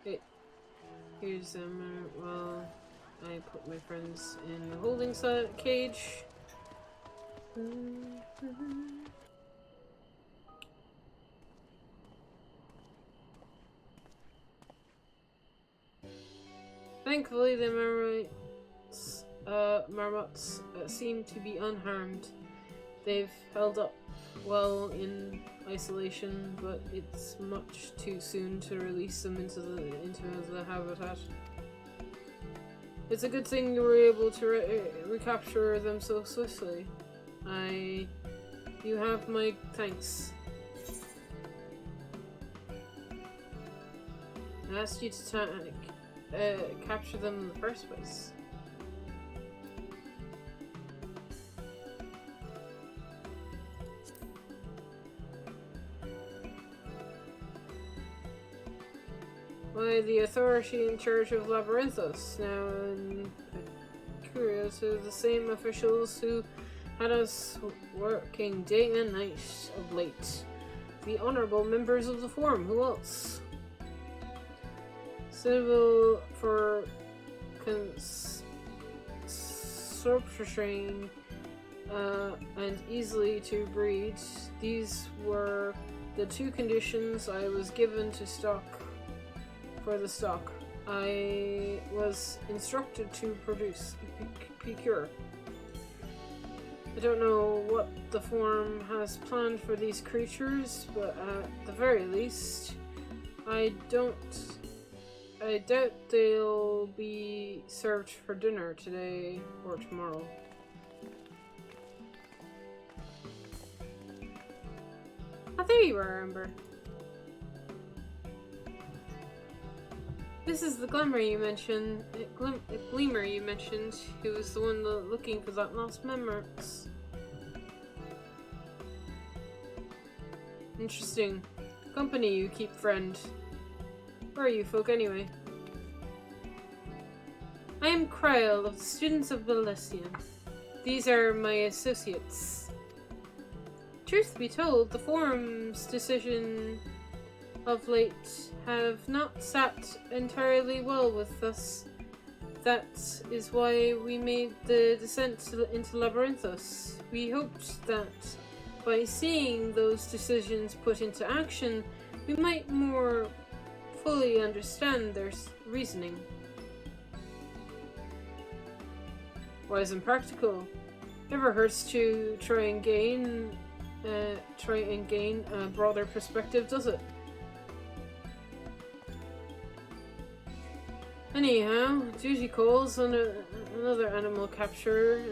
[SPEAKER 1] Okay, here's well, I put my friends in the holding cage. Thankfully, the marmots seem to be unharmed. They've held up well in isolation, but it's much too soon to release them into the habitat. It's a good thing you were able to recapture them so swiftly. You have my thanks. I asked you to capture them in the first place. Why, the authority in charge of Labyrinthos. Now, curious, are the same officials who had us working day and night of late. The honorable members of the Forum. Who else? Suitable for consorption and easily to breed. These were the two conditions I was given to stock. For the stock, I was instructed to procure. I don't know what the Forum has planned for these creatures, but at the very least, I doubt they'll be served for dinner today or tomorrow. Oh, there you are, Amber. This is the Glimmer you mentioned. Gleamer you mentioned, who was the one looking for that lost memories. Interesting. Company you keep, friend. Where are you folk anyway? I am Kryl of the Students of Valesian. These are my associates. Truth be told, the Forum's decision of late have not sat entirely well with us. That is why we made the descent into Labyrinthos. We hoped that by seeing those decisions put into action, we might more fully understand their reasoning. Wise and practical. Never hurts to try and gain a broader perspective, does it? Anyhow, duty calls on another animal capture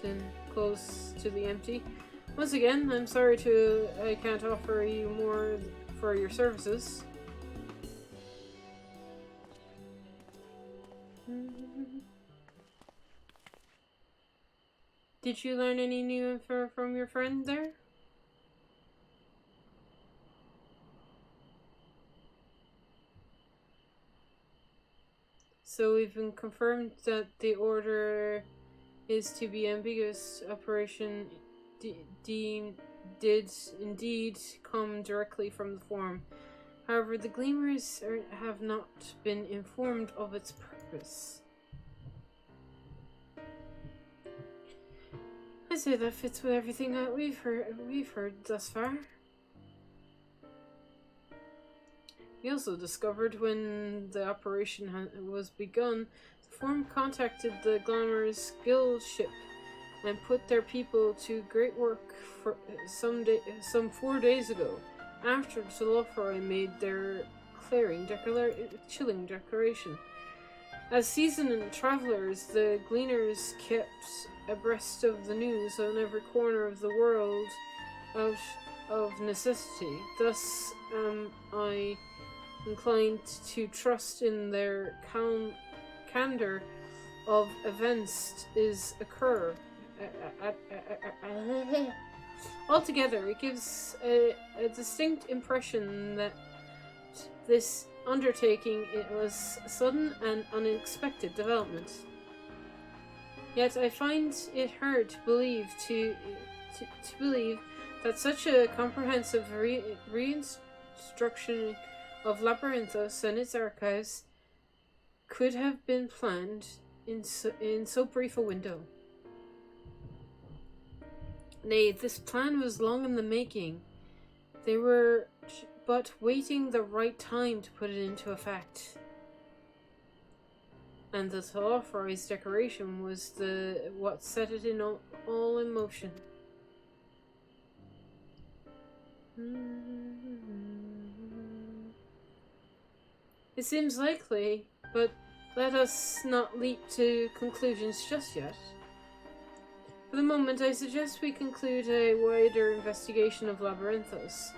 [SPEAKER 1] and close to the empty. Once again, I'm sorry I can't offer you more for your services. Did you learn any new info from your friend there? So we've been confirmed that the order is to be ambiguous. Operation did indeed come directly from the Forum. However, the Gleamers have not been informed of its purpose. I say that fits with everything that we've heard thus far. We also discovered when the operation was begun, the Forum contacted the Glamour's guild ship and put their people to great work for some 4 days ago, after the Solofroi made their chilling declaration. As seasoned travelers, the Gleaners kept abreast of the news on every corner of the world out of necessity. Thus am I inclined to trust in their candor of events is occur. Altogether, it gives a distinct impression that this undertaking was a sudden and unexpected development. Yet I find it hard to believe that such a comprehensive reconstruction of Labyrinthos and its archives could have been planned in so brief a window. Nay, this plan was long in the making. They were but waiting the right time to put it into effect. And the Solofroi's decoration was what set it all in motion. It seems likely, but let us not leap to conclusions just yet. For the moment, I suggest we conclude a wider investigation of Labyrinthos.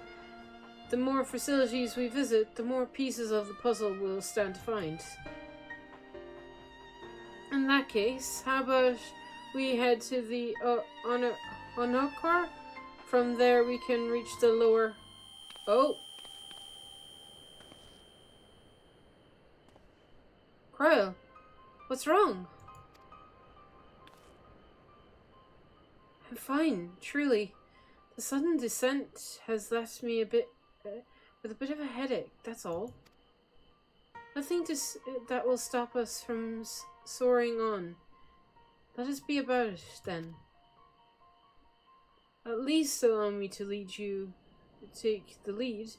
[SPEAKER 1] The more facilities we visit, the more pieces of the puzzle we'll stand to find. In that case, how about we head to the Endwalker? From there we can reach the lower... Oh! Cryle, what's wrong? I'm fine, truly. The sudden descent has left me with a bit of a headache, that's all. Nothing that will stop us from soaring on. Let us be about it, then. At least allow me to take the lead.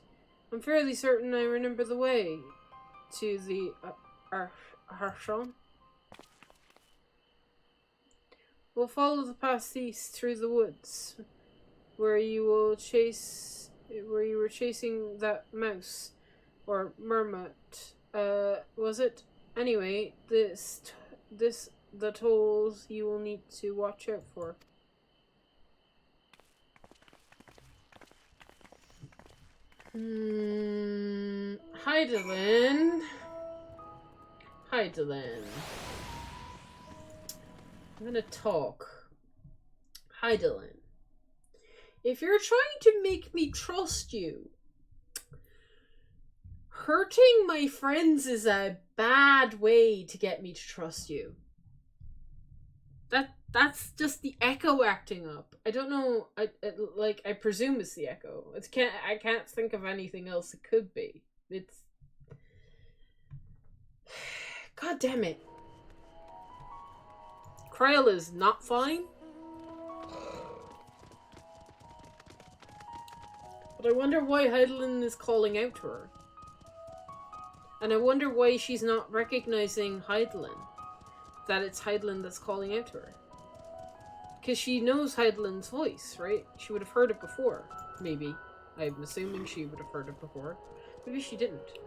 [SPEAKER 1] I'm fairly certain I remember the way to the Archon. We'll follow the path east through the woods, where you were chasing that mouse, or mermat, was it? Anyway, the tolls you will need to watch out for. Hydaelyn. I'm gonna talk. Hydaelyn. If you're trying to make me trust you, hurting my friends is a bad way to get me to trust you. That's just the Echo acting up. I don't know. I presume it's the Echo. I can't think of anything else it could be. It's... God damn it. Cryle is not fine. But I wonder why Hydaelyn is calling out to her. And I wonder why she's not recognizing Hydaelyn. That it's Hydaelyn that's calling out to her. Because she knows Hydaelyn's voice, right? She would have heard it before. Maybe. I'm assuming she would have heard it before. Maybe she didn't.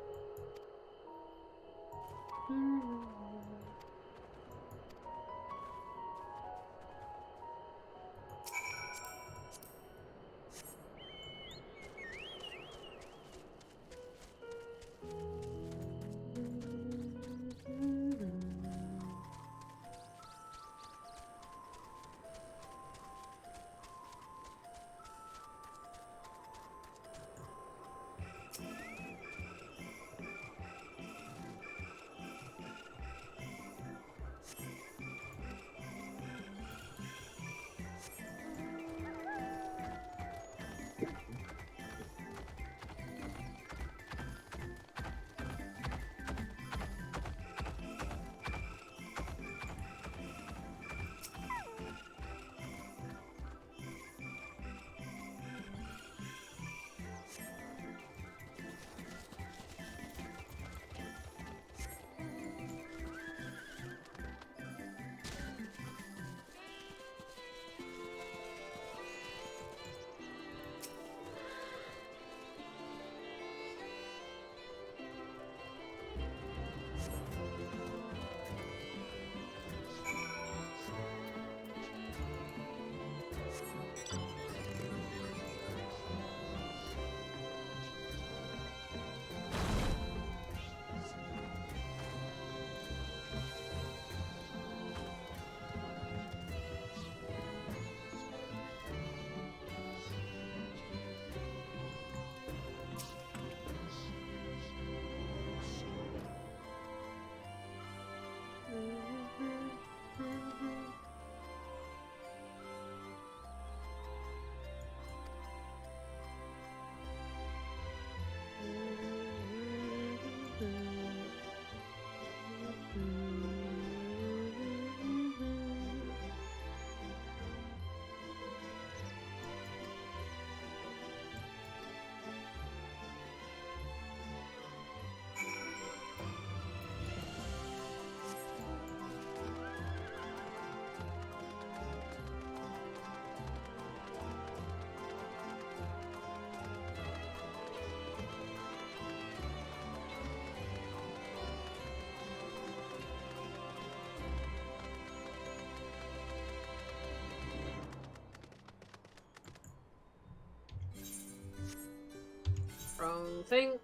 [SPEAKER 1] Wrong thing.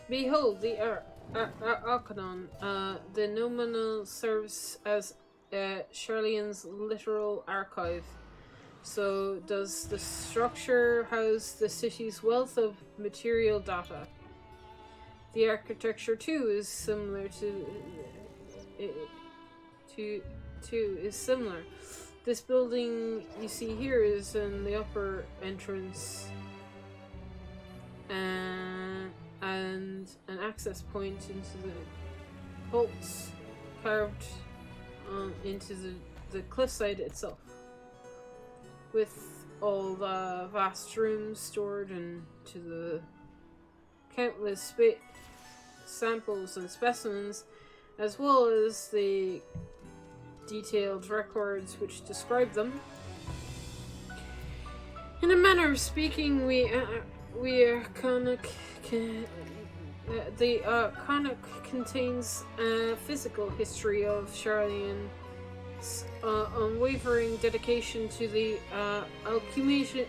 [SPEAKER 1] Behold, the Arcanon. The nominal serves as Charlene's literal archive. So, does the structure house the city's wealth of material data? The architecture too is similar is similar. This building you see here is in the upper entrance, and an access point into the vaults carved into the cliffside itself, with all the vast rooms stored into the countless samples and specimens, as well as the detailed records which describe them. In a manner of speaking, the Arcanic contains a physical history of Charlene's unwavering dedication to the accumulation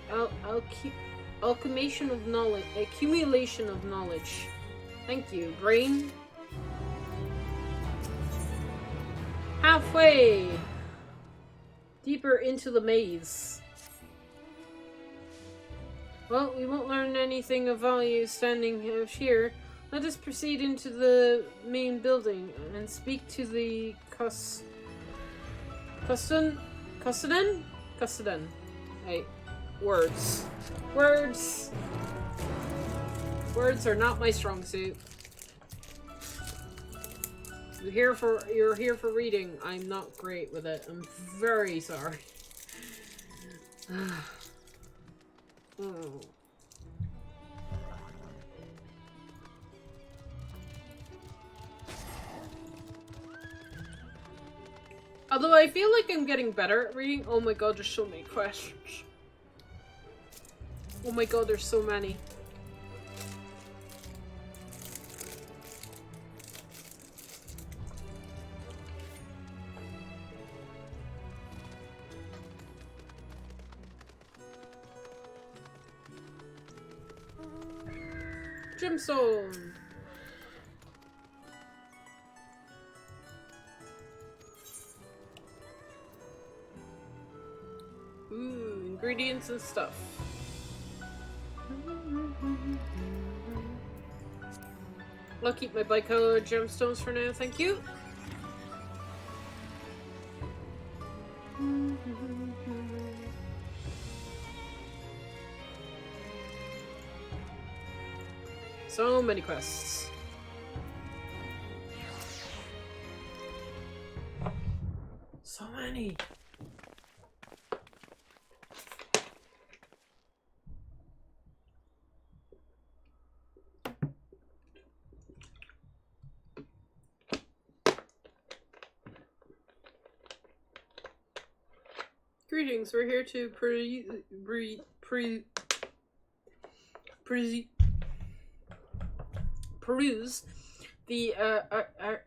[SPEAKER 1] of knowledge. Thank you, brain. Halfway deeper into the maze. Well, we won't learn anything of value standing out here. Let us proceed into the main building and speak to the Custodian? Hey, words. Words are not my strong suit. You're here for reading. I'm not great with it. I'm very sorry. Although I feel like I'm getting better at reading. Oh my god, there's so many questions. Oh my god, there's so many. Gemstone. Ooh, ingredients and stuff. I'll keep my bicolored gemstones for now, thank you. So many quests. So many. Greetings, we're here to peruse the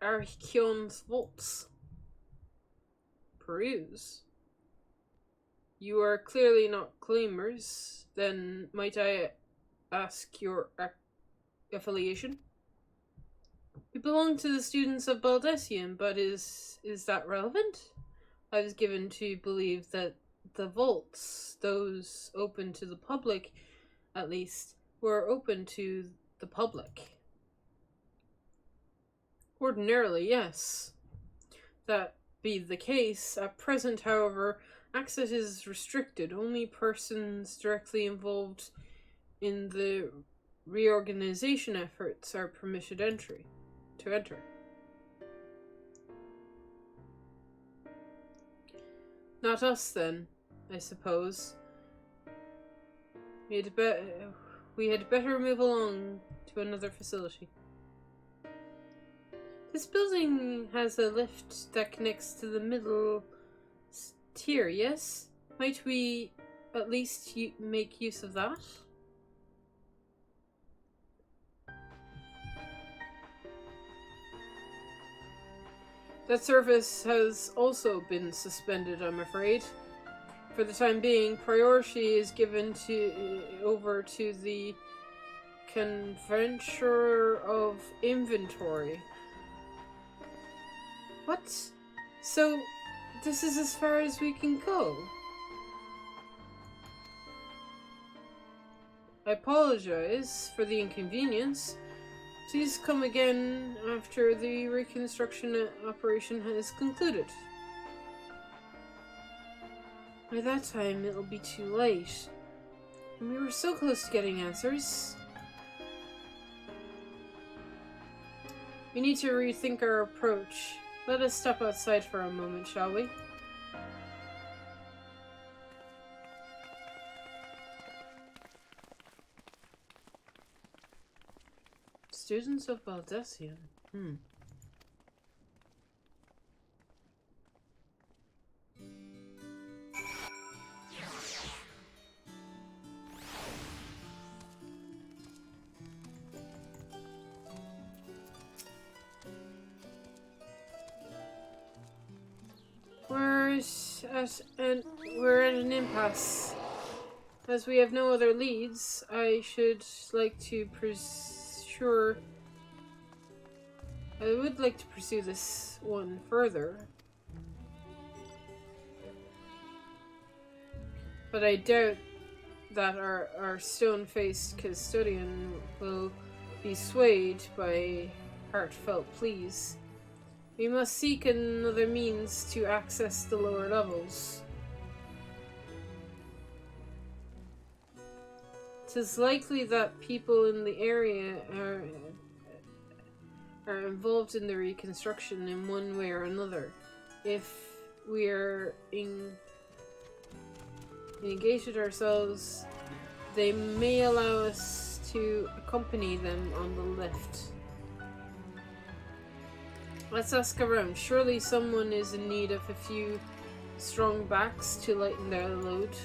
[SPEAKER 1] Archeon's vaults. Peruse? You are clearly not claimers. Then might I ask your affiliation? We belong to the students of Baldessian, but is that relevant? I was given to believe that the vaults, those open to the public, at least, were open to the public. Ordinarily, yes. That be the case. At present, however, access is restricted. Only persons directly involved in the reorganization efforts are permitted to enter. Not us, then, I suppose. We had better move along to another facility. This building has a lift that connects to the middle tier, yes? Might we at least make use of that? That service has also been suspended, I'm afraid. For the time being, priority is given over to the Conventure of Inventory. What? So, this is as far as we can go? I apologize for the inconvenience. Please come again after the reconstruction operation has concluded. By that time, it'll be too late. And we were so close to getting answers. We need to rethink our approach. Let us step outside for a moment, shall we? Students of Baldesion. We're at an impasse. As we have no other leads, I should like to I would like to pursue this one further. But I doubt that our stone-faced custodian will be swayed by heartfelt pleas. We must seek another means to access the lower levels. 'Tis likely that people in the area are involved in the reconstruction in one way or another. If we're engaged ourselves, they may allow us to accompany them on the lift. Let's ask around. Surely someone is in need of a few strong backs to lighten their load.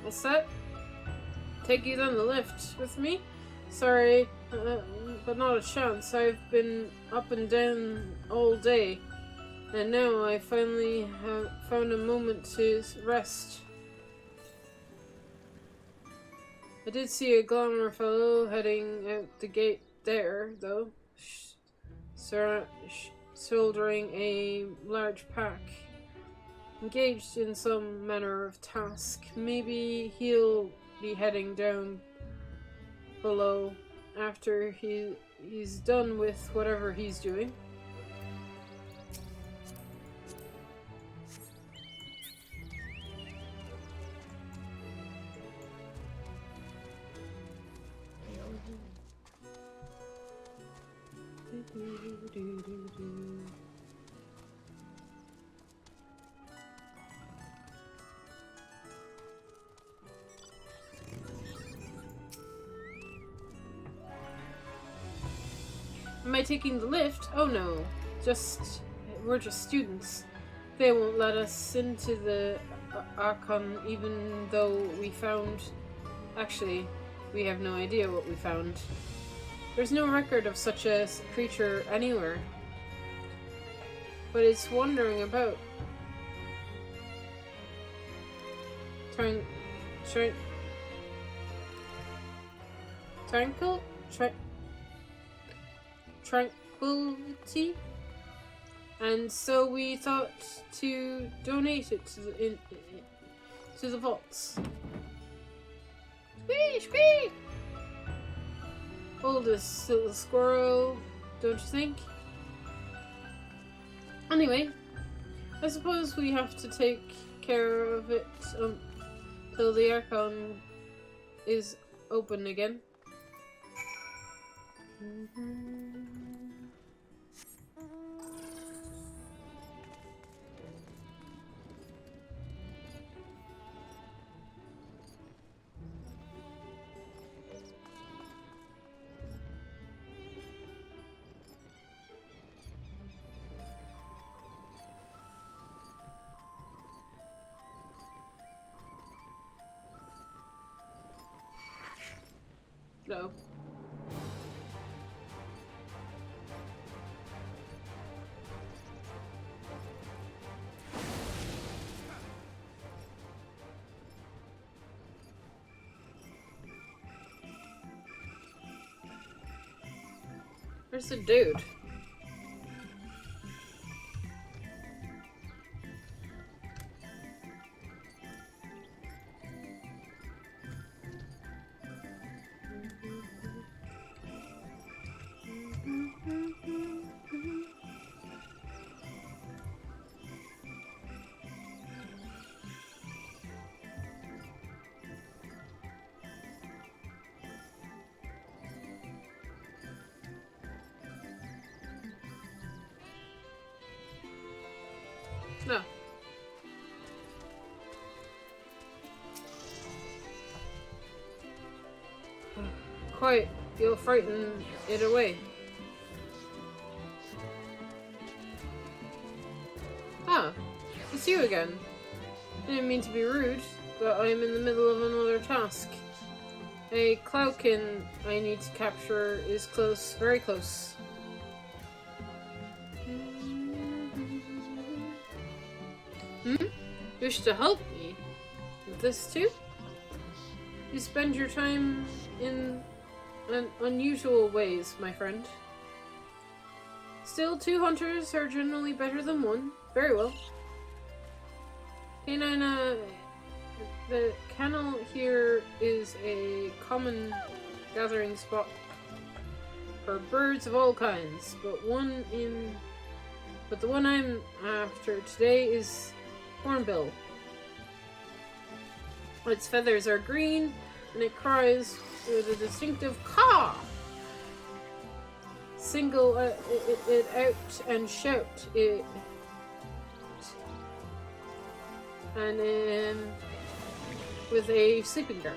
[SPEAKER 1] What's that? Take you down the lift with me? Sorry, but not a chance. I've been up and down all day, and now I finally have found a moment to rest. I did see a glamour fellow heading out the gate there, though, shouldering a large pack. Engaged in some manner of task. Maybe he'll be heading down below after he's done with whatever he's doing. Am I taking the lift? Oh no. We're just students. They won't let us into the Archon even though we found... Actually, we have no idea what we found. There's no record of such a creature anywhere. But it's wandering about. tranquility, and so we thought to donate it to the vaults. Squee, squee! Oldest little squirrel, don't you think? Anyway, I suppose we have to take care of it till the Archon is open again. No. Where's the dude? No. Quite. You'll frighten it away. Ah, it's you again. I didn't mean to be rude, but I'm in the middle of another task. A cloudkin I need to capture is close, very close. Wish to help me with this too? You spend your time in unusual ways, my friend. Still, 2 hunters are generally better than 1. Very well. Canine, the kennel here is a common gathering spot for birds of all kinds, but the one I'm after today is Hornbill. Its feathers are green, and it cries with a distinctive caw. Single it out and shout it, and with a sleeping dart.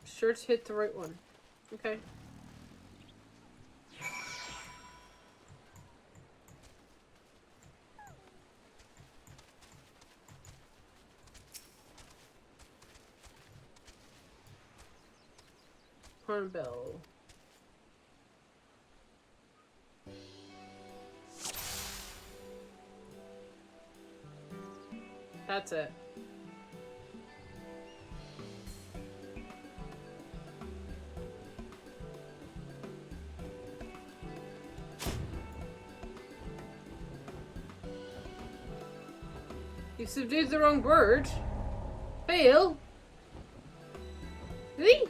[SPEAKER 1] Sure to hit the right one. Okay. Hornbill. That's it. You subdued the wrong bird. Fail. Really?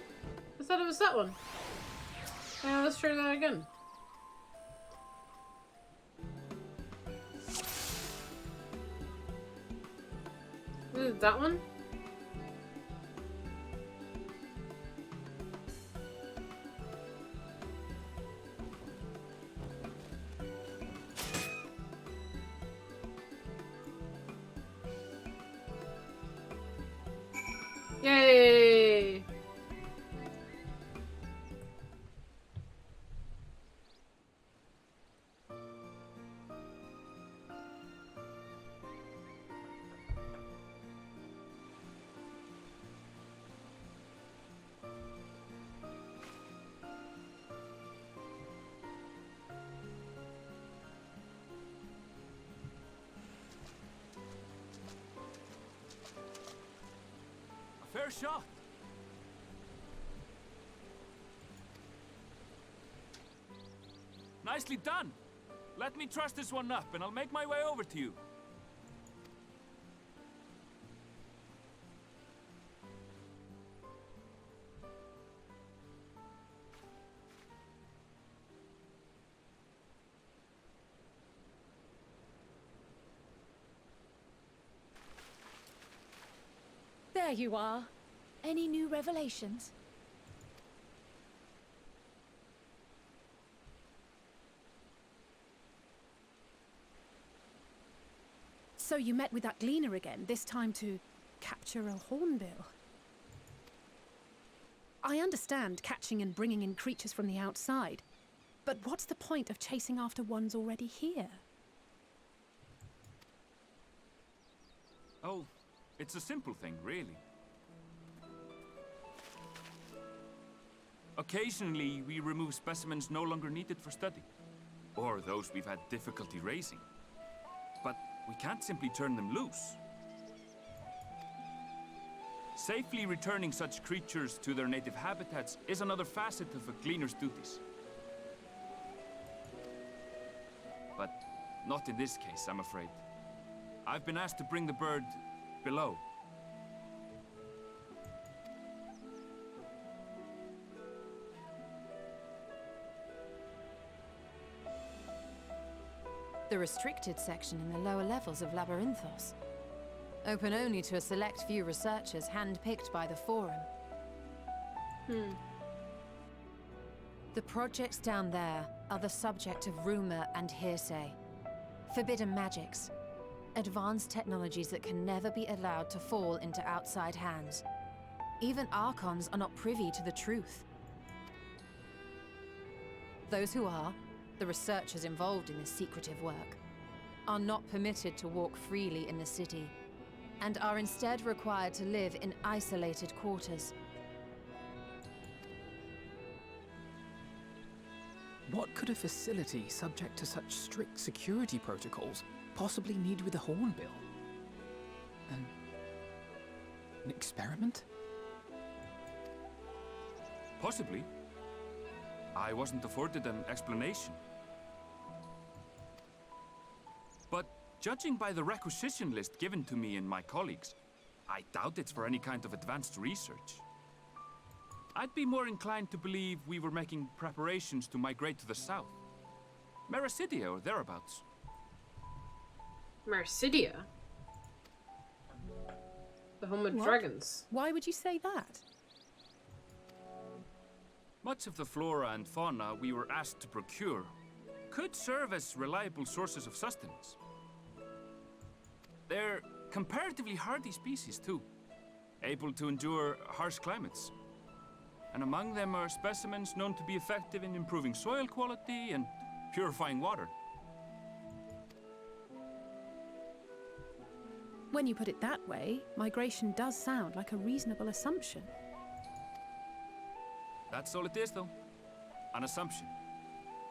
[SPEAKER 1] I thought it was that one. Let's try that again. Is it that one? Yay!
[SPEAKER 11] Fair shot. Nicely done. Let me truss this one up, and I'll make my way over to you.
[SPEAKER 4] There you are. Any new revelations?
[SPEAKER 7] So you met with that gleaner again, this time to capture a hornbill. I understand catching and bringing in creatures from the outside, but what's the point of chasing after ones already here?
[SPEAKER 11] Oh, it's a simple thing, really. Occasionally, we remove specimens no longer needed for study, or those we've had difficulty raising. But we can't simply turn them loose. Safely returning such creatures to their native habitats is another facet of a gleaner's duties. But not in this case, I'm afraid. I've been asked to bring the bird below.
[SPEAKER 3] The restricted section in the lower levels of Labyrinthos. Open only to a select few researchers hand-picked by the Forum. The projects down there are the subject of rumor and hearsay. Forbidden magics. Advanced technologies that can never be allowed to fall into outside hands. Even Archons are not privy to the truth. Those who are, the researchers involved in this secretive work, are not permitted to walk freely in the city, and are instead required to live in isolated quarters.
[SPEAKER 6] What could a facility subject to such strict security protocols possibly need with a hornbill? An experiment?
[SPEAKER 11] Possibly. I wasn't afforded an explanation. But judging by the requisition list given to me and my colleagues, I doubt it's for any kind of advanced research. I'd be more inclined to believe we were making preparations to migrate to the south. Mericidia or thereabouts.
[SPEAKER 1] Mericidia? The home of dragons.
[SPEAKER 7] Why would you say that?
[SPEAKER 11] Much of the flora and fauna we were asked to procure could serve as reliable sources of sustenance. They're comparatively hardy species too, able to endure harsh climates. And among them are specimens known to be effective in improving soil quality and purifying water.
[SPEAKER 7] When you put it that way, migration does sound like a reasonable assumption.
[SPEAKER 11] That's all it is, though. An assumption.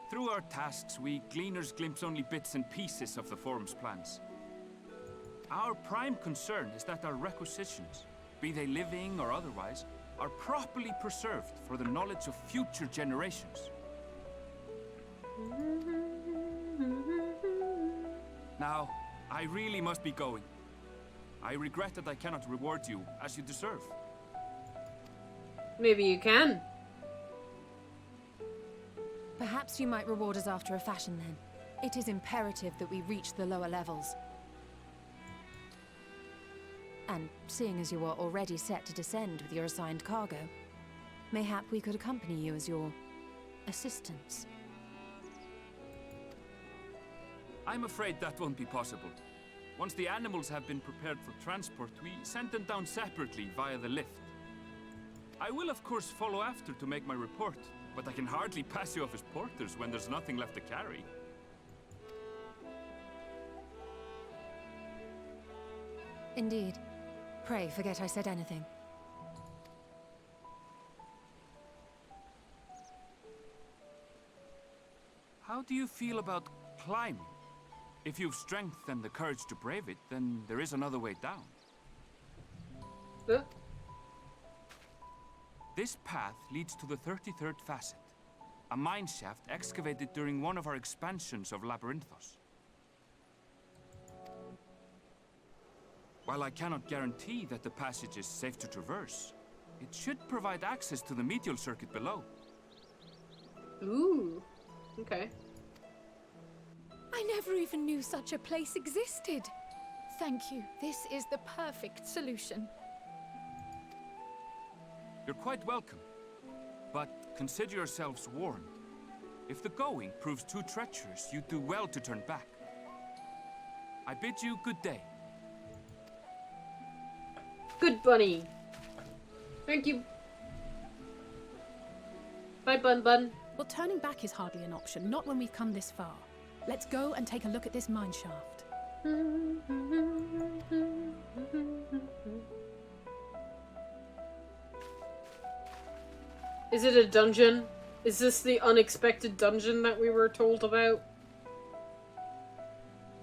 [SPEAKER 11] Through our tasks, we gleaners glimpse only bits and pieces of the Forum's plans. Our prime concern is that our requisitions, be they living or otherwise, are properly preserved for the knowledge of future generations. Now, I really must be going. I regret that I cannot reward you as you deserve.
[SPEAKER 1] Maybe you can.
[SPEAKER 3] Perhaps you might reward us after a fashion then. It is imperative that we reach the lower levels. And seeing as you are already set to descend with your assigned cargo, mayhap we could accompany you as your assistants.
[SPEAKER 11] I'm afraid that won't be possible. Once the animals have been prepared for transport, we send them down separately via the lift. I will of course follow after to make my report, but I can hardly pass you off as porters when there's nothing left to carry.
[SPEAKER 3] Indeed. Pray forget I said anything.
[SPEAKER 11] How do you feel about climbing? If you've strength and the courage to brave it, then there is another way down. This path leads to the 33rd facet, a mine shaft excavated during one of our expansions of Labyrinthos. While I cannot guarantee that the passage is safe to traverse, it should provide access to the medial circuit below.
[SPEAKER 1] Ooh. Okay.
[SPEAKER 4] I never even knew such a place existed. Thank you. This is the perfect solution.
[SPEAKER 11] You're quite welcome, but consider yourselves warned. If the going proves too treacherous, you'd do well to turn back. I bid you good day.
[SPEAKER 1] Good bunny. Thank you. Bye, Bun Bun.
[SPEAKER 7] Well, turning back is hardly an option, not when we've come this far. Let's go and take a look at this mine shaft.
[SPEAKER 1] Is it a dungeon? Is this the unexpected dungeon that we were told about?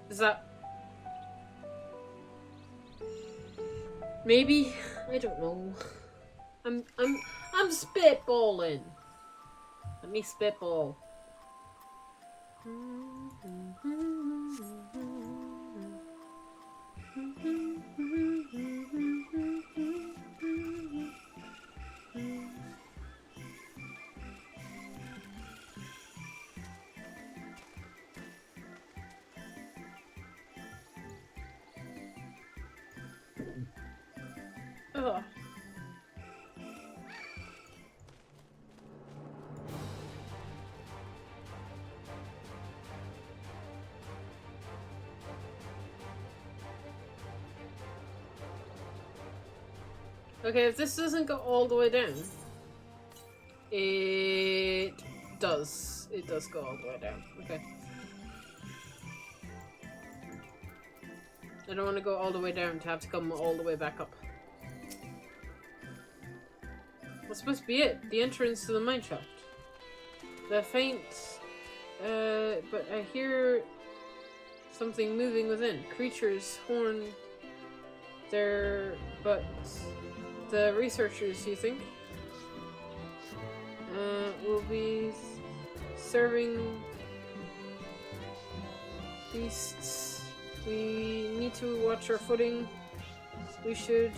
[SPEAKER 1] Is that... Maybe? I don't know. I'm spitballing. Let me spitball. Ugh. Okay, if this doesn't go all the way down, it does. It does go all the way down. Okay. I don't want to go all the way down to have to come all the way back up. That's supposed to be it. The entrance to the mine shaft. The faint... but I hear something moving within. Creatures horn their butts. The researchers, you think? Will be serving beasts. We need to watch our footing. We should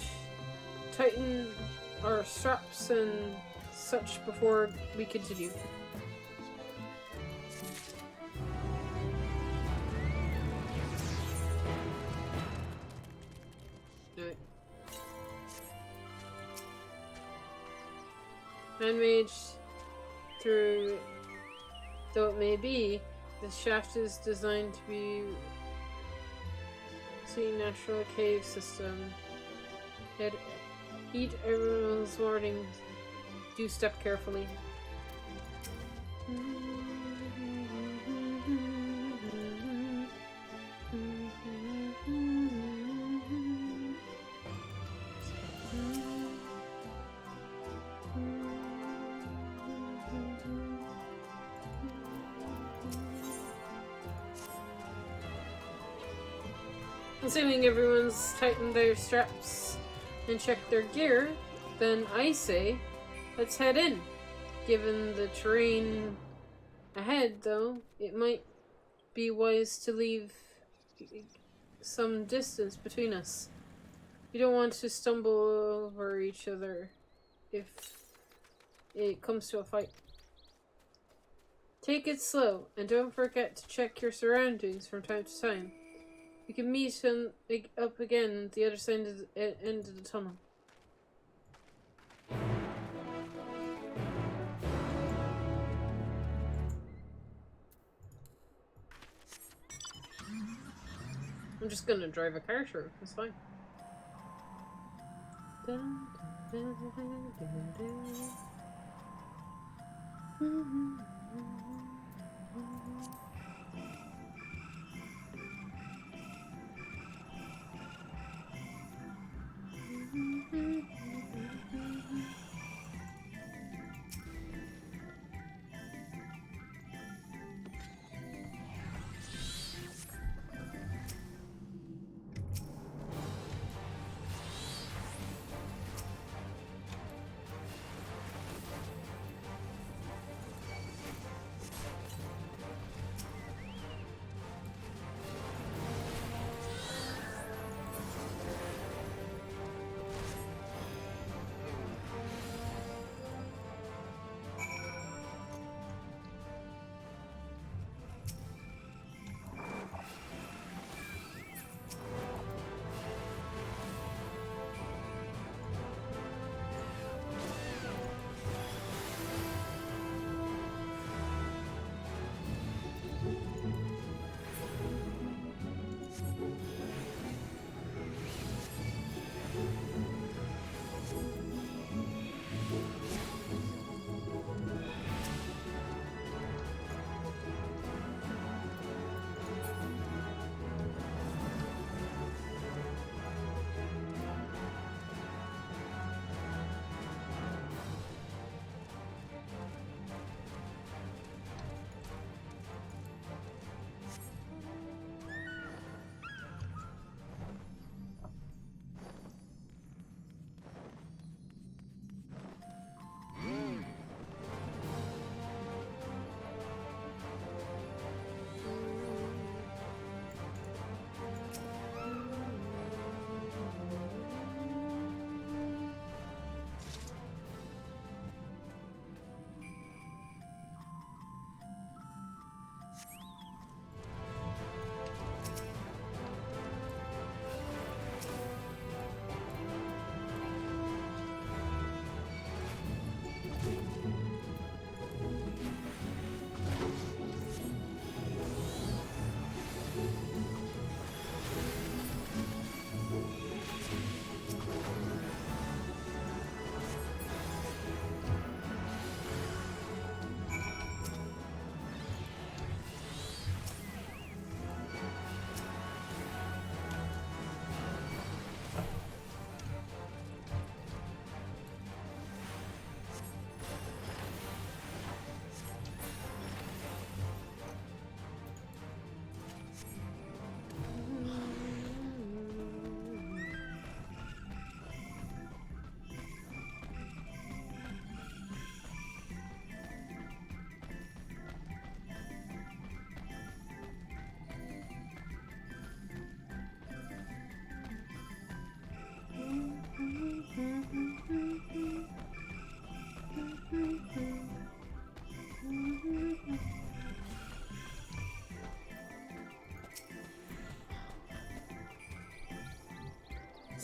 [SPEAKER 1] tighten our straps and such before we continue. Handmade through, though it may be, the shaft is designed to be a natural cave system. Heed everyone's warning. Do step carefully. Assuming everyone's tightened their straps and checked their gear, then I say, let's head in. Given the terrain ahead, though, it might be wise to leave some distance between us. We don't want to stumble over each other if it comes to a fight. Take it slow, and don't forget to check your surroundings from time to time. We can meet up again at the other side of the end of the tunnel. I'm just gonna drive a car through. It's fine.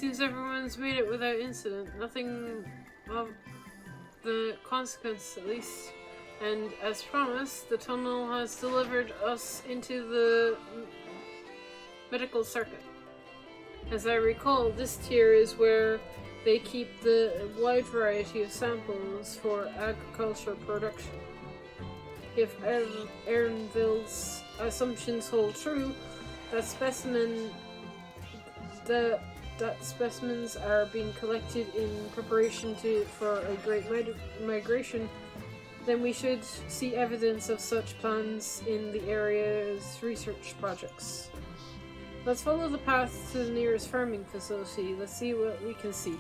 [SPEAKER 1] Seems everyone's made it without incident. Nothing of the consequence, at least. And as promised, the tunnel has delivered us into the medical circuit. As I recall, this tier is where they keep the wide variety of samples for agricultural production. If Ernville's assumptions hold true, that specimens are being collected in preparation for a great migration, then we should see evidence of such plans in the area's research projects. Let's follow the path to the nearest farming facility. Let's see what we can see.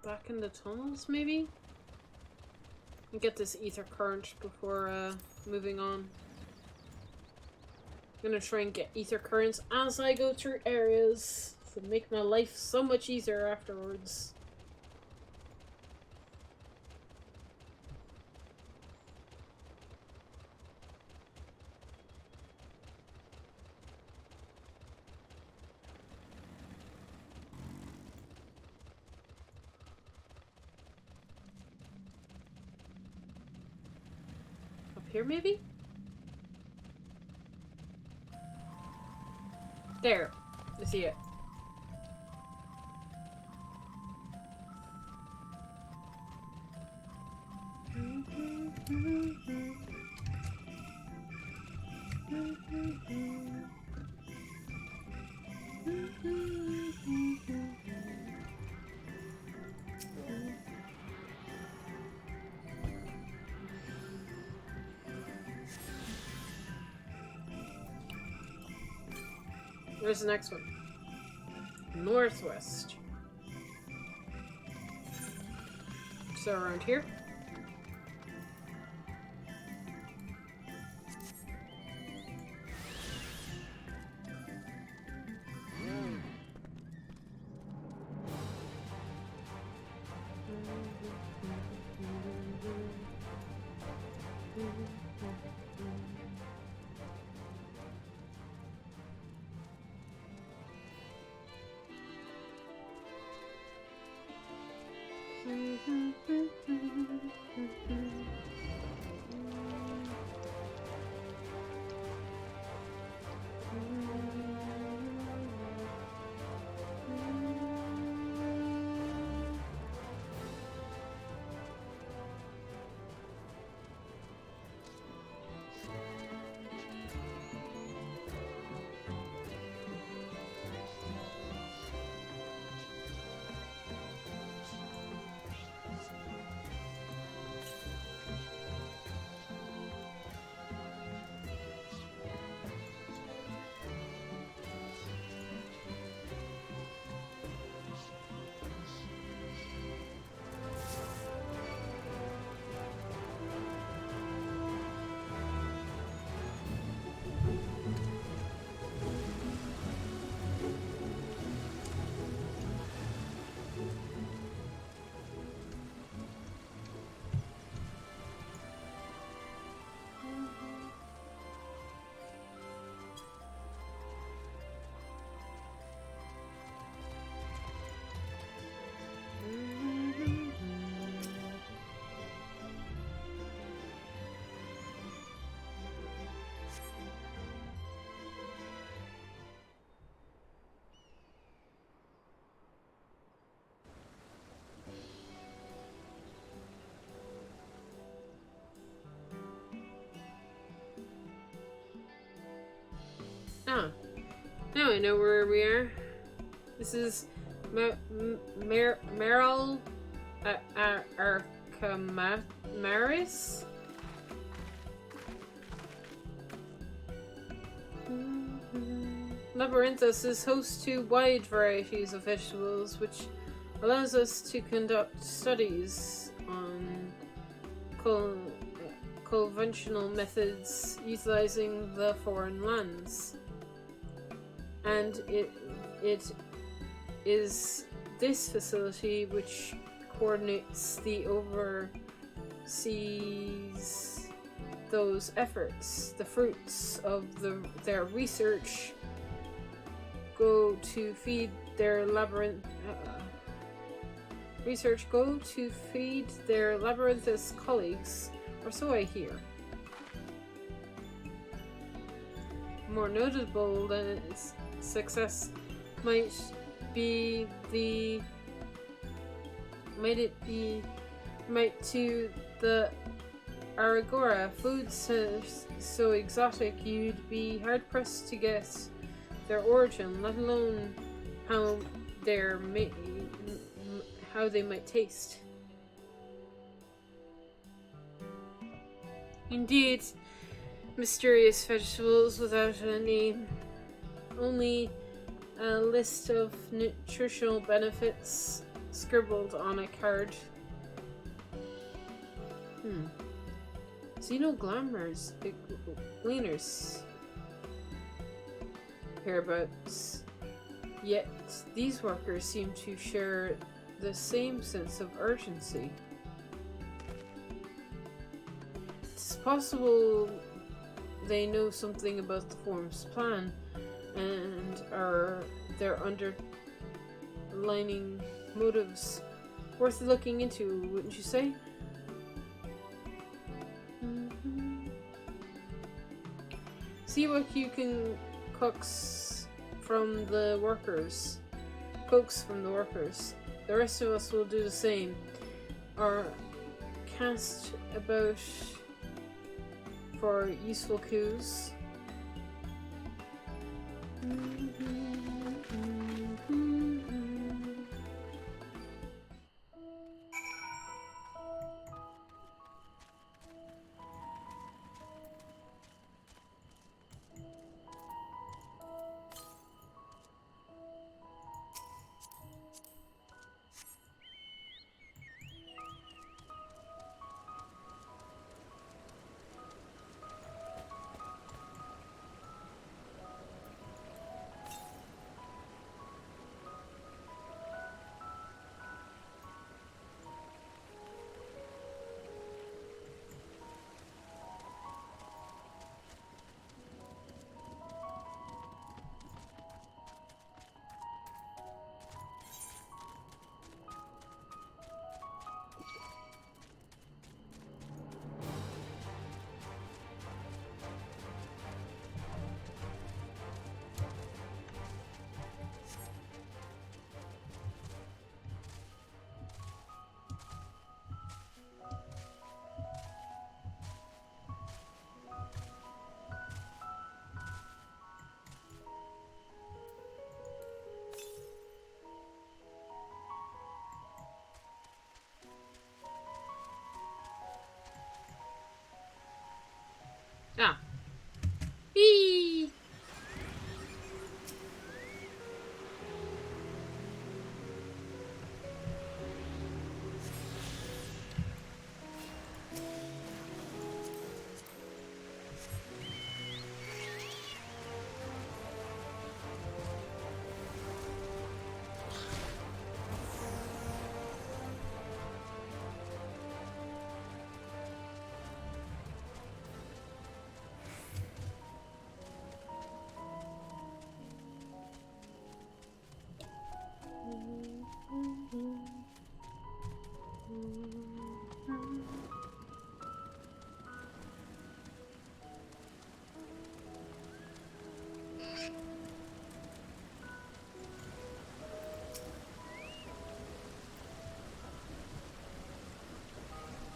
[SPEAKER 1] Back in the tunnels, maybe? And get this ether current before moving on. I'm gonna try and get ether currents as I go through areas to make my life so much easier afterwards. Here, maybe? There. I see it. Where's the next one? Northwest. So around here. Ah, now I know where we are. This is Meryl Arcamaris? Labyrinthus is host to wide varieties of vegetables, which allows us to conduct studies on conventional methods utilizing the foreign lands. And it is this facility which coordinates the oversees those efforts. The fruits of their research go to feed their labyrinthus colleagues, or so I hear. More notable than its success might to the Aragora foods so exotic you'd be hard pressed to guess their origin, let alone how they might taste. Indeed, mysterious vegetables without a name. Only a list of nutritional benefits scribbled on a card. Xenoglammers, gleaners hereabouts. Yet these workers seem to share the same sense of urgency. It's possible they know something about the Forum's plan and their underlining motives worth looking into, wouldn't you say? See what you can coax from the workers. The rest of us will do the same. Or cast about for useful clues. Ah. Eee.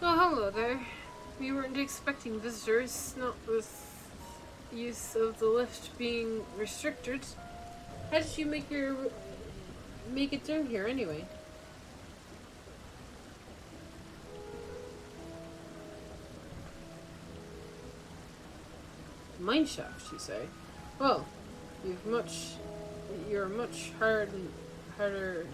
[SPEAKER 1] Oh, hello there. We weren't expecting visitors, not with use of the lift being restricted, how did you make it down here anyway? Mineshaft, you say? Well, you're much harder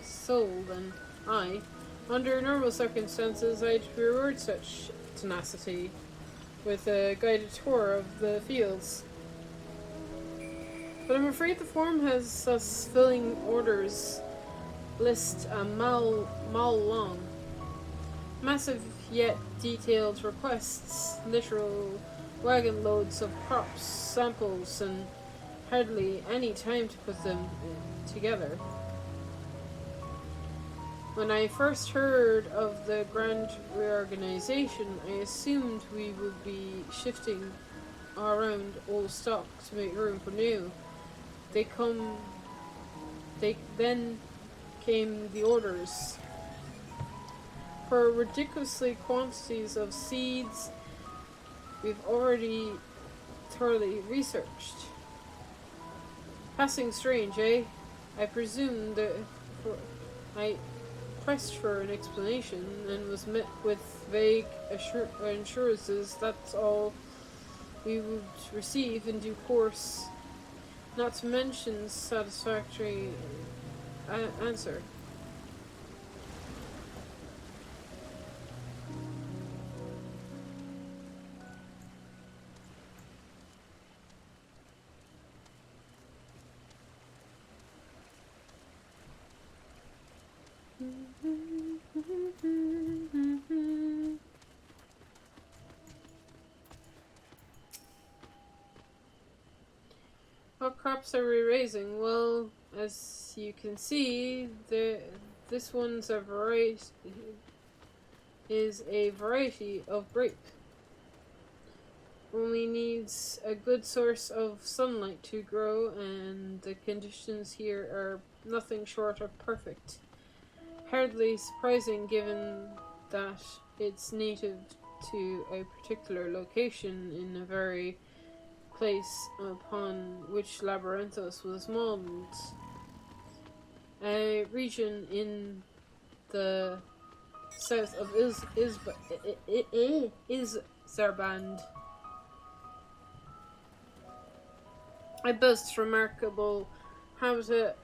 [SPEAKER 1] soul than I. Under normal circumstances, I'd reward such tenacity with a guided tour of the fields. But I'm afraid the form has us filling orders list a mile long. Massive yet detailed requests, literal wagon loads of props, samples, and hardly any time to put them together. When I first heard of the grand reorganization, I assumed we would be shifting around old stock to make room for new. Then came the orders for ridiculously quantities of seeds we've already thoroughly researched. Passing strange, eh? I presume that I pressed for an explanation and was met with vague assurances that's all we would receive in due course, not to mention satisfactory answer. What crops are we raising? Well, as you can see, this one's a variety of grape. Only needs a good source of sunlight to grow, and the conditions here are nothing short of perfect. Hardly surprising given that it's native to a particular location in a very place upon which Labyrinthos was modeled. A region in the south of Zarband. It boasts remarkable habitat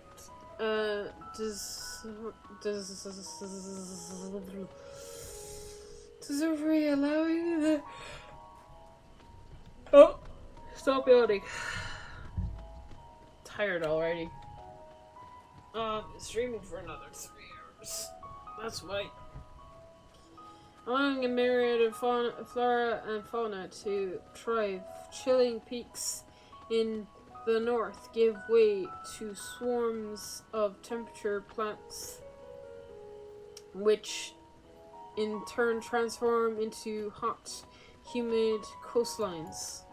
[SPEAKER 1] delivery allowing the stop yawning. Tired already. I've been streaming for another 3 hours. That's why. Allowing a myriad of flora and fauna to thrive. Chilling peaks in the north give way to swarms of temperature plants, which in turn transform into hot, humid coastlines.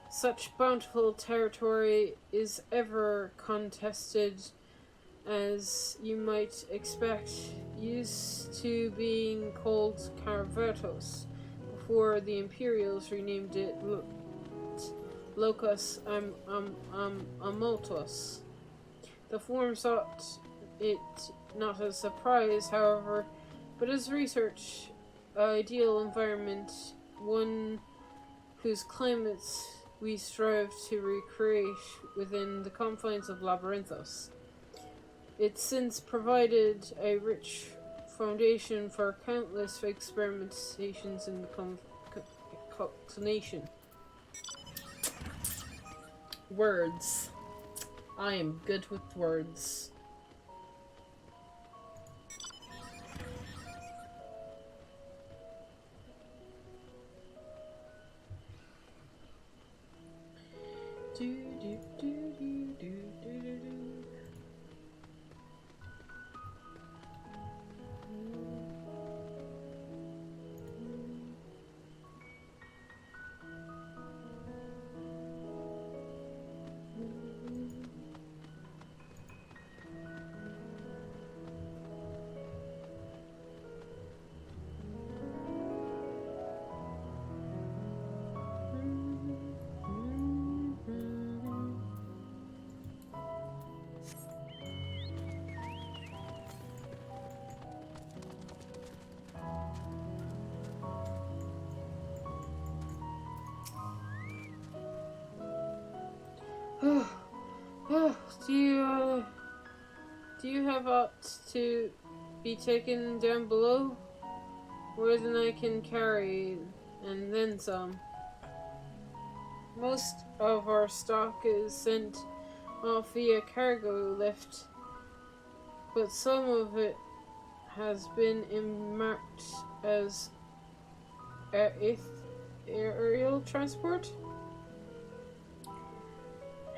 [SPEAKER 1] Such bountiful territory is ever contested, as you might expect, used to being called Carvatos before the Imperials renamed it Locus Amoltos. The form thought it not a surprise, however, but as research ideal environment, one whose climates we strive to recreate within the confines of Labyrinthos. It's since provided a rich foundation for countless experimentations in the nation. Words. I am good with words. Do you have ought to be taken down below? More than I can carry, and then some. Most of our stock is sent off via cargo lift, but some of it has been marked as aerial transport.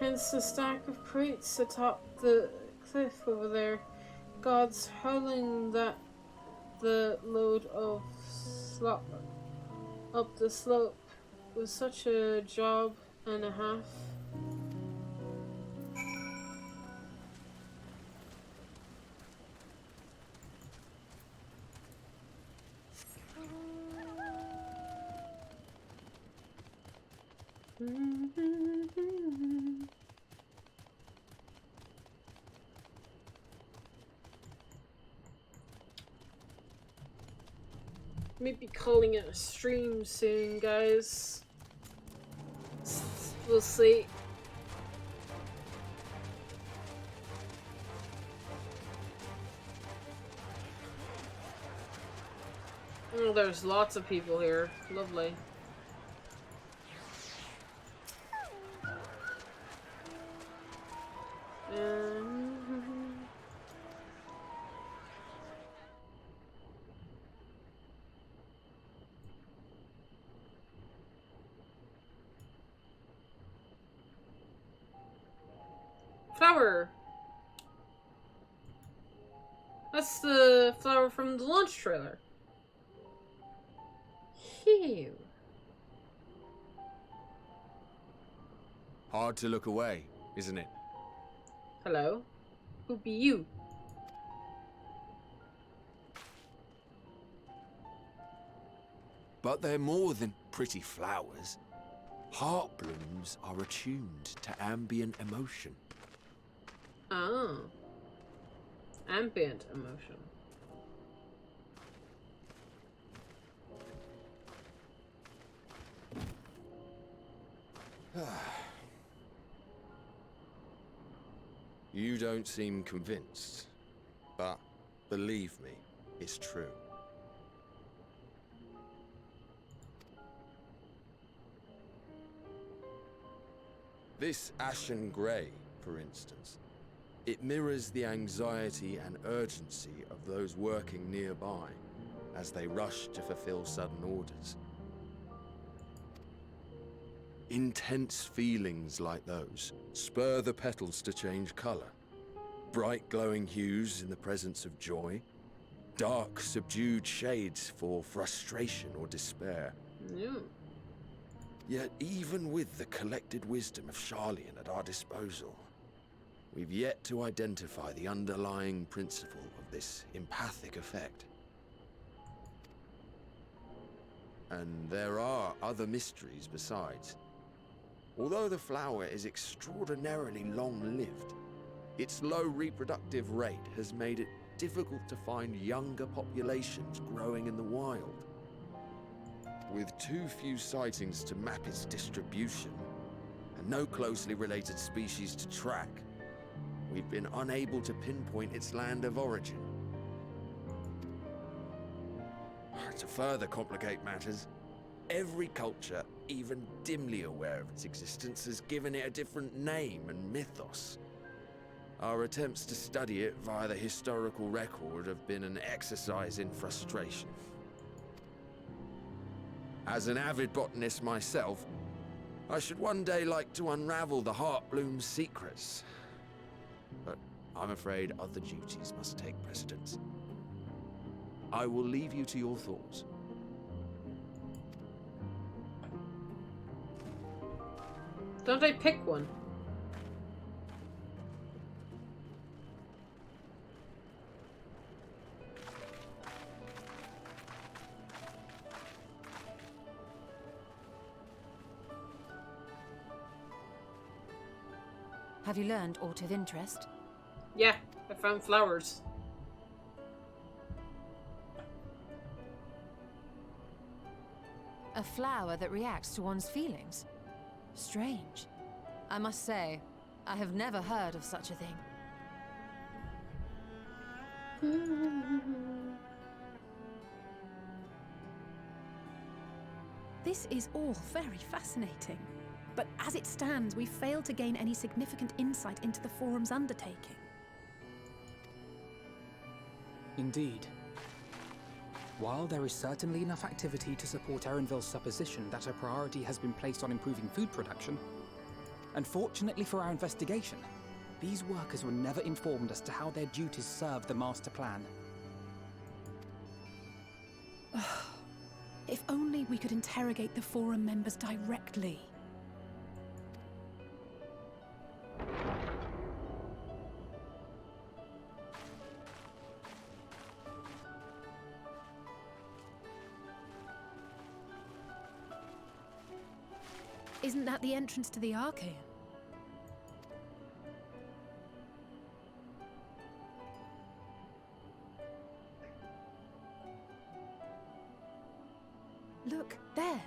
[SPEAKER 1] Hence the stack of crates atop the cliff over there. God's howling that the load of slop up the slope was such a job and a half. Maybe calling it a stream soon, guys. We'll see. Oh, there's lots of people here. Lovely. Flower! That's the flower from the launch trailer. Phew.
[SPEAKER 2] Hard to look away, isn't it?
[SPEAKER 1] Hello? Who be you?
[SPEAKER 12] But they're more than pretty flowers. Heart blooms are attuned to ambient emotion.
[SPEAKER 1] Oh. Ambient emotion.
[SPEAKER 2] You don't seem convinced, but believe me, it's true. This ashen grey, for instance, it mirrors the anxiety and urgency of those working nearby as they rush to fulfill sudden orders. Intense feelings like those spur the petals to change colour. Bright glowing hues in the presence of joy. Dark subdued shades for frustration or despair.
[SPEAKER 1] Yeah.
[SPEAKER 2] Yet even with the collected wisdom of Charlian at our disposal, we've yet to identify the underlying principle of this empathic effect. And there are other mysteries besides. Although the flower is extraordinarily long-lived, its low reproductive rate has made it difficult to find younger populations growing in the wild. With too few sightings to map its distribution, and no closely related species to track, we've been unable to pinpoint its land of origin. To further complicate matters, every culture, even dimly aware of its existence, has given it a different name and mythos. Our attempts to study it via the historical record have been an exercise in frustration. As an avid botanist myself, I should one day like to unravel the Heartbloom's secrets. But I'm afraid other duties must take precedence. I will leave you to your thoughts.
[SPEAKER 1] Don't I pick one?
[SPEAKER 3] Have you learned aught of interest?
[SPEAKER 1] Yeah, I found flowers.
[SPEAKER 3] A flower that reacts to one's feelings? Strange. I must say, I have never heard of such a thing.
[SPEAKER 7] This is all very fascinating. But as it stands, we failed to gain any significant insight into the Forum's undertaking.
[SPEAKER 6] Indeed. While there is certainly enough activity to support Erenville's supposition that her priority has been placed on improving food production, unfortunately for our investigation, these workers were never informed as to how their duties serve the master plan.
[SPEAKER 7] If only we could interrogate the Forum members directly. Isn't that the entrance to the Archaean? Look, there.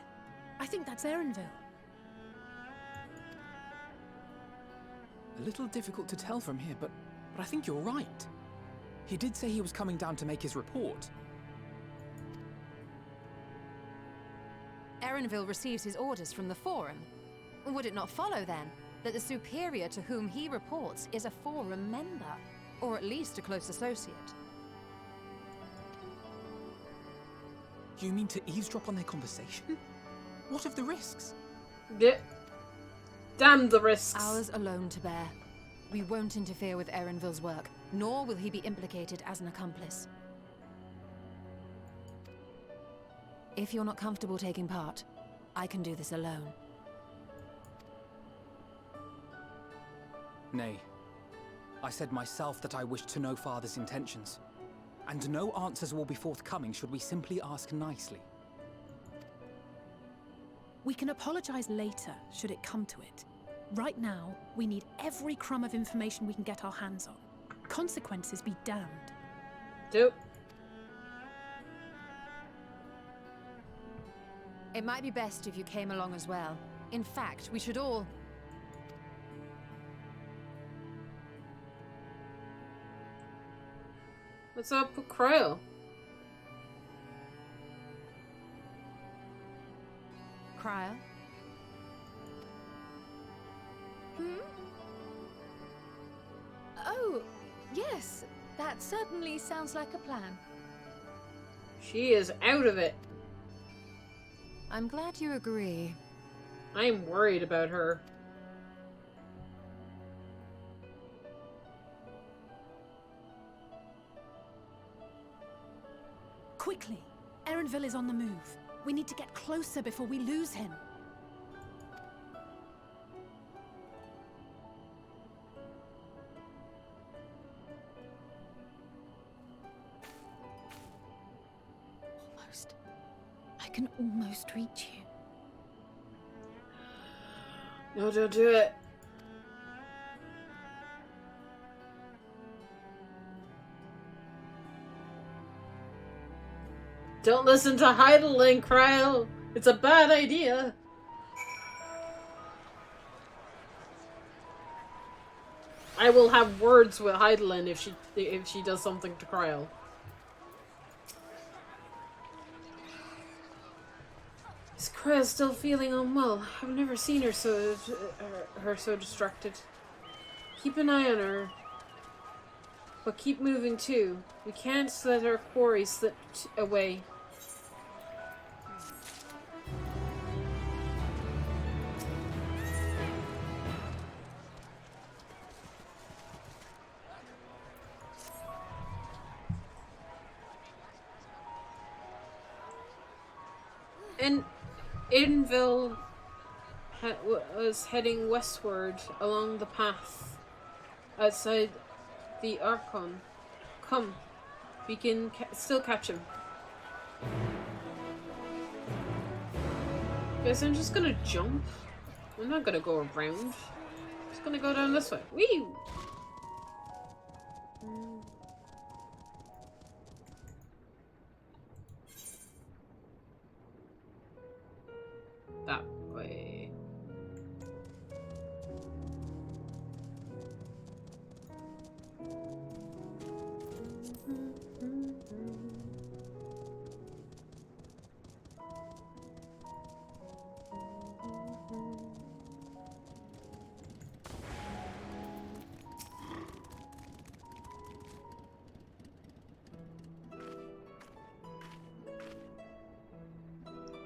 [SPEAKER 7] I think that's Erenville.
[SPEAKER 6] A little difficult to tell from here, but I think you're right. He did say he was coming down to make his report.
[SPEAKER 3] Erenville receives his orders from the Forum. Would it not follow, then, that the superior to whom he reports is a Forum member, or at least a close associate?
[SPEAKER 6] You mean to eavesdrop on their conversation? What of the risks?
[SPEAKER 1] Damn the risks.
[SPEAKER 3] Ours alone to bear. We won't interfere with Erenville's work, nor will he be implicated as an accomplice. If you're not comfortable taking part, I can do this alone.
[SPEAKER 6] Nay. I said myself that I wished to know Father's intentions. And no answers will be forthcoming should we simply ask nicely.
[SPEAKER 7] We can apologize later, should it come to it. Right now, we need every crumb of information we can get our hands on. Consequences be damned.
[SPEAKER 1] Dope.
[SPEAKER 3] It might be best if you came along as well. In fact, we should all...
[SPEAKER 1] What's up with Cryo?
[SPEAKER 3] Cryo?
[SPEAKER 4] Oh, yes. That certainly sounds like a plan.
[SPEAKER 1] She is out of it.
[SPEAKER 3] I'm glad you agree.
[SPEAKER 1] I'm worried about her.
[SPEAKER 7] Quickly! Erenville is on the move. We need to get closer before we lose him.
[SPEAKER 4] Almost. I can almost reach you.
[SPEAKER 1] No, don't do it. Don't listen to Heidelin, Cryo. It's a bad idea. I will have words with Heidelin if she does something to Cryo. Is Cryo still feeling unwell? I've never seen her so distracted. Keep an eye on her. But keep moving too. We can't let our quarry slip away. And Edenville was heading westward along the path outside the Archon. Come, we can still catch him. Guys, I'm just gonna jump. I'm not gonna go around. I'm just gonna go down this way. Whee! That way.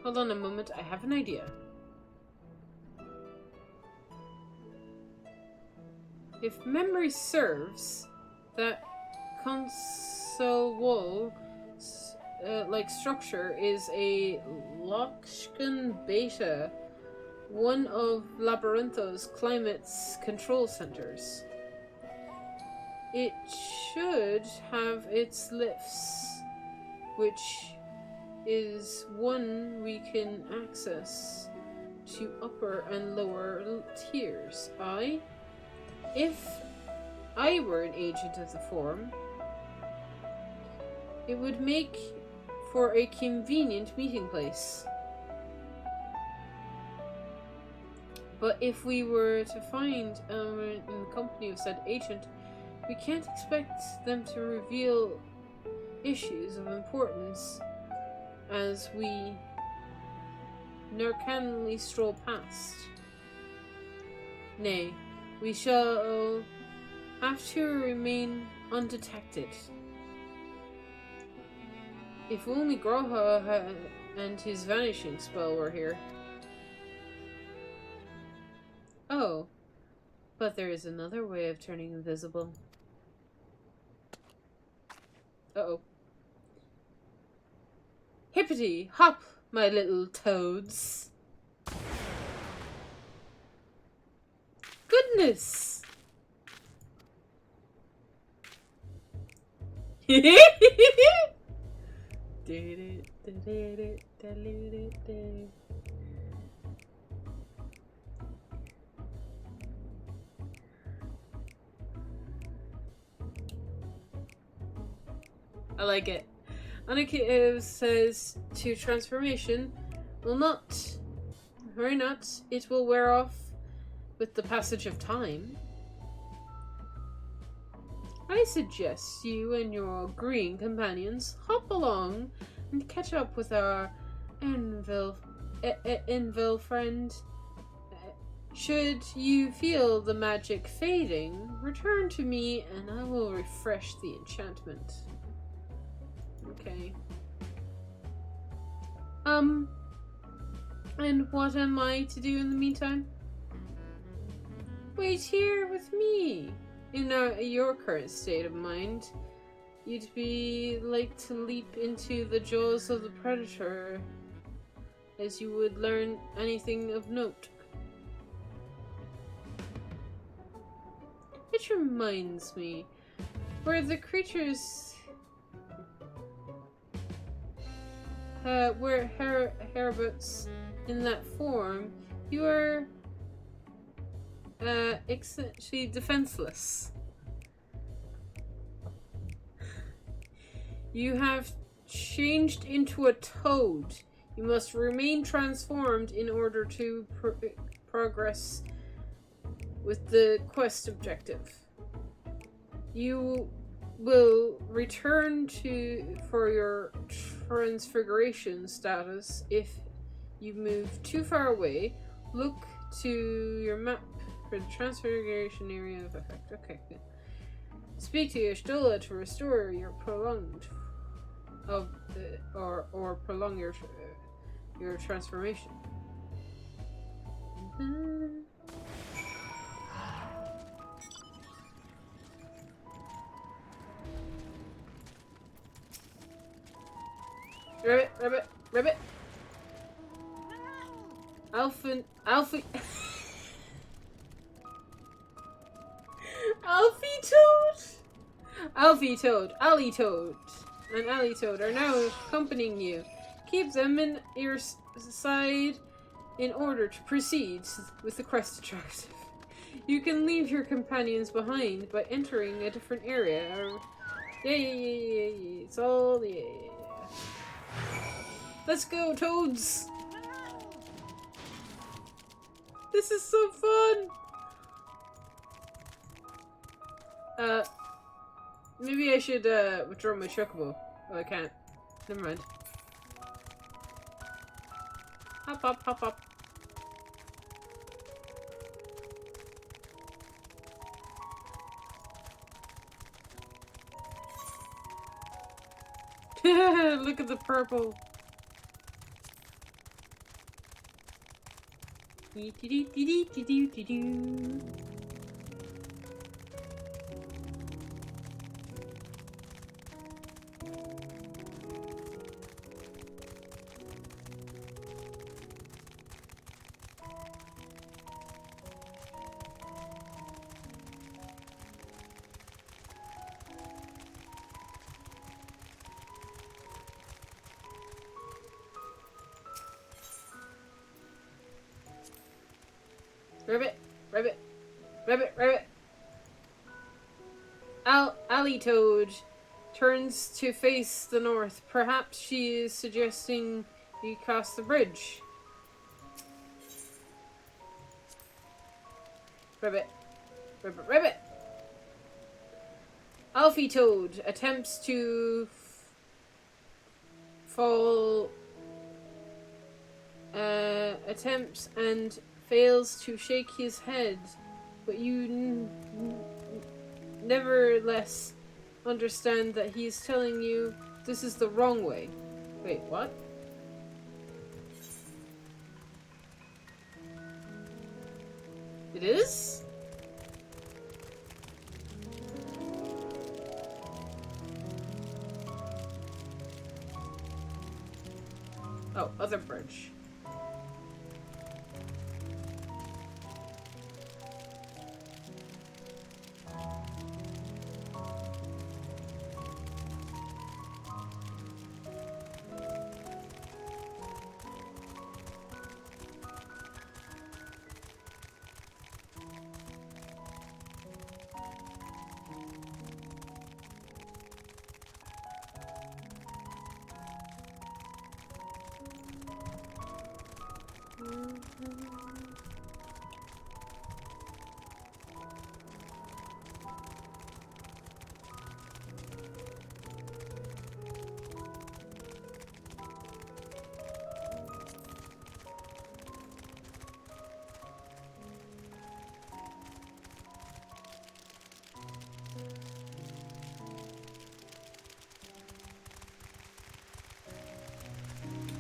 [SPEAKER 1] Hold on a moment, I have an idea. If memory serves, that console wall like structure is a Loxkan Beta, one of Labyrintho's climate's control centers. It should have its lifts, which is one we can access to upper and lower tiers. If I were an agent of the Forum, it would make for a convenient meeting place. But if we were to find in the company of said agent, we can't expect them to reveal issues of importance as we narcanly stroll past. Nay, we shall have to remain undetected. If only Groha and his vanishing spell were here. Oh, but there is another way of turning invisible. Uh-oh. Hippity hop, my little toads. Goodness! I like it. Annika says to transformation will not, hurry not, it will wear off with the passage of time. I suggest you and your green companions hop along and catch up with our Envil friend. Should you feel the magic fading, return to me and I will refresh the enchantment. Okay. And what am I to do in the meantime? Wait here with me. In your current state of mind, you'd be like to leap into the jaws of the predator as you would learn anything of note. Which reminds me, where the creatures were Herberts in that form, you are essentially defenseless. You have changed into a toad. You must remain transformed in order to progress with the quest objective. You will return for your transfiguration status if you move too far away. Look to your map for the transfiguration area of effect. Okay, good. Speak to Y'shtola to restore your prolonged or prolong your transformation. Rabbit. Alfie Toad, Alley Toad, and Alley Toad are now accompanying you. Keep them in your side in order to proceed with the quest objective. You can leave your companions behind by entering a different area. Yay! It's all yeah. Let's go, Toads! This is so fun! Maybe I should, withdraw my chocobo. Oh, I can't. Never mind. Hop. Look at the purple. Ribbit, ribbit, ribbit, ribbit. Alley Toad turns to face the north. Perhaps she is suggesting you cross the bridge. Ribbit, ribbit, ribbit. Alfie Toad attempts to fall. Attempts and fails to shake his head, but you nevertheless understand that he is telling you this is the wrong way. Wait, what? It is? Oh, other bridge.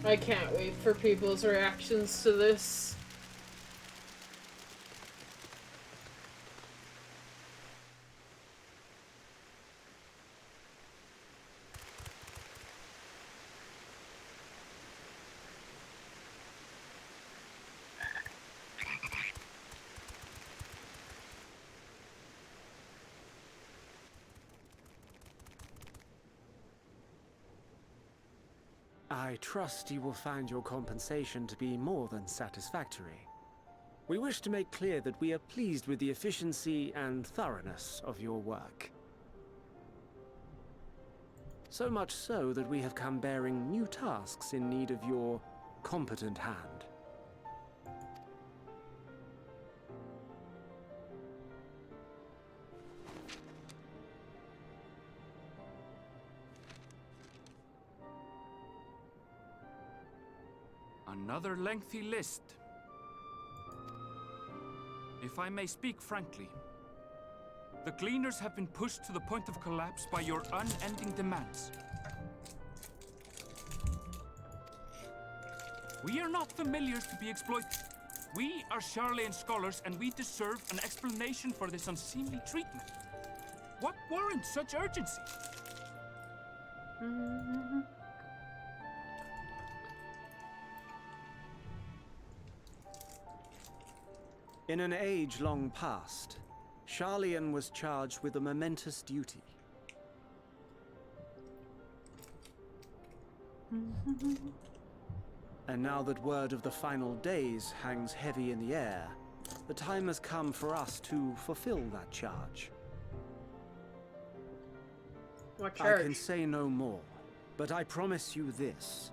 [SPEAKER 1] I can't wait for people's reactions to this.
[SPEAKER 13] I trust you will find your compensation to be more than satisfactory. We wish to make clear that we are pleased with the efficiency and thoroughness of your work. So much so that we have come bearing new tasks in need of your competent hand.
[SPEAKER 11] Another lengthy list. If I may speak frankly, the Gleaners have been pushed to the point of collapse by your unending demands. We are not familiars to be exploited. We are Charlian scholars, and we deserve an explanation for this unseemly treatment. What warrants such urgency?
[SPEAKER 13] In an age long past, Charlian was charged with a momentous duty. And now that word of the final days hangs heavy in the air, the time has come for us to fulfill that charge.
[SPEAKER 1] What charge?
[SPEAKER 13] I can say no more, but I promise you this.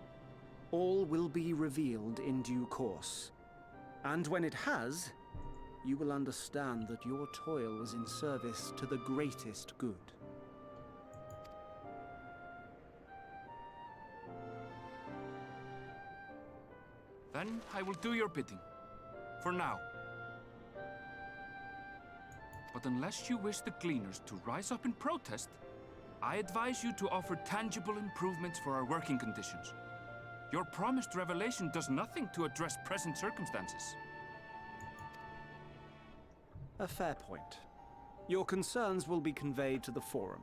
[SPEAKER 13] All will be revealed in due course. And when it has, you will understand that your toil was in service to the greatest good.
[SPEAKER 11] Then I will do your bidding. For now. But unless you wish the Gleaners to rise up in protest, I advise you to offer tangible improvements for our working conditions. Your promised revelation does nothing to address present circumstances.
[SPEAKER 13] A fair point. Your concerns will be conveyed to the Forum.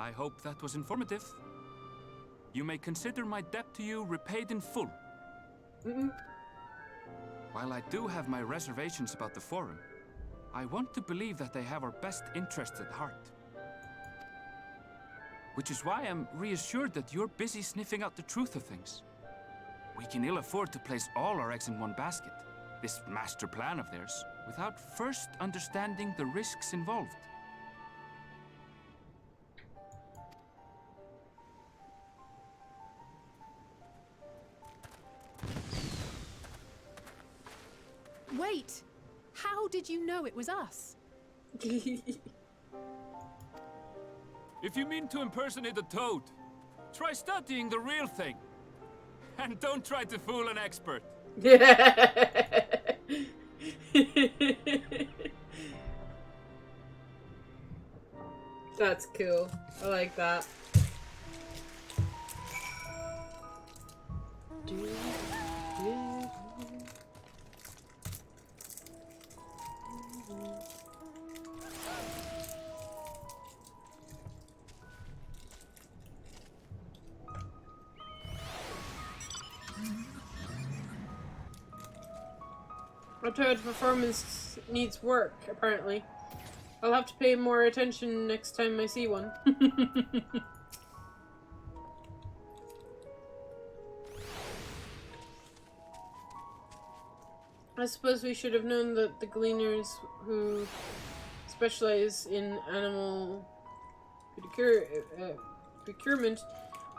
[SPEAKER 11] I hope that was informative. You may consider my debt to you repaid in full. While I do have my reservations about the Forum, I want to believe that they have our best interests at heart. Which is why I'm reassured that you're busy sniffing out the truth of things. We can ill afford to place all our eggs in one basket, this master plan of theirs, without first understanding the risks involved.
[SPEAKER 7] Wait! How did you know it was us?
[SPEAKER 11] If you mean to impersonate a toad, try studying the real thing. And don't try to fool an expert.
[SPEAKER 1] That's cool. I like that. Our toad performance needs work, apparently. I'll have to pay more attention next time I see one. I suppose we should have known that the gleaners who specialize in animal procurement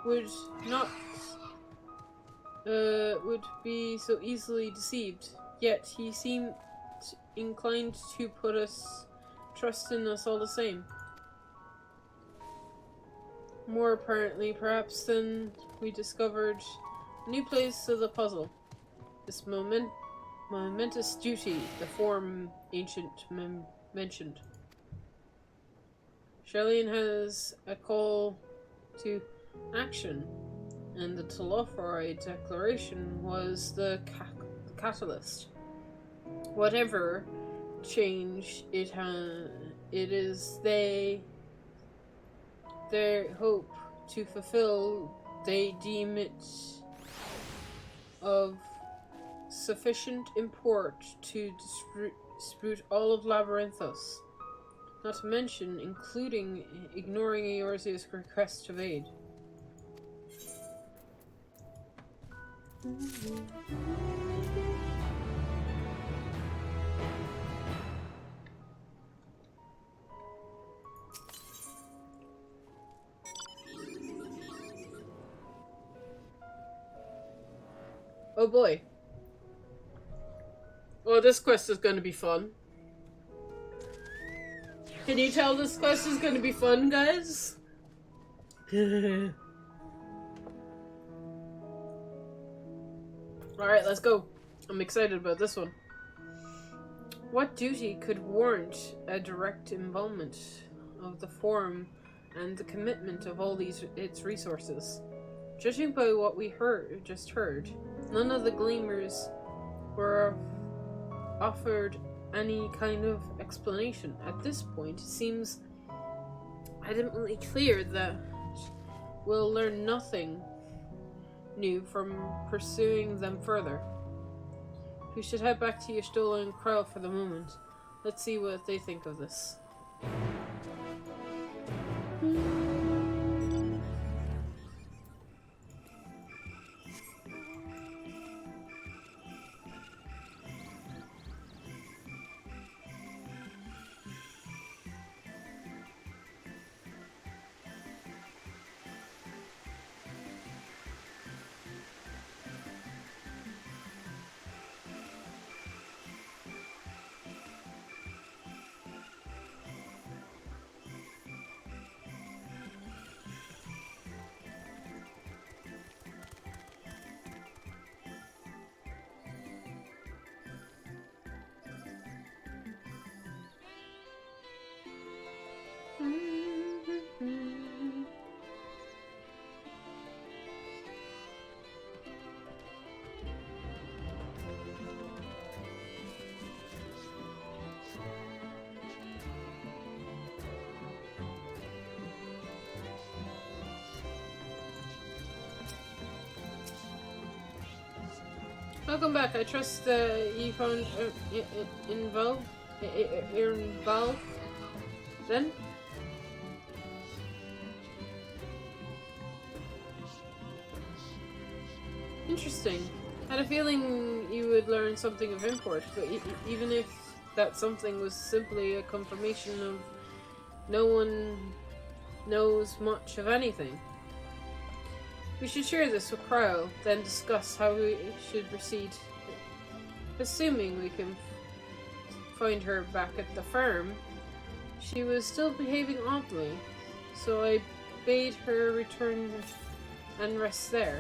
[SPEAKER 1] would not would be so easily deceived. Yet he seemed inclined to put us trust in us all the same. More apparently, perhaps, than we discovered a new place to the puzzle. This momentous duty the Forum ancient mentioned. Shellian has a call to action, and the Telophoride Declaration was the catalyst. Whatever change it is their hope to fulfill. They deem it of sufficient import to dispute all of Labyrinthos, not to mention including ignoring Eorzea's request of aid. Oh boy. Well, this quest is going to be fun. Can you tell this quest is going to be fun, guys? Alright, let's go. I'm excited about this one. What duty could warrant a direct involvement of the Forum and the commitment of all its resources? Judging by what we just heard, none of the Gleamers were offered any kind of explanation. At this point, it seems adamantly clear that we'll learn nothing new from pursuing them further. We should head back to Y'shtola and Krell for the moment. Let's see what they think of this. Welcome back. I trust you found involved. Then? Interesting. Had a feeling you would learn something of import, but even if that something was simply a confirmation of no one knows much of anything. We should share this with Cryle, then discuss how we should proceed. Assuming we can find her back at the farm, she was still behaving oddly, so I bade her return and rest there.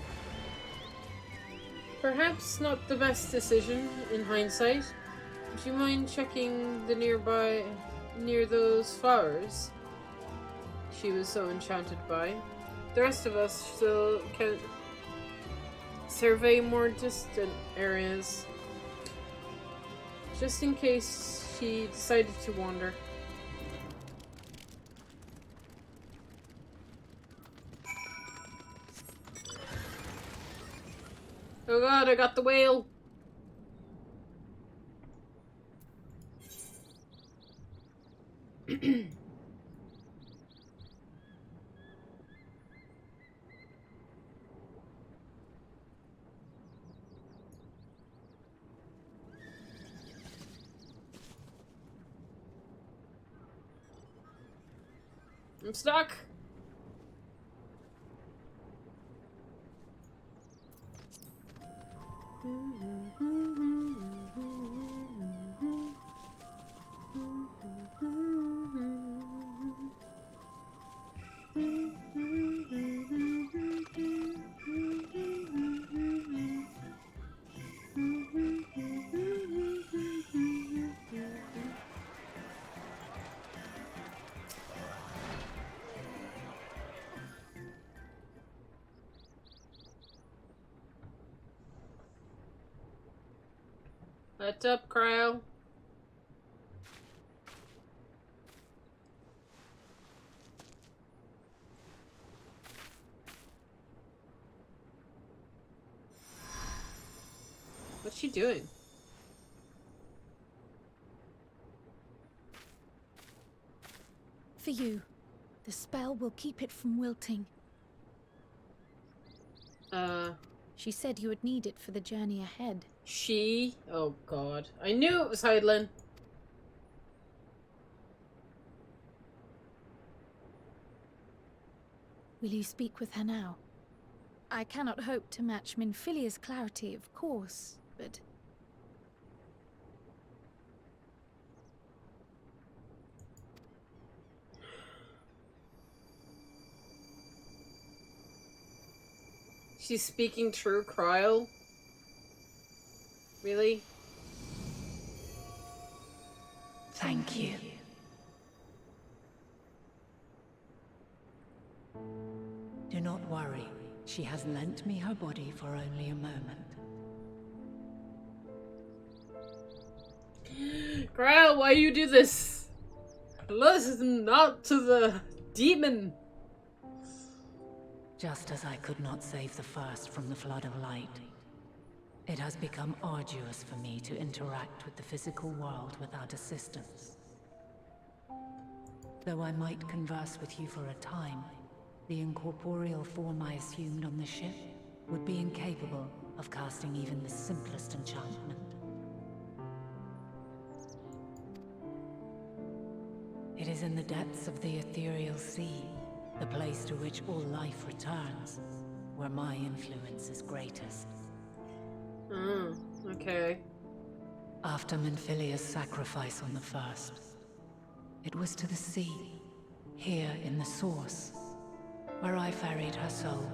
[SPEAKER 1] Perhaps not the best decision in hindsight. Would you mind checking the near those flowers she was so enchanted by? The rest of us still can survey more distant areas, just in case she decided to wander. Oh god, I got the whale! I'm stuck! What's up, Cryo? What's she doing?
[SPEAKER 4] For you. The spell will keep it from wilting. She said you would need it for the journey ahead.
[SPEAKER 1] She? Oh god. I knew it was Heidelin.
[SPEAKER 4] Will you speak with her now? I cannot hope to match Minfilia's clarity, of course, but...
[SPEAKER 1] She's speaking true, Cryle? Really?
[SPEAKER 14] Thank you. Do not worry. She has lent me her body for only a moment.
[SPEAKER 1] Cryle, why you do this? Listen not to the demon.
[SPEAKER 14] Just as I could not save the first from the flood of light, it has become arduous for me to interact with the physical world without assistance. Though I might converse with you for a time, the incorporeal form I assumed on the ship would be incapable of casting even the simplest enchantment. It is in the depths of the ethereal sea, the place to which all life returns, where my influence is greatest.
[SPEAKER 1] Okay.
[SPEAKER 14] After Minfilia's sacrifice on the first, it was to the sea, here in the source, where I ferried her soul.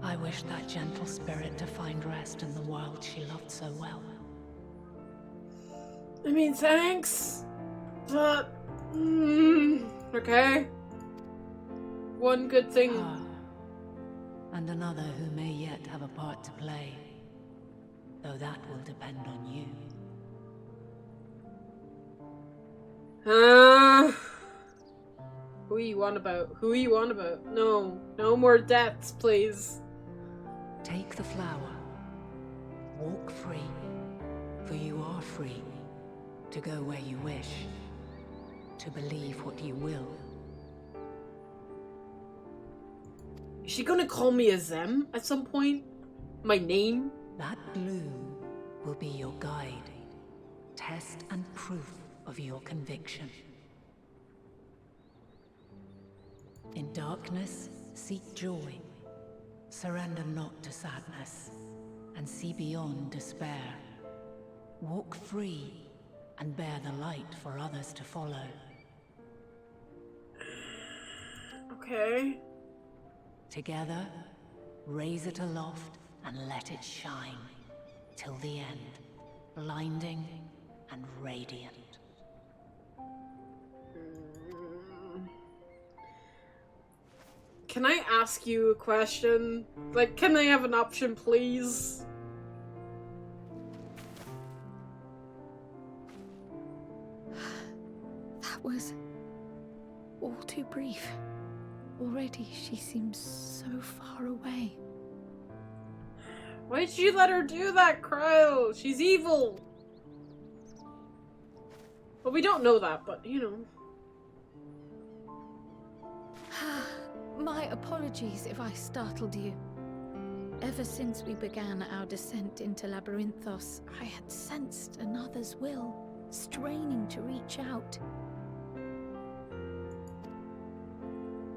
[SPEAKER 14] I wished that gentle spirit to find rest in the world she loved so well.
[SPEAKER 1] I mean, thanks, but... okay. One good thing.
[SPEAKER 14] And another who may yet have a part to play, though that will depend on you.
[SPEAKER 1] Who you on about? Who you on about? No. No more deaths, please.
[SPEAKER 14] Take the flower. Walk free, for you are free to go where you wish, to believe what you will.
[SPEAKER 1] Is she gonna call me a Zem at some point? My name?
[SPEAKER 14] That blue will be your guide, test and proof of your conviction. In darkness, seek joy. Surrender not to sadness, and see beyond despair. Walk free, and bear the light for others to follow.
[SPEAKER 1] Okay.
[SPEAKER 14] Together, raise it aloft and let it shine, till the end, blinding and radiant.
[SPEAKER 1] Can I ask you a question? Like, can I have an option, please?
[SPEAKER 4] That was all too brief. Already she seems so far away.
[SPEAKER 1] Why did you let her do that, Cryo? She's evil! Well, we don't know that, but, you know.
[SPEAKER 4] My apologies if I startled you. Ever since we began our descent into Labyrinthos, I had sensed another's will, straining to reach out.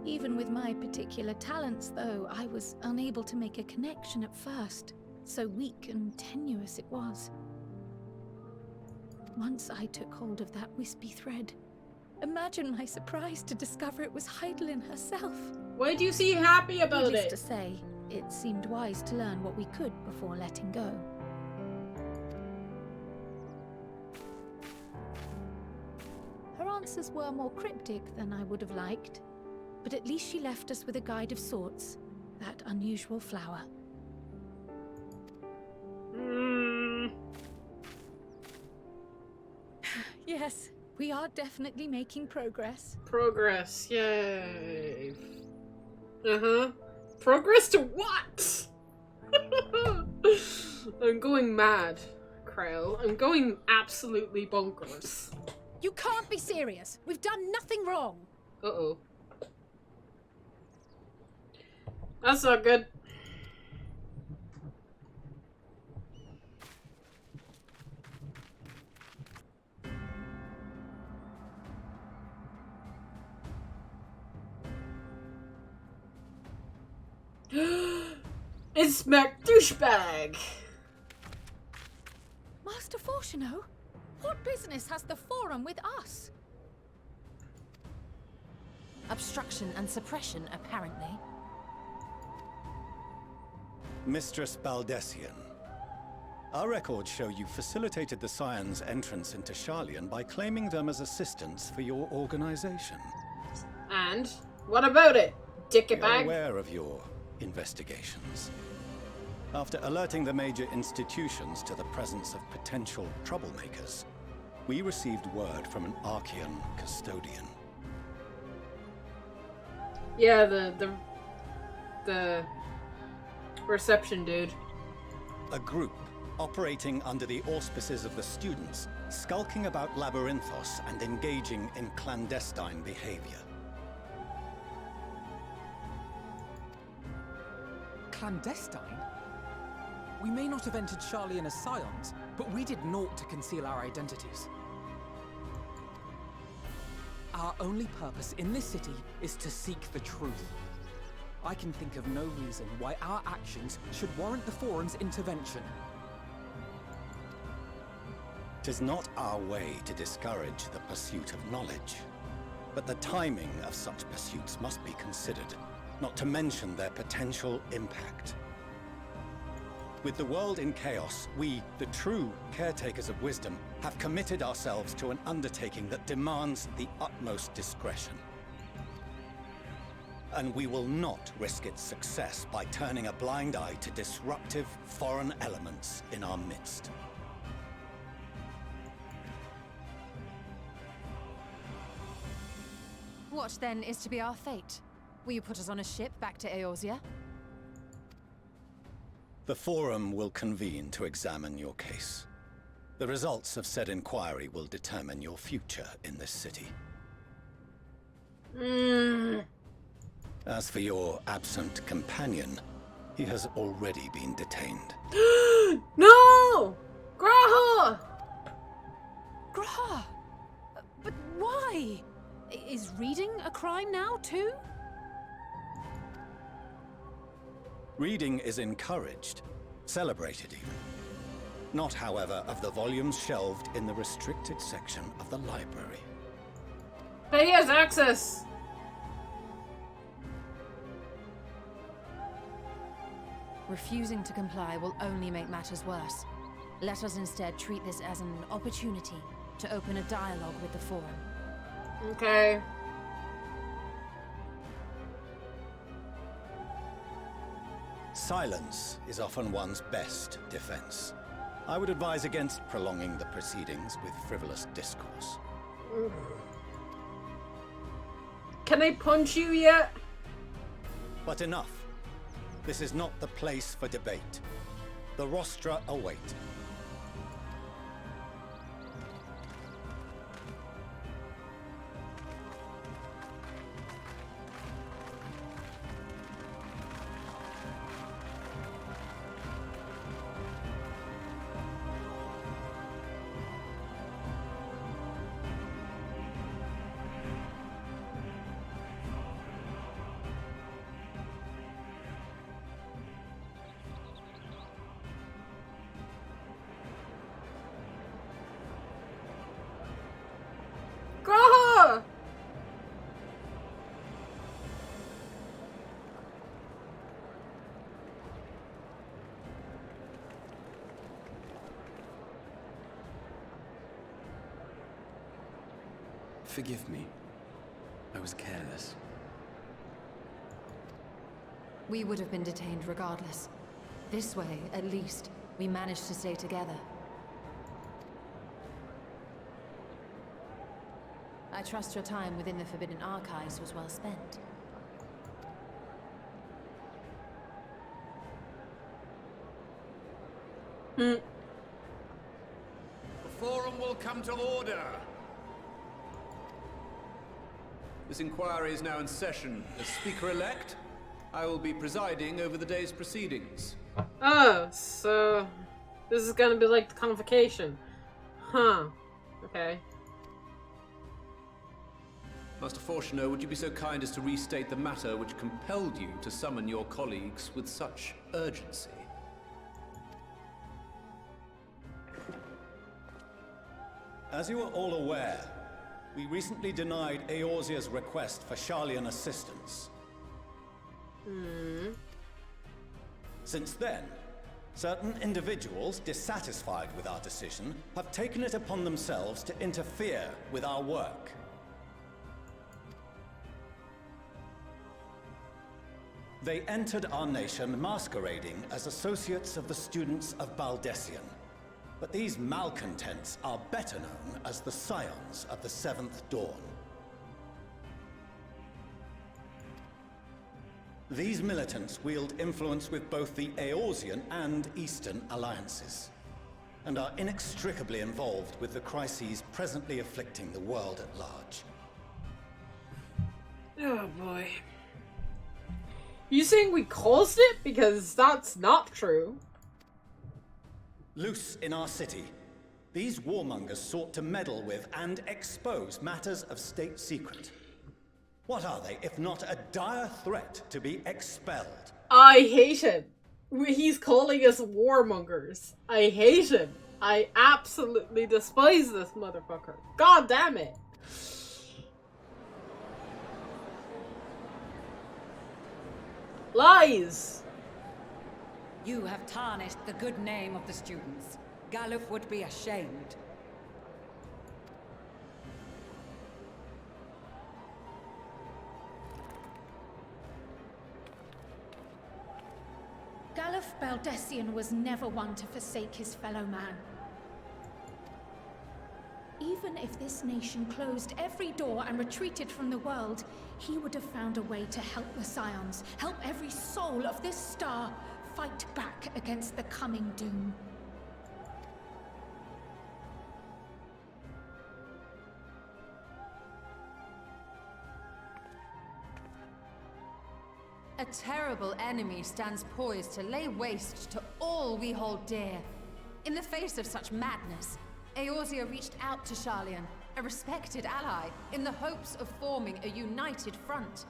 [SPEAKER 4] Even with my particular talents, though, I was unable to make a connection at first. So weak and tenuous it was. Once I took hold of that wispy thread. Imagine my surprise to discover it was Heidelin herself.
[SPEAKER 1] Why do you seem happy about
[SPEAKER 4] Needless
[SPEAKER 1] it?
[SPEAKER 4] to say, it seemed wise to learn what we could before letting go. Her answers were more cryptic than I would have liked, but at least she left us with a guide of sorts, that unusual flower. Yes, we are definitely making progress.
[SPEAKER 1] Progress, yay. Uh-huh. Progress to what? I'm going mad, Krell. I'm going absolutely bonkers.
[SPEAKER 7] You can't be serious. We've done nothing wrong.
[SPEAKER 1] Uh-oh. That's not good. It's Mac Douchebag!
[SPEAKER 4] Master Fortuno, what business has the Forum with us?
[SPEAKER 3] Obstruction and suppression, apparently.
[SPEAKER 15] Mistress Baldessian, our records show you facilitated the Scions' entrance into Sharlayan by claiming them as assistants for your organization.
[SPEAKER 1] And? What about it, dickbag?
[SPEAKER 15] You're aware of your investigations. After alerting the major institutions to the presence of potential troublemakers, we received word from an Archean custodian.
[SPEAKER 1] Yeah, the reception dude.
[SPEAKER 15] A group operating under the auspices of the students, skulking about Labyrinthos and engaging in clandestine behavior.
[SPEAKER 6] Clandestine? We may not have entered Sharlayan as Scions, but we did naught to conceal our identities. Our only purpose in this city is to seek the truth. I can think of no reason why our actions should warrant the Forum's intervention.
[SPEAKER 15] 'Tis not our way to discourage the pursuit of knowledge, but the timing of such pursuits must be considered, not to mention their potential impact. With the world in chaos, we, the true caretakers of wisdom, have committed ourselves to an undertaking that demands the utmost discretion. And we will not risk its success by turning a blind eye to disruptive foreign elements in our midst.
[SPEAKER 3] What, then, is to be our fate? Will you put us on a ship back to Eorzea?
[SPEAKER 15] The Forum will convene to examine your case. The results of said inquiry will determine your future in this city. As for your absent companion, he has already been detained.
[SPEAKER 1] No! Graha!
[SPEAKER 7] Graha! But why? Is reading a crime now, too?
[SPEAKER 15] Reading is encouraged, celebrated even. Not, however, of the volumes shelved in the restricted section of the library.
[SPEAKER 1] But he has access!
[SPEAKER 3] Refusing to comply will only make matters worse. Let us instead treat this as an opportunity to open a dialogue with the Forum.
[SPEAKER 1] Okay.
[SPEAKER 15] Silence is often one's best defense. I would advise against prolonging the proceedings with frivolous discourse.
[SPEAKER 1] Can I punch you yet?
[SPEAKER 15] But enough. This is not the place for debate. The rostra await.
[SPEAKER 1] Graha!
[SPEAKER 5] Forgive me. I was careless.
[SPEAKER 3] We would have been detained regardless. This way, at least, we managed to stay together. I trust your time within the Forbidden Archives was well spent.
[SPEAKER 16] The Forum will come to order. This inquiry is now in session. As Speaker-elect, I will be presiding over the day's proceedings.
[SPEAKER 1] Oh, so this is gonna be like the convocation. Huh. Okay.
[SPEAKER 16] Master Fortuner, would you be so kind as to restate the matter which compelled you to summon your colleagues with such urgency?
[SPEAKER 15] As you are all aware, we recently denied Eorzea's request for Sharlayan assistance. Since then, certain individuals dissatisfied with our decision have taken it upon themselves to interfere with our work. They entered our nation masquerading as associates of the students of Baldessian. But these malcontents are better known as the Scions of the Seventh Dawn. These militants wield influence with both the Eorzean and Eastern alliances, and are inextricably involved with the crises presently afflicting the world at large.
[SPEAKER 1] Oh boy. You saying we caused it? Because that's not true.
[SPEAKER 15] Loose in our city, these warmongers sought to meddle with and expose matters of state secret. What are they, if not a dire threat to be expelled?
[SPEAKER 1] I hate him. He's calling us warmongers. I hate him. I absolutely despise this motherfucker. God damn it. Lies!
[SPEAKER 17] You have tarnished the good name of the students. Galuf would be ashamed.
[SPEAKER 4] Galuf Baldessian was never one to forsake his fellow man. Even if this nation closed every door and retreated from the world, he would have found a way to help the Scions, help every soul of this star fight back against the coming doom.
[SPEAKER 3] A terrible enemy stands poised to lay waste to all we hold dear. In the face of such madness, Eorzea reached out to Sharlayan, a respected ally, in the hopes of forming a united front.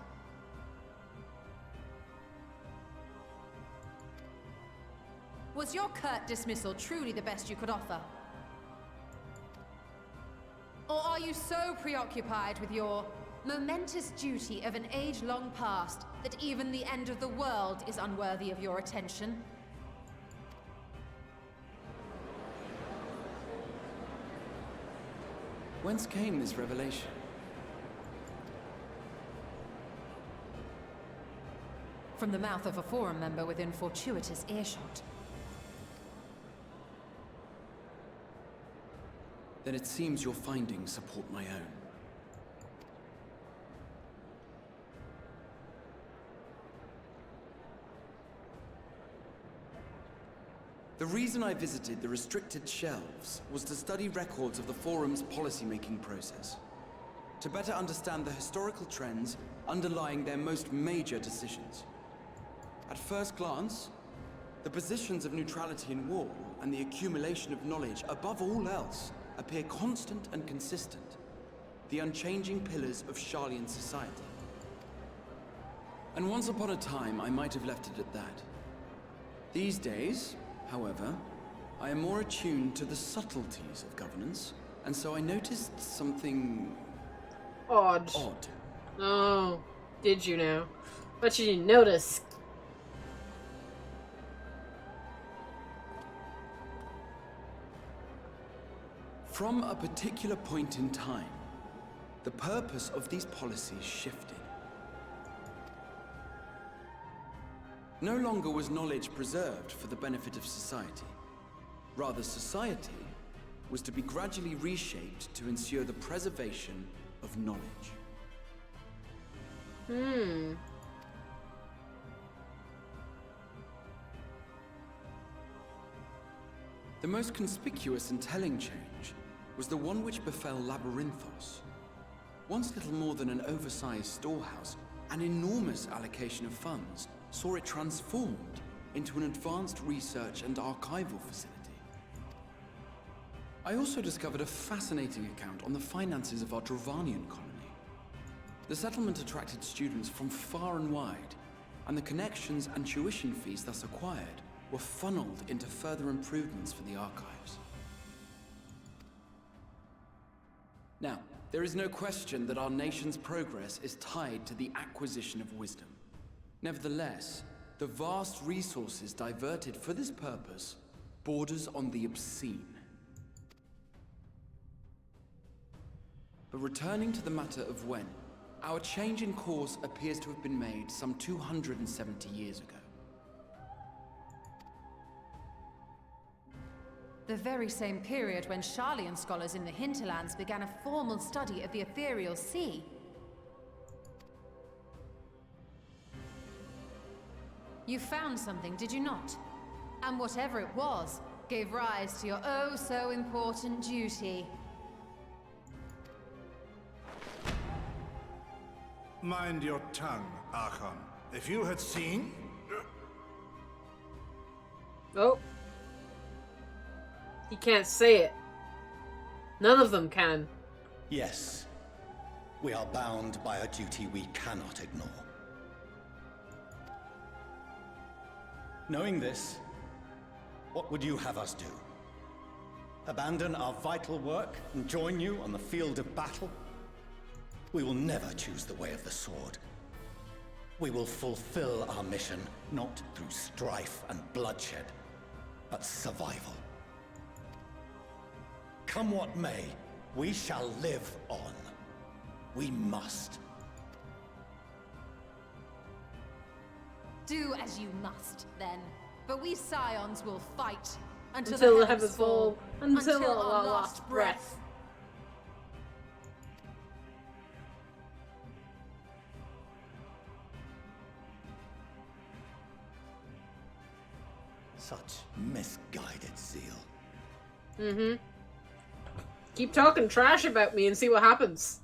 [SPEAKER 3] Was your curt dismissal truly the best you could offer? Or are you so preoccupied with your momentous duty of an age-long past that even the end of the world is unworthy of your attention?
[SPEAKER 5] Whence came this revelation?
[SPEAKER 3] From the mouth of a Forum member within fortuitous earshot.
[SPEAKER 5] Then it seems your findings support my own. The reason I visited the restricted shelves was to study records of the Forum's policy-making process, to better understand the historical trends underlying their most major decisions. At first glance, the positions of neutrality in war and the accumulation of knowledge above all else appear constant and consistent, the unchanging pillars of Sharlayan society. And once upon a time, I might have left it at that. These days, however, I am more attuned to the subtleties of governance, and so I noticed something...
[SPEAKER 1] Odd. Oh, did you now? What did you notice?
[SPEAKER 5] From a particular point in time, the purpose of these policies shifted. No longer was knowledge preserved for the benefit of society. Rather, society was to be gradually reshaped to ensure the preservation of knowledge. The most conspicuous and telling change was the one which befell Labyrinthos. Once little more than an oversized storehouse, an enormous allocation of funds saw it transformed into an advanced research and archival facility. I also discovered a fascinating account on the finances of our Dravanian colony. The settlement attracted students from far and wide, and the connections and tuition fees thus acquired were funneled into further improvements for the archives. Now, there is no question that our nation's progress is tied to the acquisition of wisdom. Nevertheless, the vast resources diverted for this purpose borders on the obscene. But returning to the matter of when, our change in course appears to have been made some 270 years ago.
[SPEAKER 3] The very same period when Sharlayan scholars in the hinterlands began a formal study of the ethereal sea. You found something, did you not? And whatever it was, gave rise to your oh-so-important duty.
[SPEAKER 18] Mind your tongue, Archon. If you had seen...
[SPEAKER 1] Oh. He can't say it. None of them can.
[SPEAKER 15] Yes. We are bound by a duty we cannot ignore. Knowing this, what would you have us do? Abandon our vital work and join you on the field of battle? We will never choose the way of the sword. We will fulfill our mission, not through strife and bloodshed, but survival. Come what may, we shall live on. We must.
[SPEAKER 3] Do as you must, then. But we Scions will fight until
[SPEAKER 1] the
[SPEAKER 3] the
[SPEAKER 1] heavens fall, until our last breath.
[SPEAKER 15] Such misguided zeal.
[SPEAKER 1] Mm-hmm. Keep talking trash about me and see what happens.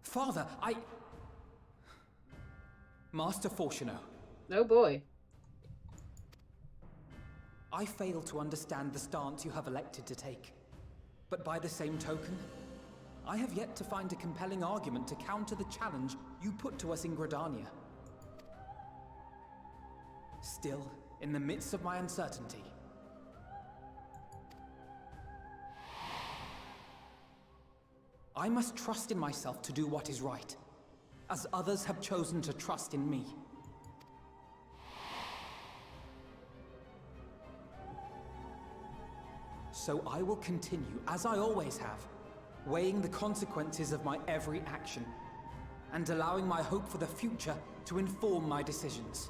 [SPEAKER 6] Father, Master Fortuno.
[SPEAKER 1] Oh boy.
[SPEAKER 6] I fail to understand the stance you have elected to take. But by the same token, I have yet to find a compelling argument to counter the challenge you put to us in Gridania. Still, in the midst of my uncertainty, I must trust in myself to do what is right, as others have chosen to trust in me. So I will continue, as I always have, weighing the consequences of my every action, and allowing my hope for the future to inform my decisions.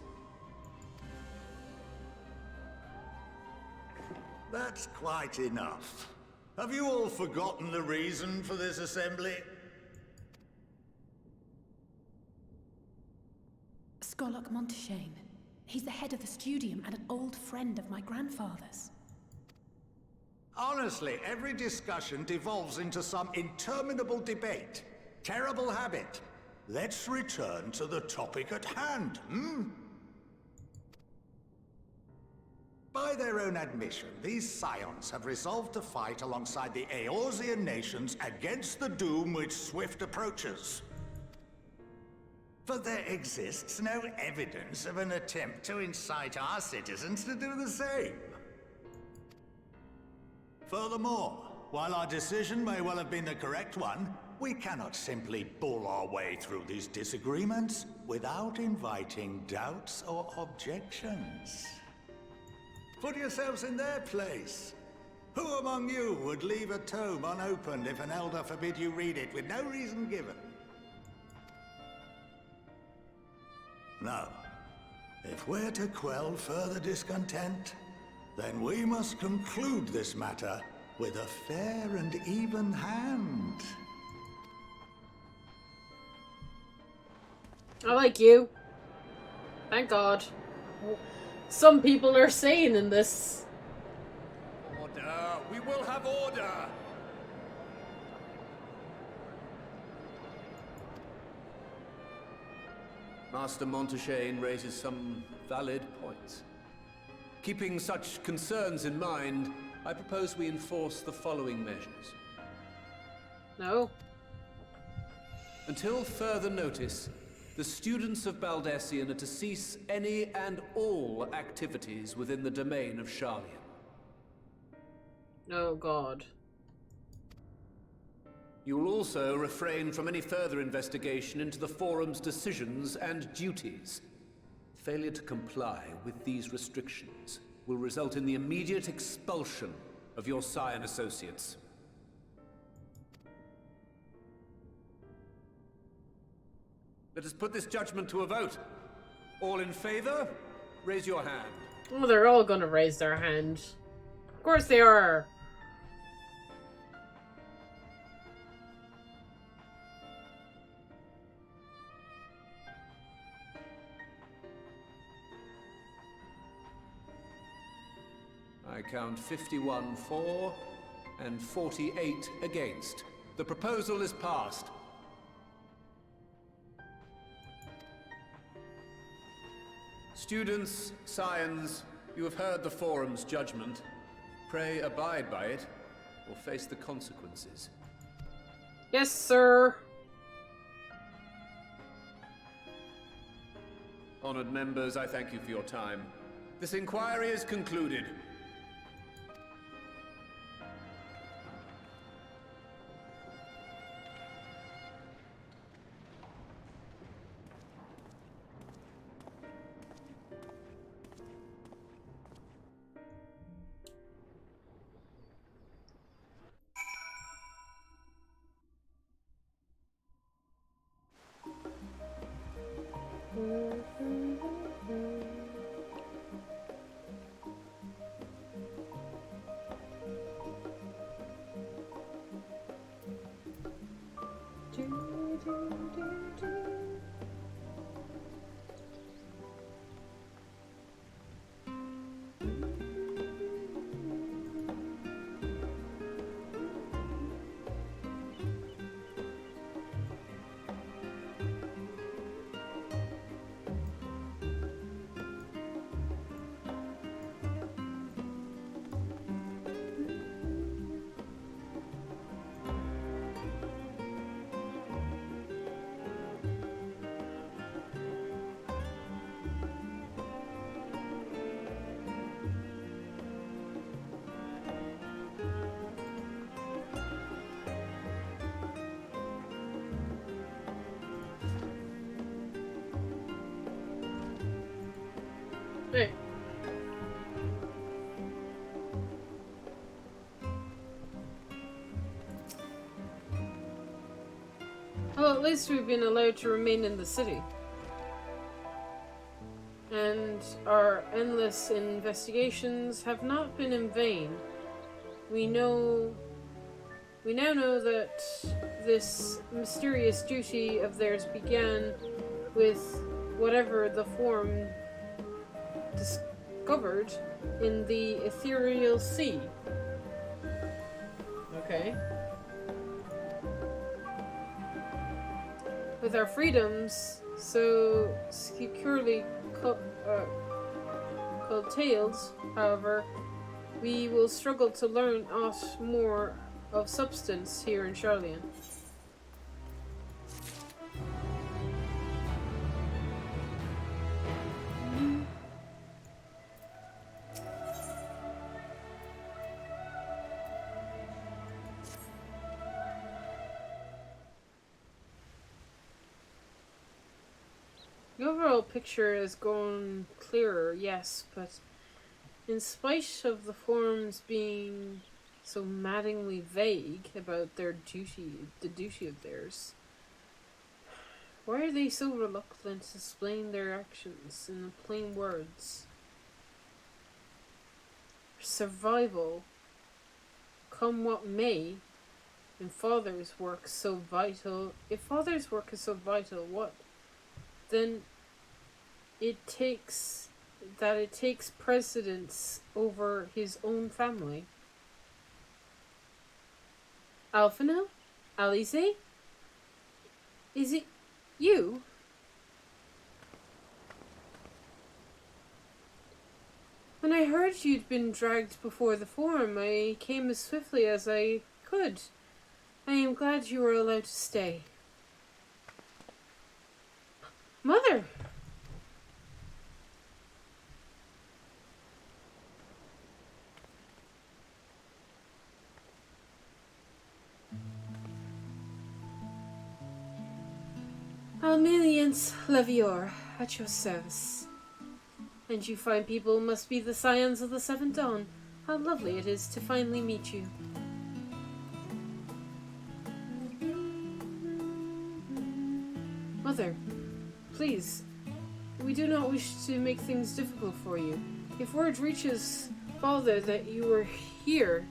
[SPEAKER 18] That's quite enough. Have you all forgotten the reason for this assembly?
[SPEAKER 7] Skolok Monteshane. He's the head of the Studium and an old friend of my grandfather's.
[SPEAKER 18] Honestly, every discussion devolves into some interminable debate. Terrible habit. Let's return to the topic at hand, By their own admission, these scions have resolved to fight alongside the Eorzean nations against the doom which swift approaches. But there exists no evidence of an attempt to incite our citizens to do the same. Furthermore, while our decision may well have been the correct one, we cannot simply bull our way through these disagreements without inviting doubts or objections. Put yourselves in their place. Who among you would leave a tome unopened if an elder forbid you read it with no reason given? Now, if we're to quell further discontent, then we must conclude this matter with a fair and even hand.
[SPEAKER 1] I like you. Thank God. Some people are sane in this.
[SPEAKER 16] Order! We will have order! Master Monteshane raises some valid points. Keeping such concerns in mind, I propose we enforce the following measures.
[SPEAKER 1] No.
[SPEAKER 16] Until further notice, the students of Baldessian are to cease any and all activities within the domain of Sharlayan.
[SPEAKER 1] Oh God.
[SPEAKER 16] You will also refrain from any further investigation into the Forum's decisions and duties. Failure to comply with these restrictions will result in the immediate expulsion of your Scion associates. Let us put this judgment to a vote. All in favor, raise your hand.
[SPEAKER 1] Oh, they're all gonna raise their hand. Of course they are.
[SPEAKER 16] I count 51 for and 48 against. The proposal is passed. Students, Scions, you have heard the Forum's judgment. Pray abide by it, or face the consequences.
[SPEAKER 1] Yes, sir.
[SPEAKER 16] Honored members, I thank you for your time. This inquiry is concluded.
[SPEAKER 1] Right. Well, at least we've been allowed to remain in the city. And our endless investigations have not been in vain. We now know that this mysterious duty of theirs began with whatever the form discovered in the ethereal sea. Okay. With our freedoms so securely curtailed, however, we will struggle to learn aught more of substance here in Charlian. The overall picture has grown clearer, yes, but in spite of the forms being so maddeningly vague about their duty, the duty of theirs, why are they so reluctant to explain their actions in plain words? Survival, come what may, and Father's work so vital. If Father's work is so vital, what then it takes precedence over his own family. Alphino? Alice? Is it you? When I heard you'd been dragged before the forum, I came as swiftly as I could. I am glad you were allowed to stay. Mother! Almelians Levior, at your service. And you fine people must be the scions of the Seventh Dawn. How lovely it is to finally meet you. Mother, please, we do not wish to make things difficult for you. If word reaches Father that you were here...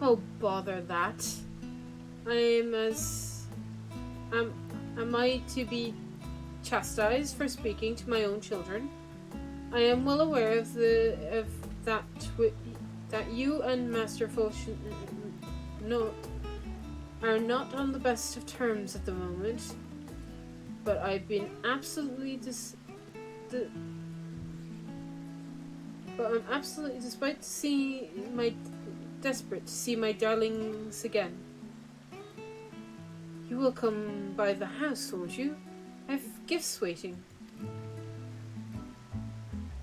[SPEAKER 1] Oh, bother that. Am I to be chastised for speaking to my own children? I am well aware of that you and Master Fortune are not on the best of terms at the moment, but I've been absolutely desperate to see my darlings again. You will come by the house, won't you? I've gifts waiting.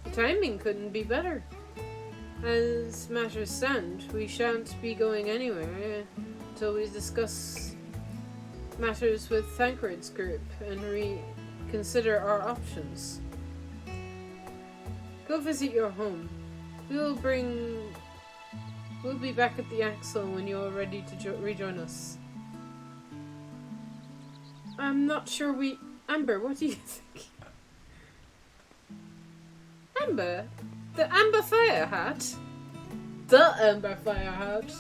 [SPEAKER 1] The timing couldn't be better. As matters stand, we shan't be going anywhere until we discuss matters with Thancred's group and reconsider our options. Go visit your home. We'll be back at the Axle when you're ready to rejoin us. I'm not sure Amber, what do you think? Amber? The Amber Fire Hat? The Amber Fire Hat.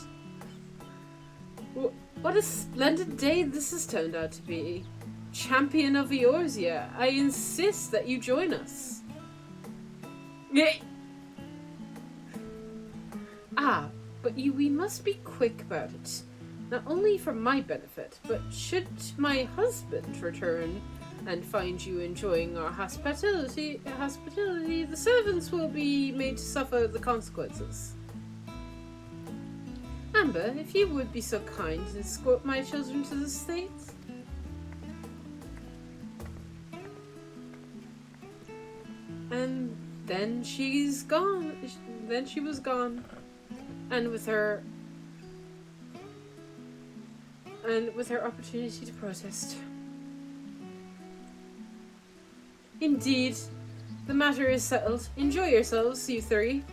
[SPEAKER 1] What a splendid day this has turned out to be. Champion of Eorzea, I insist that you join us. But we must be quick about it. Not only for my benefit, but should my husband return and find you enjoying our hospitality, the servants will be made to suffer the consequences. Amber, if you would be so kind and escort my children to the States. And then she's gone. Then she was gone. And with her opportunity to protest. Indeed. The matter is settled. Enjoy yourselves, you three.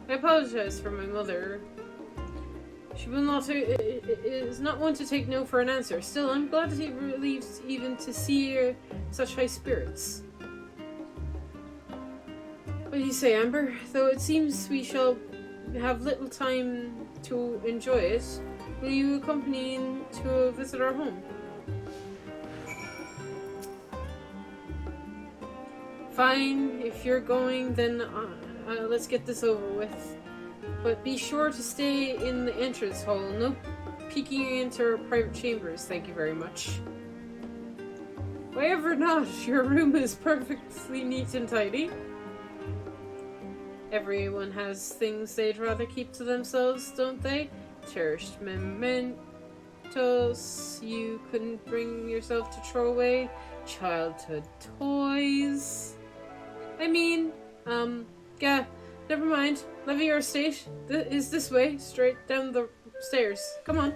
[SPEAKER 1] I apologize for my mother. She will not is not one to take no for an answer. Still, I'm glad he relieved even to see such high spirits. What do you say, Amber? Though it seems we shall have little time to enjoy it, will you accompany me to visit our home? Fine, if you're going, then let's get this over with. But be sure to stay in the entrance hall. No peeking into our private chambers, thank you very much. Why ever not? Your room is perfectly neat and tidy. Everyone has things they'd rather keep to themselves, don't they? Cherished mementos you couldn't bring yourself to throw away. Childhood toys. I mean, yeah, never mind. Levy your estate is this way, straight down the stairs. Come on.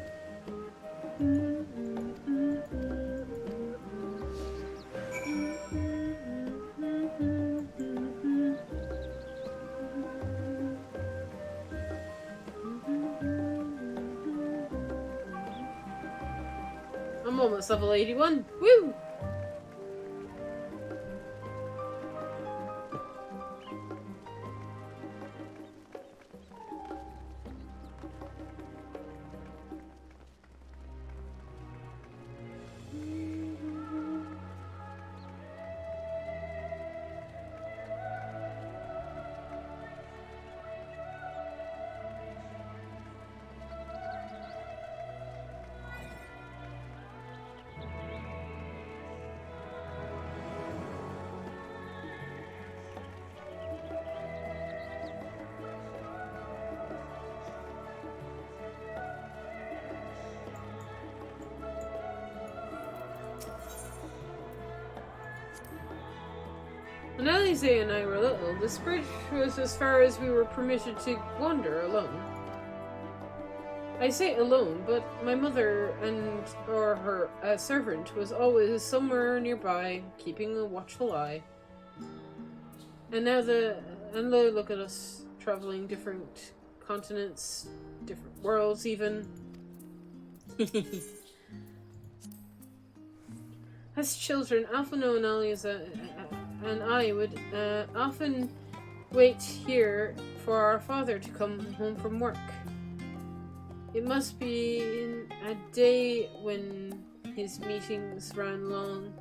[SPEAKER 1] I'm almost level 81. Woo! When Alize and I were little, this bridge was as far as we were permitted to wander alone. I say alone, but my mother or her servant was always somewhere nearby, keeping a watchful eye. And now look at us, traveling different continents, different worlds even. As children, Alphino and Alize and I would often wait here for our father to come home from work. It must be a day when his meetings ran long,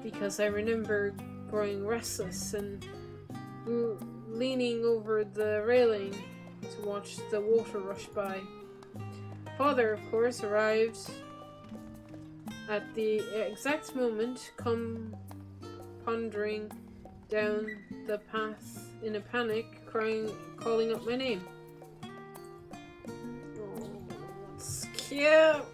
[SPEAKER 1] because I remember growing restless and leaning over the railing to watch the water rush by. Father, of course, arrived at the exact moment, pondering down the path in a panic, calling up my name. Oh, it's cute.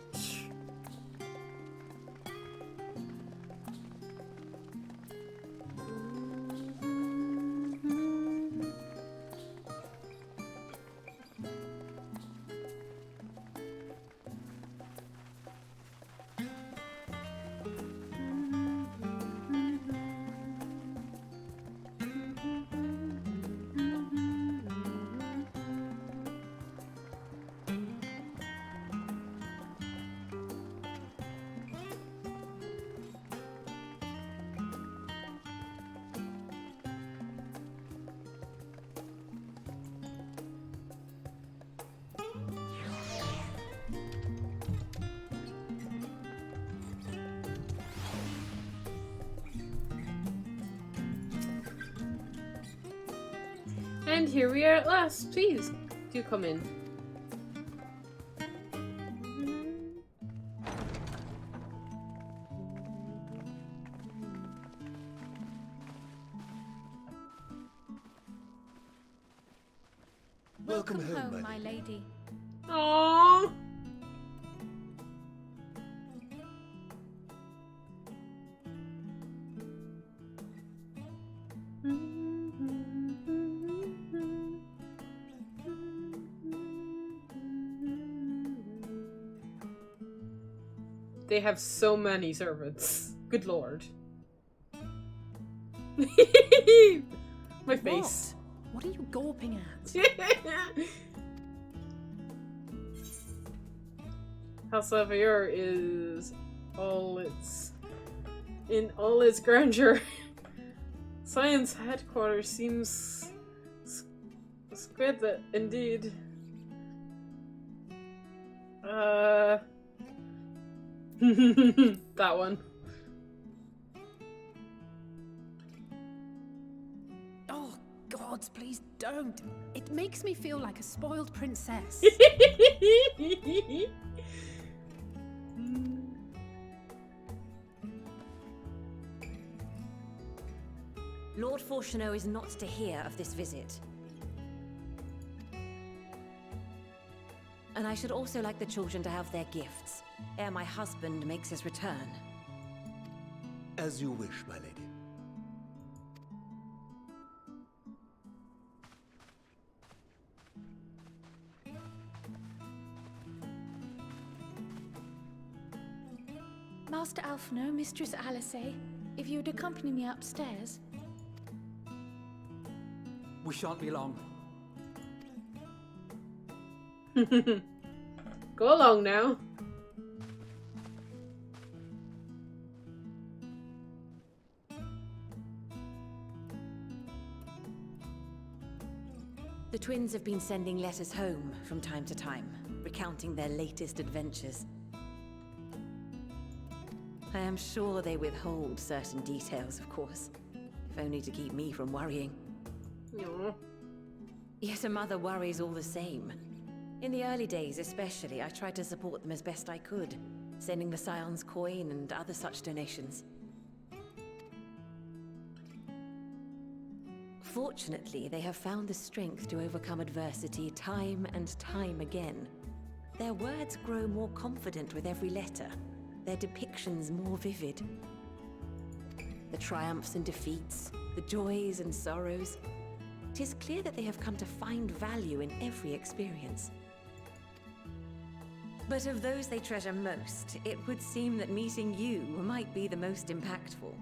[SPEAKER 1] And here we are at last. Please, do come in.
[SPEAKER 4] Welcome home, my lady.
[SPEAKER 1] Aww. They have so many servants. Good lord. My face.
[SPEAKER 7] What are you gawping at?
[SPEAKER 1] House Savier is in all its grandeur. Science headquarters seems squid indeed. That one.
[SPEAKER 7] Oh, gods, please don't. It makes me feel like a spoiled princess.
[SPEAKER 19] Lord Fortuneau is not to hear of this visit. And I should also like the children to have their gifts, ere my husband makes his return.
[SPEAKER 18] As you wish, my lady.
[SPEAKER 4] Master Alphino, Mistress Alice, if you would accompany me upstairs.
[SPEAKER 6] We shan't be long.
[SPEAKER 1] Go along now.
[SPEAKER 19] The twins have been sending letters home from time to time, recounting their latest adventures. I am sure they withhold certain details, of course, if only to keep me from worrying.
[SPEAKER 1] Aww.
[SPEAKER 19] Yet a mother worries all the same. In the early days especially, I tried to support them as best I could, sending the Scion's coin and other such donations. Fortunately, they have found the strength to overcome adversity time and time again. Their words grow more confident with every letter, their depictions more vivid. The triumphs and defeats, the joys and sorrows. It is clear that they have come to find value in every experience. But of those they treasure most, it would seem that meeting you might be the most impactful.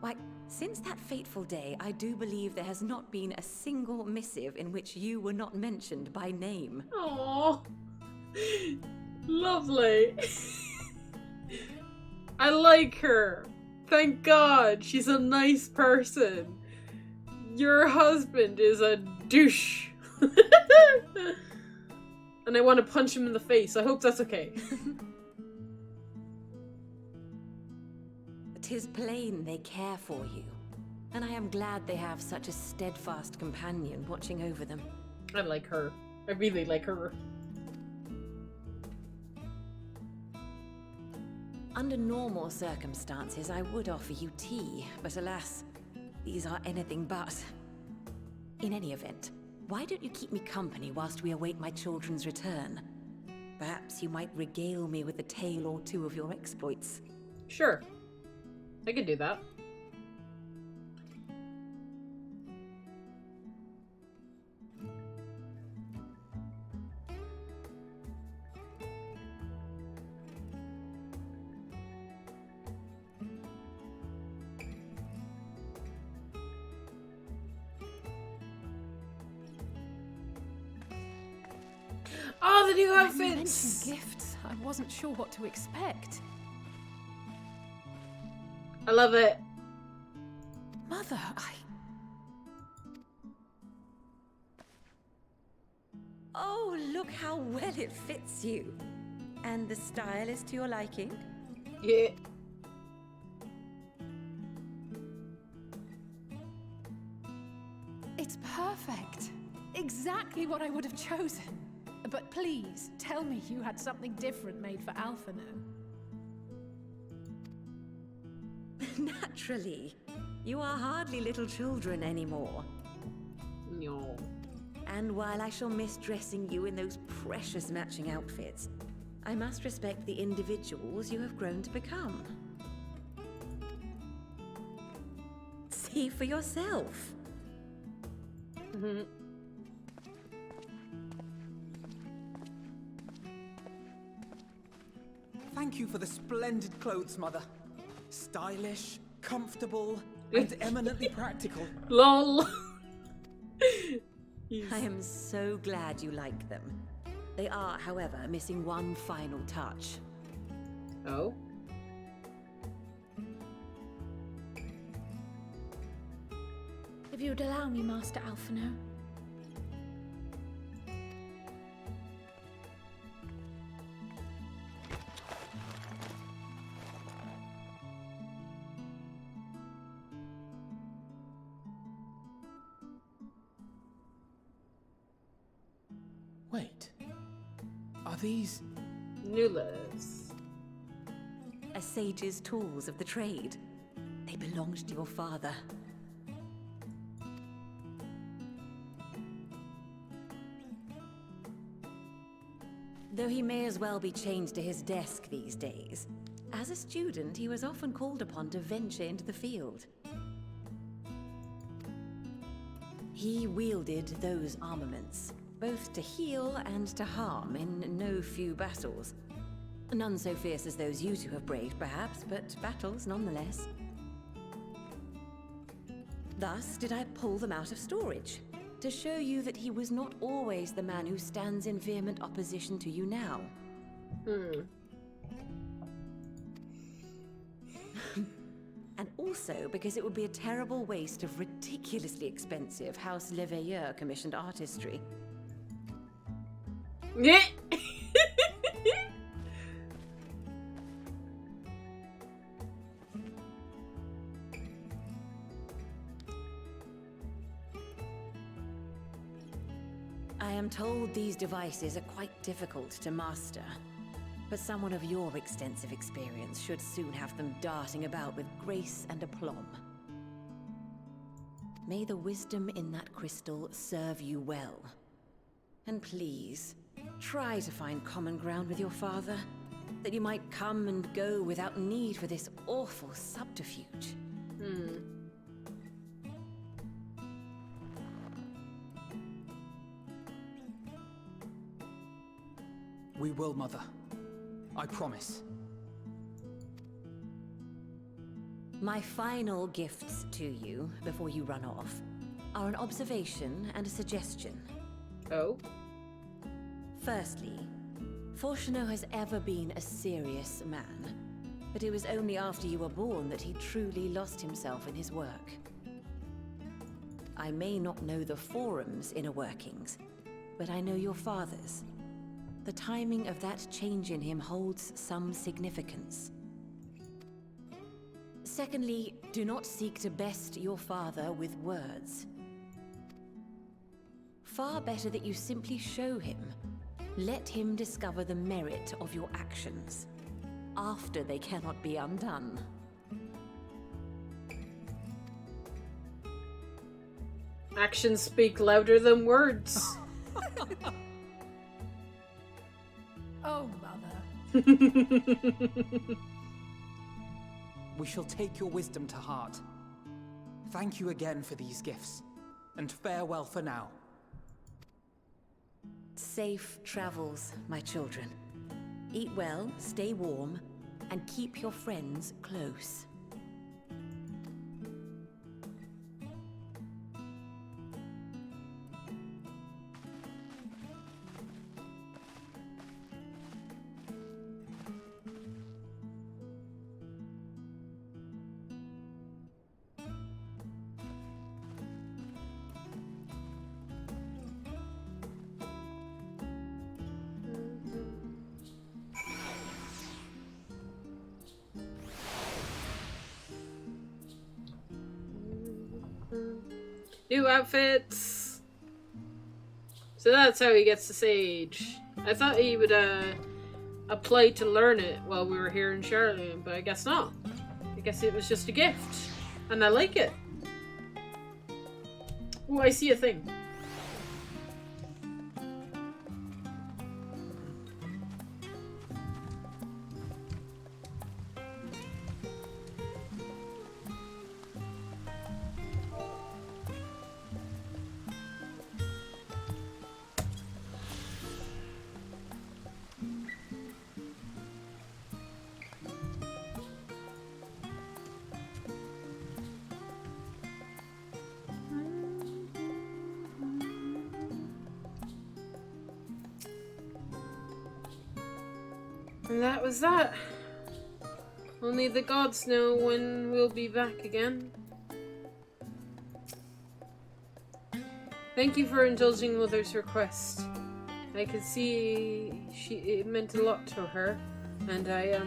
[SPEAKER 19] Why, since that fateful day, I do believe there has not been a single missive in which you were not mentioned by name.
[SPEAKER 1] Aww. Lovely. I like her. Thank God. She's a nice person. Your husband is a douche. And I want to punch him in the face. I hope that's okay.
[SPEAKER 19] 'Tis plain they care for you, and I am glad they have such a steadfast companion watching over them.
[SPEAKER 1] I like her. I really like her.
[SPEAKER 19] Under normal circumstances, I would offer you tea, but alas, these are anything but. In any event, why don't you keep me company whilst we await my children's return? Perhaps you might regale me with a tale or two of your exploits.
[SPEAKER 1] Sure. I can do that. Oh, the new outfits!
[SPEAKER 7] When you mentioned gifts, I wasn't sure what to expect.
[SPEAKER 1] I love it.
[SPEAKER 7] Mother,
[SPEAKER 19] Oh, look how well it fits you. And the style is to your liking?
[SPEAKER 1] Yeah.
[SPEAKER 7] It's perfect. Exactly what I would have chosen. But please, tell me you had something different made for Alphino.
[SPEAKER 19] Naturally. You are hardly little children anymore.
[SPEAKER 1] No.
[SPEAKER 19] And while I shall miss dressing you in those precious matching outfits, I must respect the individuals you have grown to become. See for yourself.
[SPEAKER 6] Thank you for the splendid clothes, Mother. Stylish, comfortable, and eminently practical.
[SPEAKER 1] LOL.
[SPEAKER 19] I am so glad you like them. They are, however, missing one final touch.
[SPEAKER 1] Oh?
[SPEAKER 4] If you would allow me, Master Alphino.
[SPEAKER 6] Wait. Are these...
[SPEAKER 1] Nulas?
[SPEAKER 19] A sage's tools of the trade. They belonged to your father. Though he may as well be chained to his desk these days, as a student he was often called upon to venture into the field. He wielded those armaments, both to heal and to harm in no few battles. None so fierce as those you two have braved, perhaps, but battles nonetheless. Thus did I pull them out of storage, to show you that he was not always the man who stands in vehement opposition to you now. And also because it would be a terrible waste of ridiculously expensive House Leveilleur commissioned artistry.
[SPEAKER 1] Yeah.
[SPEAKER 19] I am told these devices are quite difficult to master, but someone of your extensive experience should soon have them darting about with grace and aplomb. May the wisdom in that crystal serve you well. And please, try to find common ground with your father, that you might come and go without need for this awful subterfuge.
[SPEAKER 6] We will, Mother. I promise.
[SPEAKER 19] My final gifts to you, before you run off, are an observation and a suggestion.
[SPEAKER 1] Oh?
[SPEAKER 19] Firstly, Fortuno has ever been a serious man, but it was only after you were born that he truly lost himself in his work. I may not know the Forum's inner workings, but I know your father's. The timing of that change in him holds some significance. Secondly, do not seek to best your father with words. Far better that you simply show him. Let him discover the merit of your actions, after they cannot be undone.
[SPEAKER 1] Actions speak louder than words.
[SPEAKER 7] Oh, Mother.
[SPEAKER 6] We shall take your wisdom to heart. Thank you again for these gifts, and farewell for now.
[SPEAKER 19] Safe travels, my children. Eat well, stay warm, and keep your friends close.
[SPEAKER 1] New outfits. So that's how he gets the sage. I thought he would apply to learn it while we were here in Charlotte, but I guess not. I guess it was just a gift, and I like it. Oh, I see a thing. And that was that. Only the gods know when we'll be back again. Thank you for indulging Mother's request. I could see it meant a lot to her, and I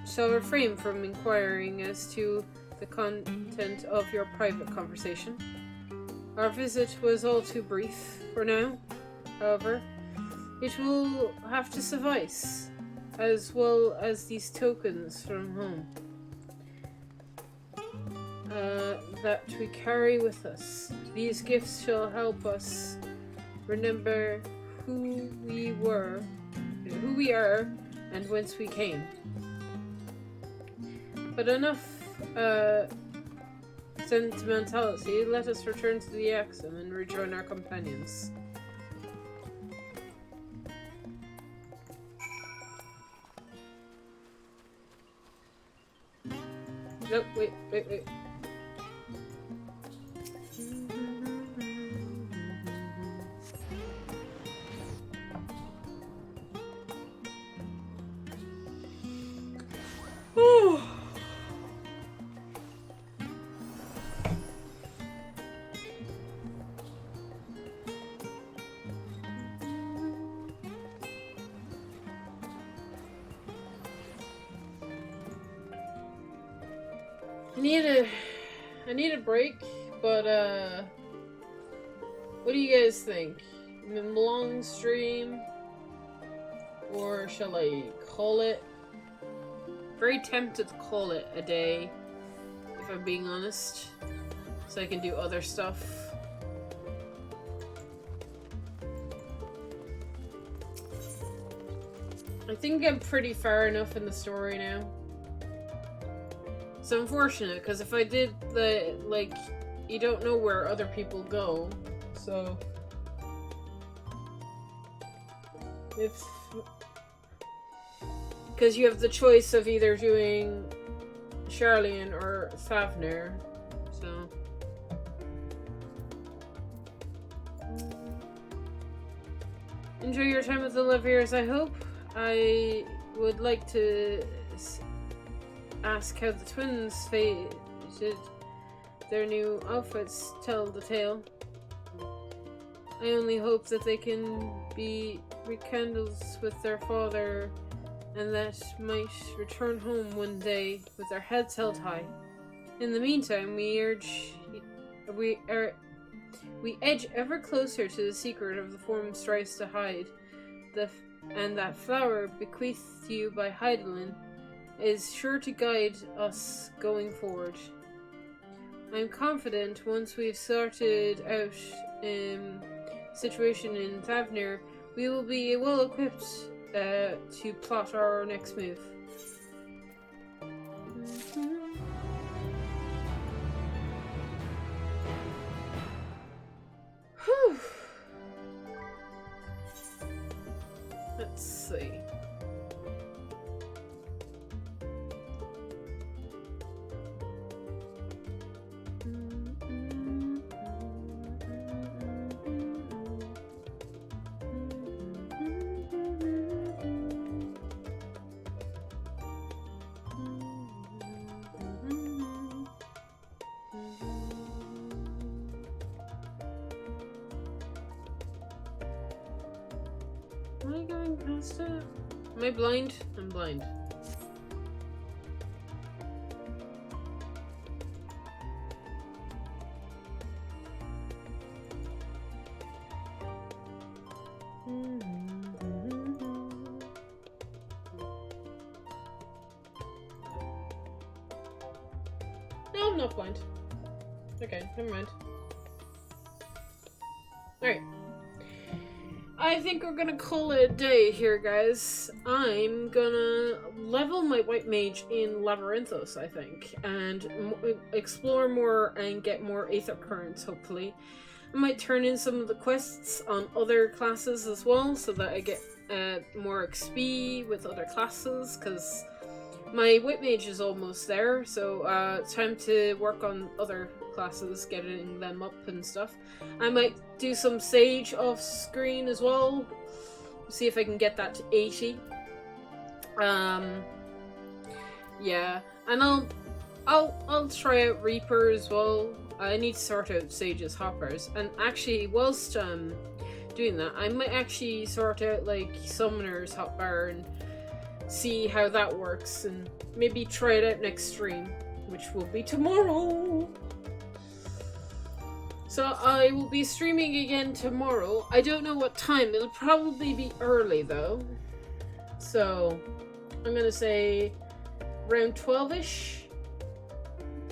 [SPEAKER 1] shall refrain from inquiring as to the content of your private conversation. Our visit was all too brief for now, however. It will have to suffice, as well as these tokens from home that we carry with us. These gifts shall help us remember who we are, and whence we came. But enough sentimentality. Let us return to the Axum and rejoin our companions. Nope, wait. I need a break, but what do you guys think? Long stream, or shall I call it? Very tempted to call it a day, if I'm being honest, so I can do other stuff. I think I'm pretty far enough in the story now. It's unfortunate, because if I did you don't know where other people go, so because you have the choice of either doing Sharlayan or Thavner, so enjoy your time with the Leviers, I hope. I would like to ask how the twins fated their new outfits tell the tale. I only hope that they can be rekindled with their father, and that might return home one day with their heads held high. In the meantime, we edge ever closer to the secret of the form strives to hide, and that flower bequeathed to you by Heidelin is sure to guide us going forward. I'm confident once we've sorted out situation in Thavner, we will be well equipped to plot our next move. Whew. Let's see. Am I going past it? Am I blind? I'm blind. No, I'm not blind. Okay, never mind. Alright. I think we're gonna call it a day here, guys. I'm gonna level my white mage in Labyrinthos, I think, and explore more and get more Aether Currents, hopefully. I might turn in some of the quests on other classes as well, so that I get more XP with other classes, because my white mage is almost there, so it's time to work on other classes, getting them up and stuff. I might do some Sage off screen as well, see if I can get that to 80. Yeah, and I'll try out Reaper as well. I need to sort out Sage's hoppers, and actually, whilst doing that, I might actually sort out like Summoner's hotbar and see how that works, and maybe try it out next stream, which will be tomorrow. So I will be streaming again tomorrow. I don't know what time. It'll probably be early though. So I'm gonna say around 12-ish.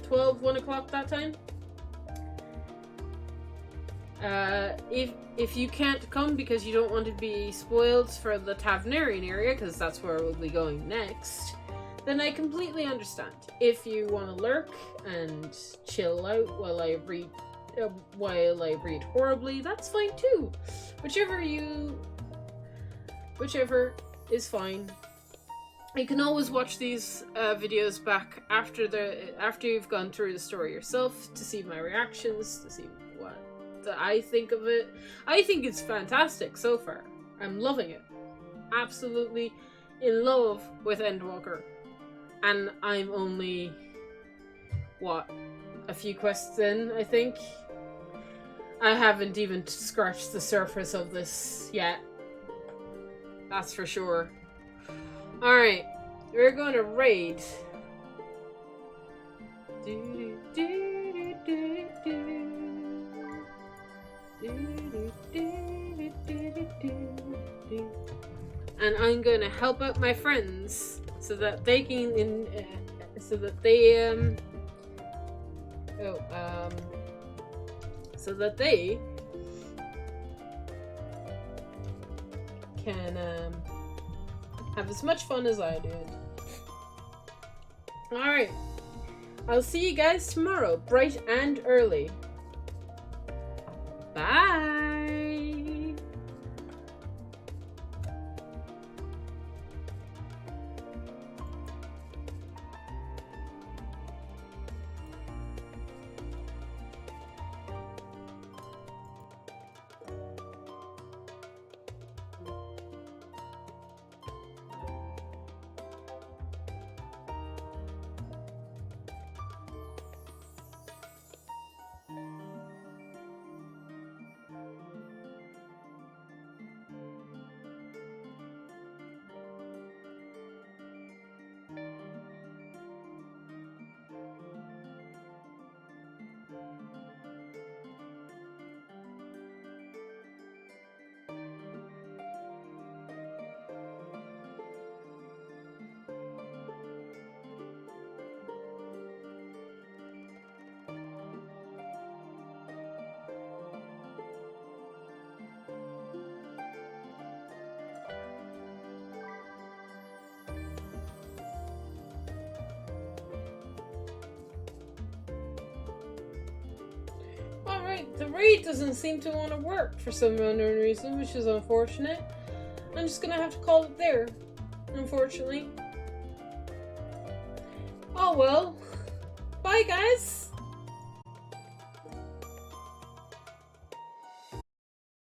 [SPEAKER 1] 12, 1 o'clock that time. If you can't come because you don't want to be spoiled for the Tavnerian area, because that's where we'll be going next, then I completely understand. If you want to lurk and chill out while I read horribly, that's fine too. Whichever is fine. You can always watch these videos back after you've gone through the story yourself to see my reactions, to see what I think of it. I think it's fantastic so far. I'm loving it. Absolutely in love with Endwalker. And I'm only, a few quests in, I think. I haven't even scratched the surface of this yet. That's for sure. Alright, we're going to raid. And I'm going to help out my friends so that they can so that they can have as much fun as I did. Alright. I'll see you guys tomorrow, bright and early. Bye! Alright, the raid doesn't seem to want to work for some unknown reason, which is unfortunate. I'm just gonna have to call it there, unfortunately. Oh well. Bye, guys!